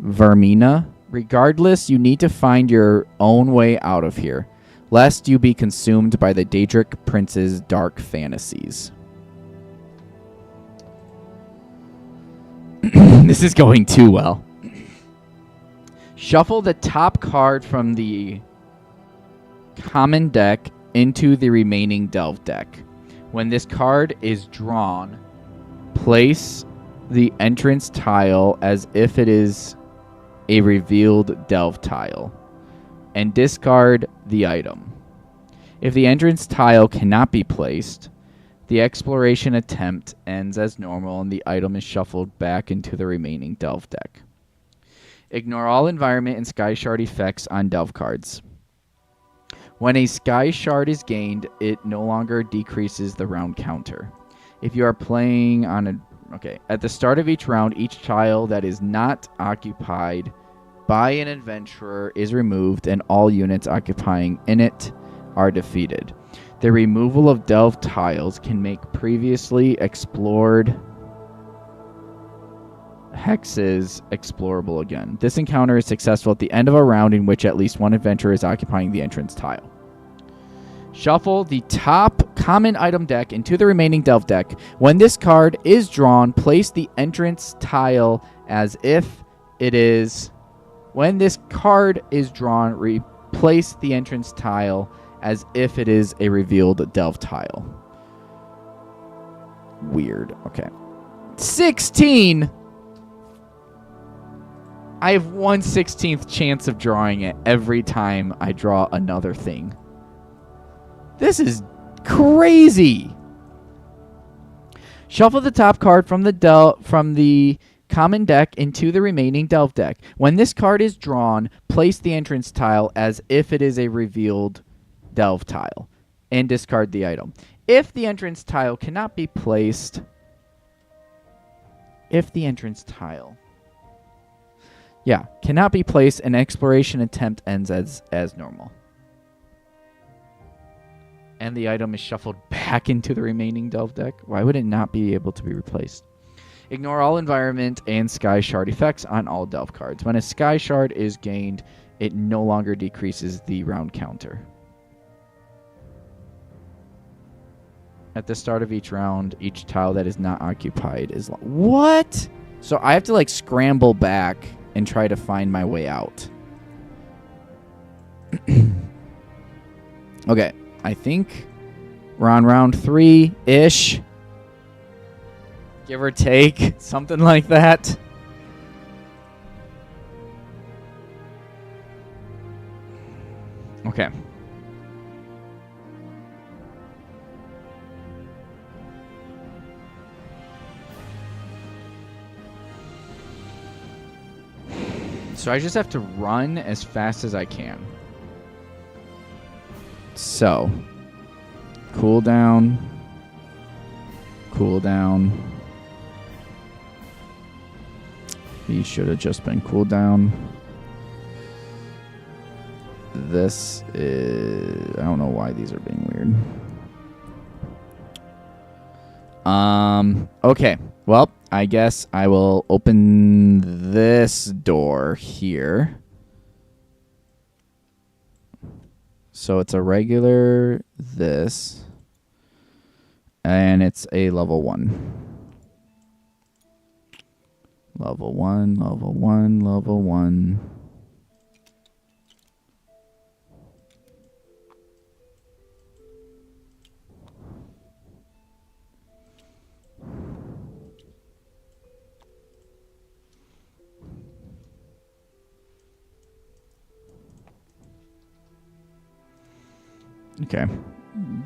Vermina? Regardless, you need to find your own way out of here, lest you be consumed by the Daedric Prince's dark fantasies. This is going too well. Shuffle the top card from the common deck into the remaining delve deck. When this card is drawn, place the entrance tile as if it is a revealed delve tile, and discard the item. If the entrance tile cannot be placed, the exploration attempt ends as normal and the item is shuffled back into the remaining delve deck. Ignore all environment and sky shard effects on delve cards. When a sky shard is gained, it no longer decreases the round counter. If you are playing on a... Okay. At the start of each round, each tile that is not occupied by an adventurer is removed and all units occupying in it are defeated. The removal of delve tiles can make previously explored hexes explorable again. This encounter is successful at the end of a round in which at least one adventurer is occupying the entrance tile. Shuffle the top common item deck into the remaining delve deck. When this card is drawn, place the entrance tile as if it is... When this card is drawn, replace the entrance tile as if it is a revealed delve tile. Weird. Okay. 16! I have 1/16th chance of drawing it every time I draw another thing. This is crazy! Shuffle the top card from the common deck into the remaining delve deck. When this card is drawn, place the entrance tile as if it is a revealed delve tile and discard the item. If the entrance tile cannot be placed, cannot be placed, an exploration attempt ends as normal. And the item is shuffled back into the remaining delve deck. Why would it not be able to be replaced? Ignore all environment and sky shard effects on all delve cards. When a sky shard is gained, it no longer decreases the round counter. At the start of each round, each tile that is not occupied is... What? So I have to, like, scramble back and try to find my way out. Okay. I think we're on round 3-ish. Give or take. Something like that. Okay. So I just have to run as fast as I can. So, cool down. Cool down. These should have just been cool down. This is... I don't know why these are being weird. Okay. Well, I guess I will open this door here. So it's a regular this. And it's a level 1. Level 1, level 1, level 1. Okay,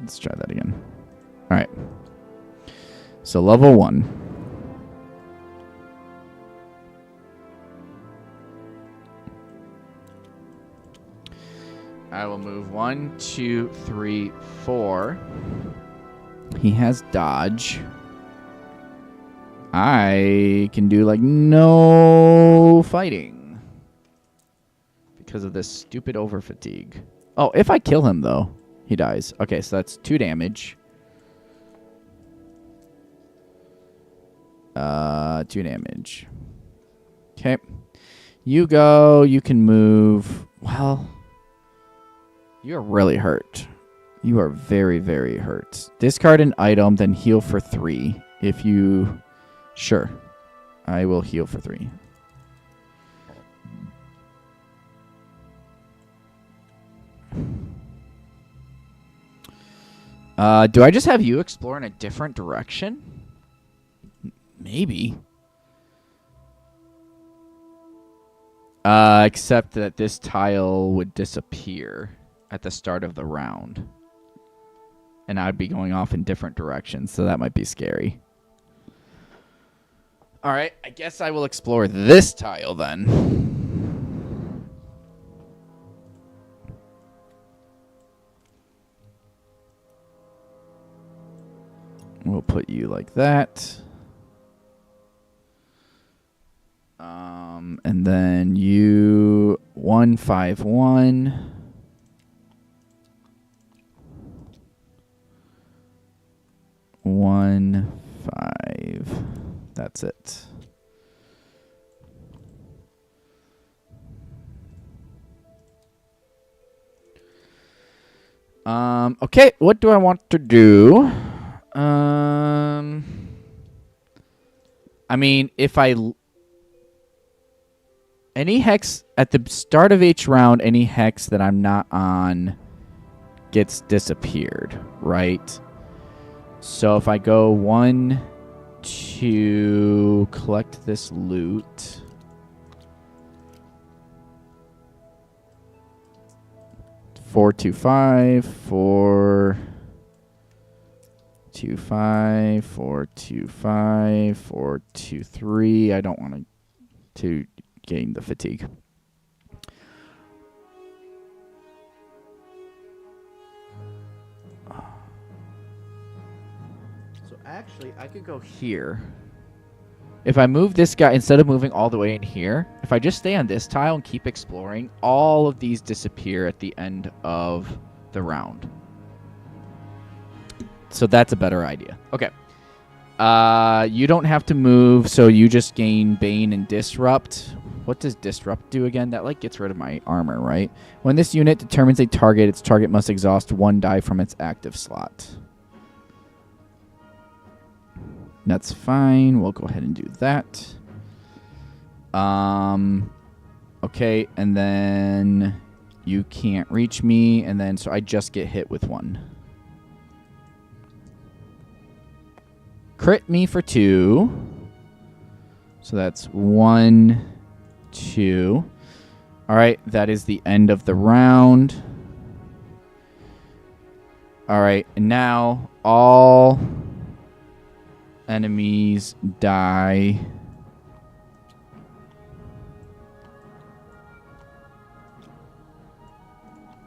let's try that again. All right. So level 1. I will move 1, 2, 3, 4. He has dodge. I can do like no fighting because of this stupid over fatigue. Oh, if I kill him though, he dies. Okay, so that's 2 damage. 2 damage. Okay. You go. You can move. Well, you're really hurt. You are very, very hurt. Discard an item, then heal for 3. If you... Sure. I will heal for 3. Do I just have you explore in a different direction? Maybe. Except that this tile would disappear at the start of the round. And I'd be going off in different directions, so that might be scary. Alright, I guess I will explore this tile then. We'll put you like that. And then you 1, 5, 1. One, 5. That's it. Okay, what do I want to do? I mean, if I... Any hex at the start of each round, any hex that I'm not on gets disappeared, right? So if I go 1, 2, collect this loot. Four, 2, 5, 4, 2, 5, 4, 2, 5, 4, 2, 3. I don't want to gain the fatigue. So actually, I could go here. If I move this guy, instead of moving all the way in here, if I just stay on this tile and keep exploring, all of these disappear at the end of the round. So that's a better idea. Okay. You don't have to move, so you just gain Bane and Disrupt. What does Disrupt do again? That like gets rid of my armor, right? When this unit determines a target, its target must exhaust 1 die from its active slot. That's fine. We'll go ahead and do that. Okay, and then you can't reach me, and then so I just get hit with 1. Crit me for 2. So that's 1, 2. All right, that is the end of the round. All right, and now all enemies die.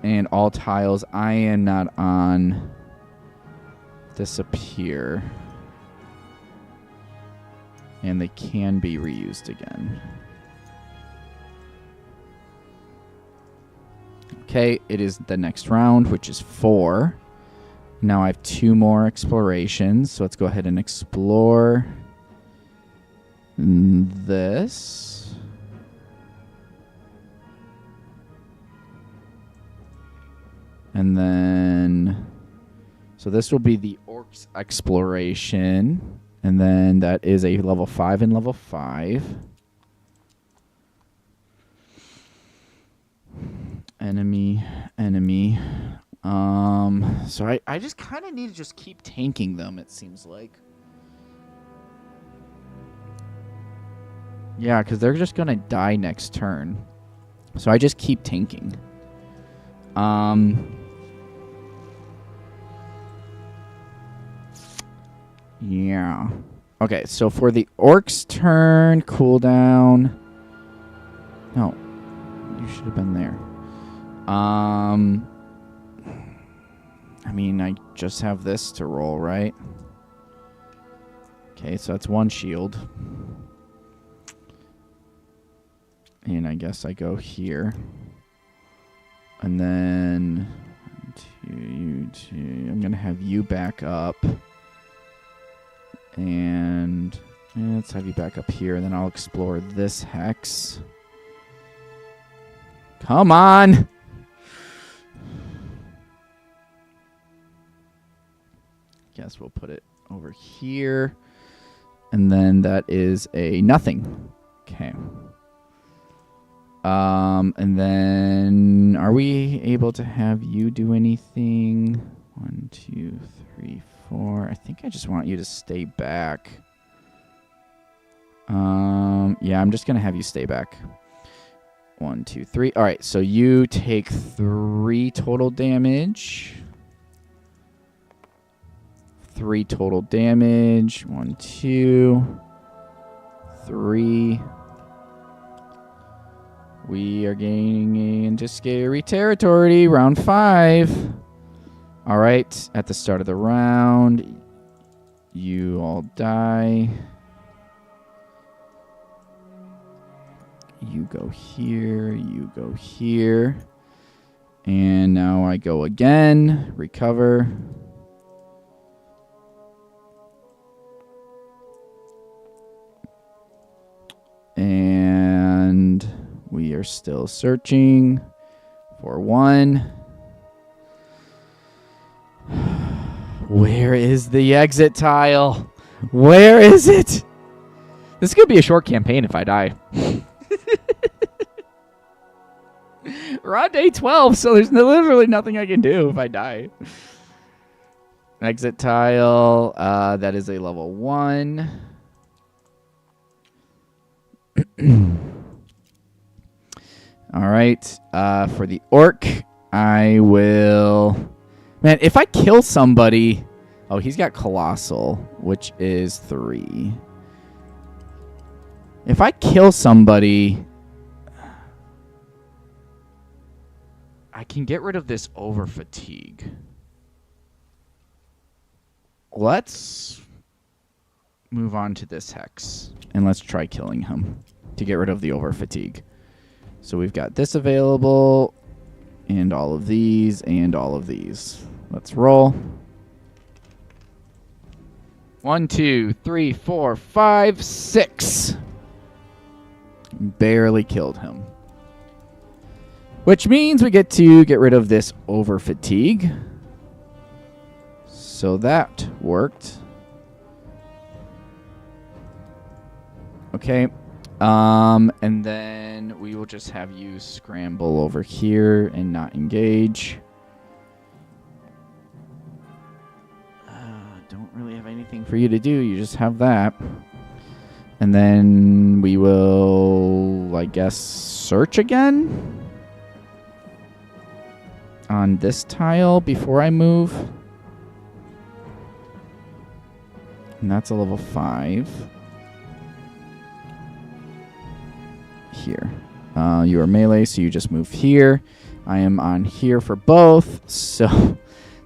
And all tiles I am not on disappear. And they can be reused again. Okay, it is the next round, which is 4. Now I have 2 more explorations. So let's go ahead and explore this. And then, so this will be the Orcs exploration. And then that is a level 5 and level 5. Enemy. So I just kind of need to just keep tanking them, it seems like. Yeah, because they're just going to die next turn. So I just keep tanking. Yeah. Okay, so for the Orcs' turn, cooldown. No, you should have been there. I mean, I just have this to roll, right? Okay, so that's 1 shield. And I guess I go here. And then 1, 2, you 2. I'm going to have you back up. And let's have you back up here. And then I'll explore this hex. Come on! Guess we'll put it over here. And then that is a nothing. Okay. And then are we able to have you do anything? 1, 2, 3, 4. I think I just want you to stay back. Yeah, I'm just gonna have you stay back. 1, 2, 3. All right, so you take 3 total damage. 3 total damage. 1, 2, 3. We are gaining into scary territory. Round 5. All right, at the start of the round, you all die. You go here, you go here. And now I go again, recover. And we are still searching for 1. Where is the exit tile? Where is it? This could be a short campaign if I die. We're on day 12, so there's literally nothing I can do if I die. Exit tile. That is a level 1. All right. For the orc, I will... Man, if I kill somebody... Oh, he's got Colossal, which is 3. If I kill somebody... I can get rid of this over fatigue. Let's move on to this hex. And let's try killing him to get rid of the over fatigue. So we've got this available. And all of these. And all of these. Let's roll. 1, 2, 3, 4, 5, 6. Barely killed him. Which means we get to get rid of this over fatigue. So that worked. Okay. And then we will just have you scramble over here and not engage. Don't really have anything for you to do. You just have that. And then we will, I guess, search again on this tile before I move. And that's a level 5. Here. You are melee, so you just move here. I am on here for both, so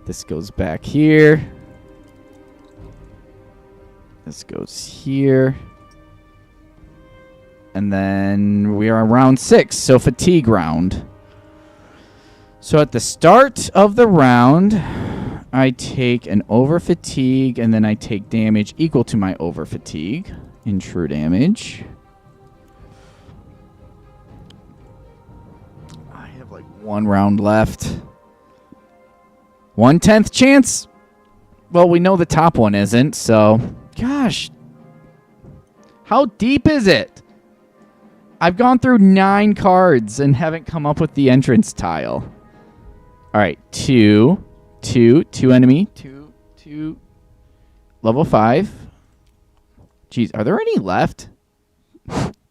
this goes back here. This goes here. And then we are on round 6, so fatigue round. So at the start of the round, I take an over fatigue, and then I take damage equal to my over fatigue in true damage. I have like 1 round left. 1/10 chance. Well, we know the top one isn't, so gosh. How deep is it? I've gone through 9 cards and haven't come up with the entrance tile. All right, 2 enemy, 2, level 5. Jeez, are there any left?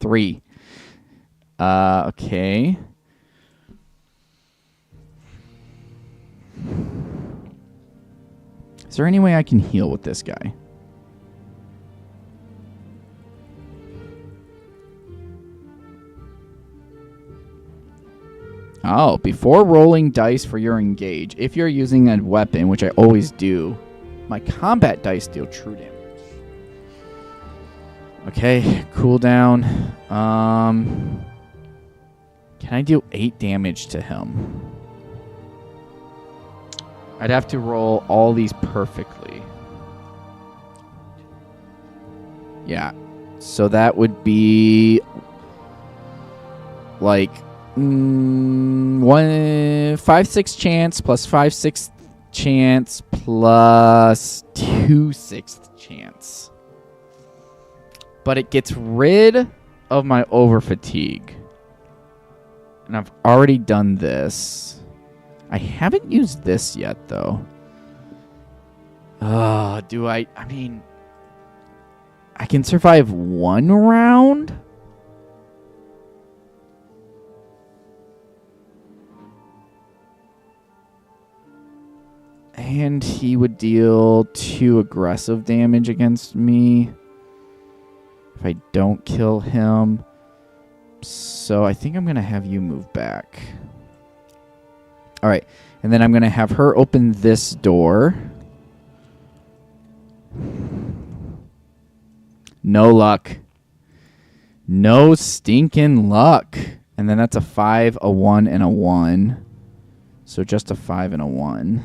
3. Okay. Is there any way I can heal with this guy? Oh, before rolling dice for your engage, if you're using a weapon, which I always do, my combat dice deal true damage. Okay, cooldown. Can I deal 8 damage to him? I'd have to roll all these perfectly. Yeah. So that would be like 5/6 chance plus 5/6 chance plus 2/6 chance. But it gets rid of my over fatigue. And I've already done this. I haven't used this yet, though. Do I? I mean, I can survive 1 round? And he would deal 2 aggressive damage against me if I don't kill him. So I think I'm going to have you move back. All right. And then I'm going to have her open this door. No luck. No stinking luck. And then that's a 5, a 1, and a 1. So just a 5 and a 1.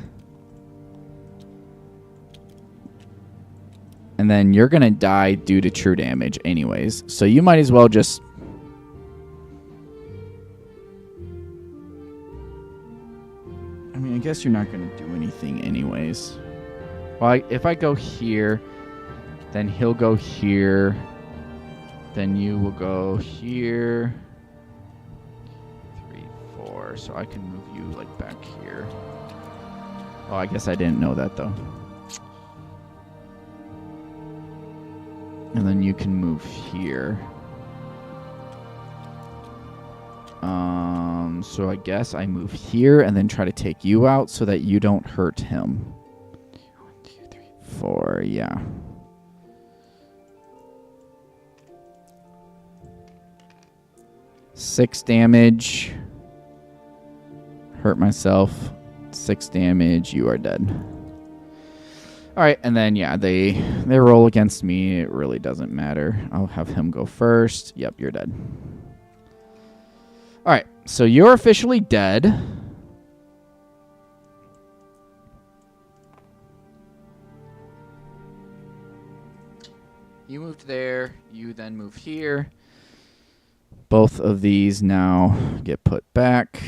And then you're going to die due to true damage anyways. So you might as well just... I mean, I guess you're not going to do anything anyways. Well, if I go here, then he'll go here. Then you will go here. 3, 4. So I can move you like back here. Oh, I guess I didn't know that though. And then you can move here. So I guess I move here and then try to take you out so that you don't hurt him. 1, 2, 3, 4, yeah. Six damage. Hurt myself. 6 damage. You are dead. All right, and then, yeah, they roll against me. It really doesn't matter. I'll have him go first. Yep, you're dead. All right, so you're officially dead. You moved there. You then move here. Both of these now get put back.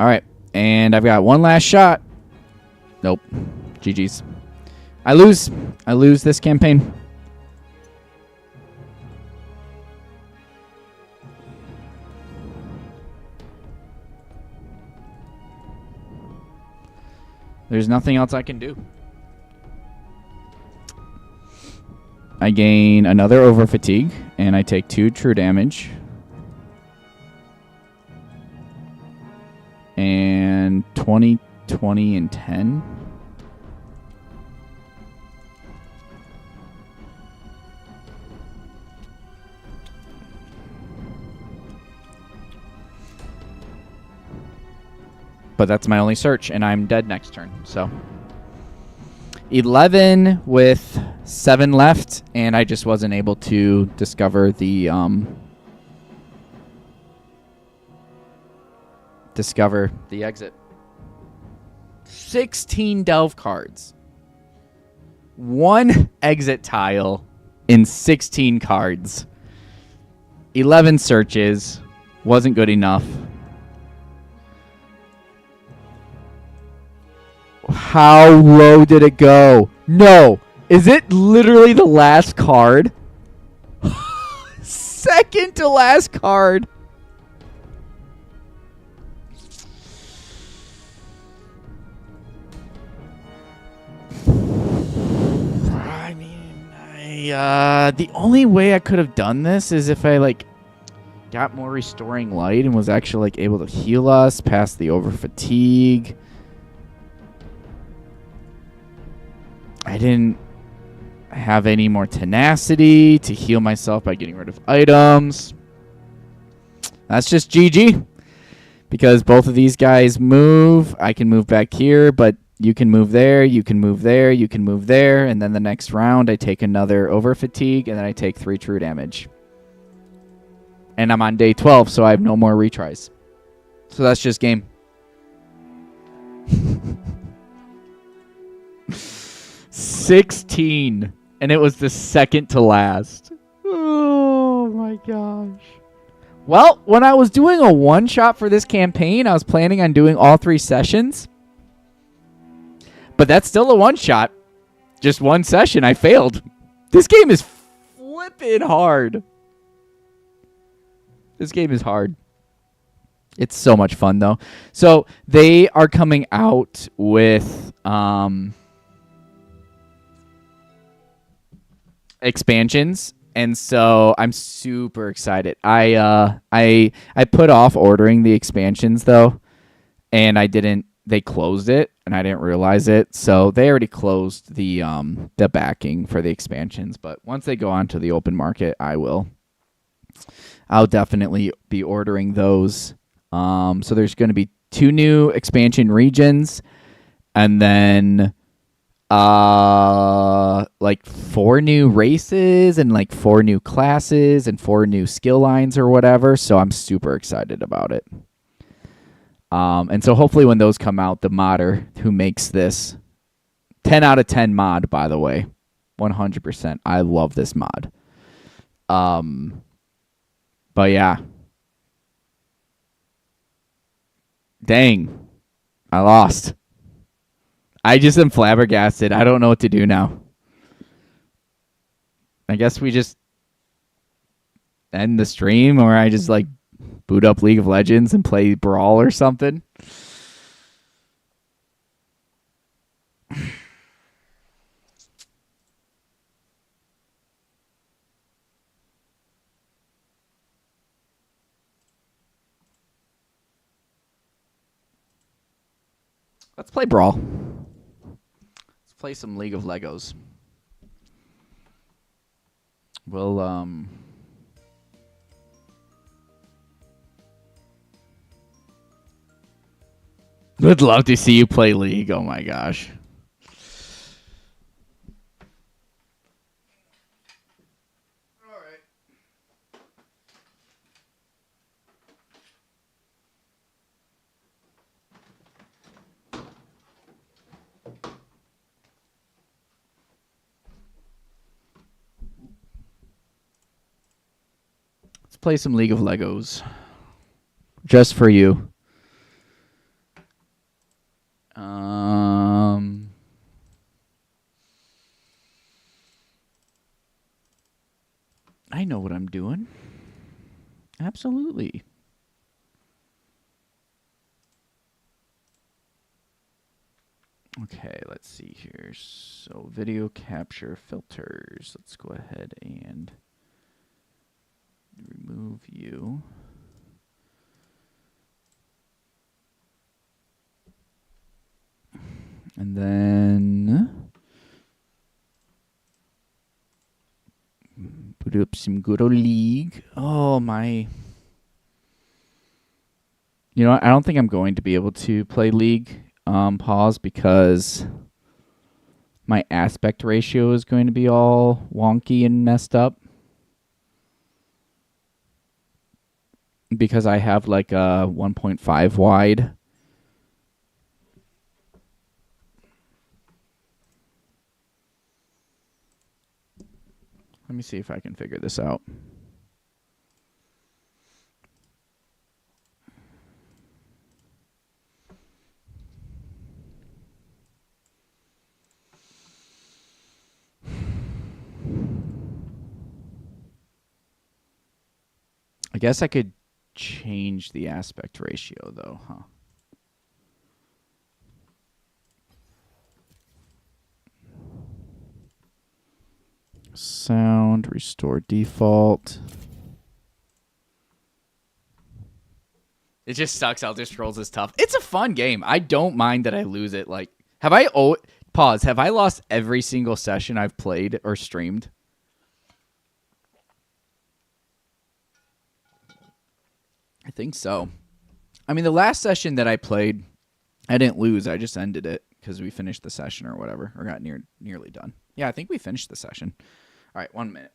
All right, and I've got one last shot. Nope. GG's. I lose. I lose this campaign. There's nothing else I can do. I gain another over fatigue, and I take 2 true damage. 20, 20, and 10. But that's my only search, and I'm dead next turn. So 11 with 7 left, and I just wasn't able to discover the exit. 16 delve cards. 1 exit tile in 16 cards. 11 searches. Wasn't good enough. How low did it go? No. Is it literally the last card? Second to last card. I mean, the only way I could have done this is if I got more restoring light and was actually able to heal us past the over fatigue. I didn't have any more tenacity to heal myself by getting rid of items. That's just GG. Because both of these guys move. I can move back here, but you can move there, you can move there, you can move there. And then the next round, I take another over fatigue, and then I take 3 true damage. And I'm on day 12, so I have no more retries. So that's just game. 16, and it was the second to last. Oh my gosh. Well, when I was doing a one-shot for this campaign, I was planning on doing all 3 sessions. But that's still a one-shot. Just one session. I failed. This game is flipping hard. This game is hard. It's so much fun, though. So they are coming out with expansions, and so I'm super excited. I put off ordering the expansions though, and they closed it, and I didn't realize it. So they already closed the backing for the expansions, but once they go onto the open market, I'll definitely be ordering those. So there's going to be 2 new expansion regions, and then 4 new races, and 4 new classes, and 4 new skill lines or whatever. So I'm super excited about it. And so hopefully when those come out, the modder who makes this, 10 out of 10 mod, by the way, 100%. I love this mod. But yeah. Dang. I lost. I just am flabbergasted. I don't know what to do now. I guess we just end the stream, or I just boot up League of Legends and play Brawl or something. Let's play Brawl. Let's play some League of Legos. We'll would love to see you play League. Oh my gosh. All right. Let's play some League of Legos. Just for you. I know what I'm doing. Absolutely. Okay, let's see here. So video capture filters. Let's go ahead and remove you. And then put up some good old league. Oh, my. You know what? I don't think I'm going to be able to play league pause because my aspect ratio is going to be all wonky and messed up. Because I have like a 1.5 wide. Let me see if I can figure this out. I guess I could change the aspect ratio though, huh? Sound, restore default. It just sucks. Elder Scrolls is tough. It's a fun game. I don't mind that I lose it. Like, have I pause? Have I lost every single session I've played or streamed? I think so. I mean, the last session that I played, I didn't lose. I just ended it because we finished the session or whatever, or got nearly done. Yeah, I think we finished the session. All right, 1 minute.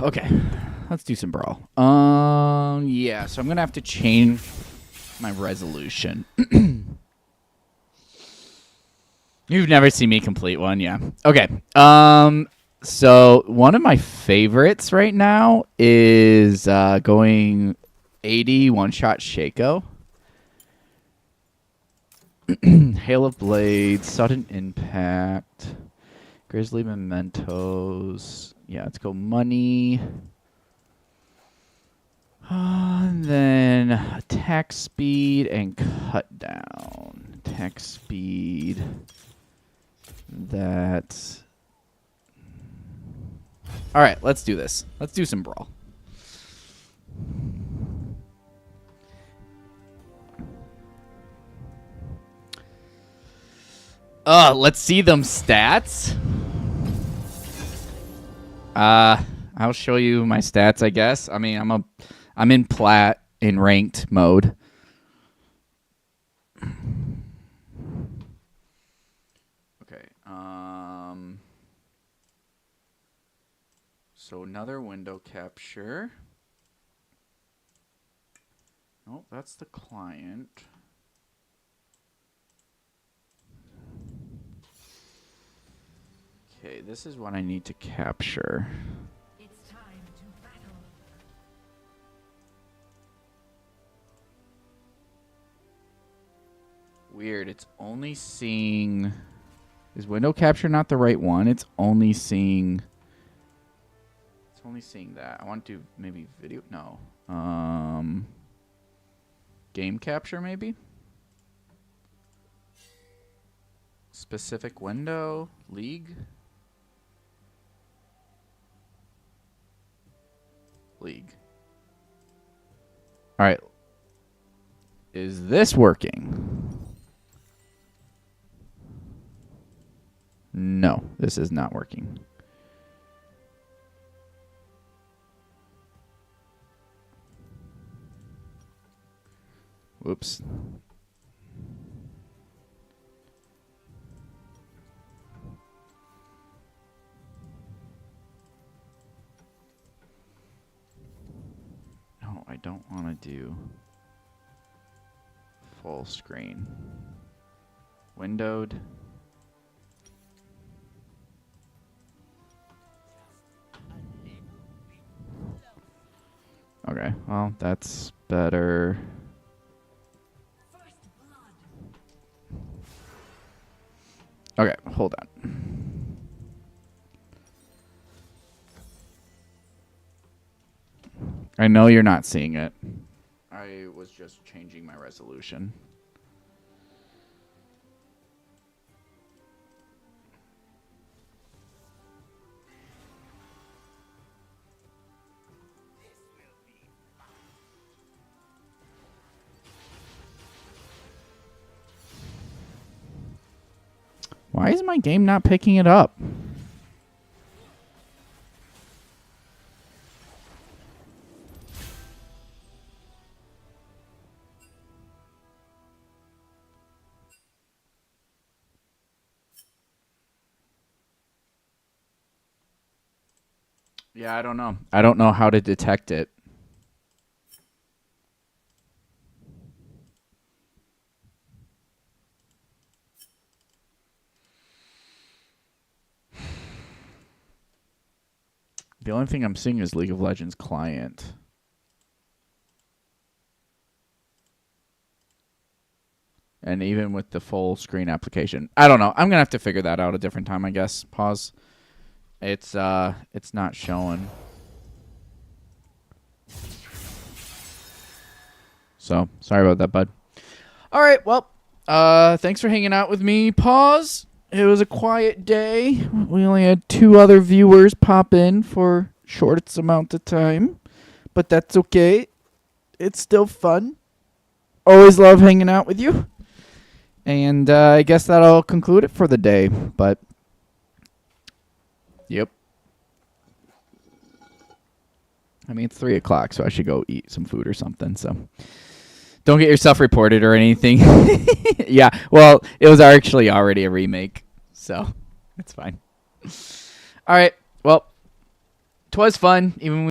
Okay, let's do some Brawl. Yeah, so I'm gonna have to change my resolution. You've never seen me complete one, yeah. Okay. So one of my favorites right now is going 80 one-shot Shaco. Hail of Blades, Sudden Impact, Grizzly Mementos. Yeah, let's go money. And then attack speed and cut down. Attack speed. That. All right, let's do this. Let's do some Brawl. Let's see them stats. I'll show you my stats, I guess. I mean, I'm in plat in ranked mode. Okay. So another window capture. Oh, that's the client. Okay, this is what I need to capture. It's time to battle. Weird, it's only seeing... Is window capture not the right one? It's only seeing... It's only seeing that. I want to do maybe video... No. Game capture, maybe? Specific window? League? League. All right. Is this working? No, this is not working. Whoops. No, I don't want to do full screen. Windowed. Okay, well, that's better. Okay, hold on. I know you're not seeing it. I was just changing my resolution. Why is my game not picking it up? Yeah, I don't know. I don't know how to detect it. The only thing I'm seeing is League of Legends client. And even with the full screen application. I don't know. I'm going to have to figure that out a different time, I guess. Pause. It's not showing. So, sorry about that, bud. All right, well, thanks for hanging out with me. Pause. It was a quiet day. We only had 2 other viewers pop in for shortest amount of time. But that's okay. It's still fun. Always love hanging out with you. And I guess that'll conclude it for the day. But, yep. I mean, it's 3 o'clock, so I should go eat some food or something. So, don't get yourself reported or anything. Yeah, well, it was actually already a remake. So, it's fine. All right. Well, 'twas fun. Even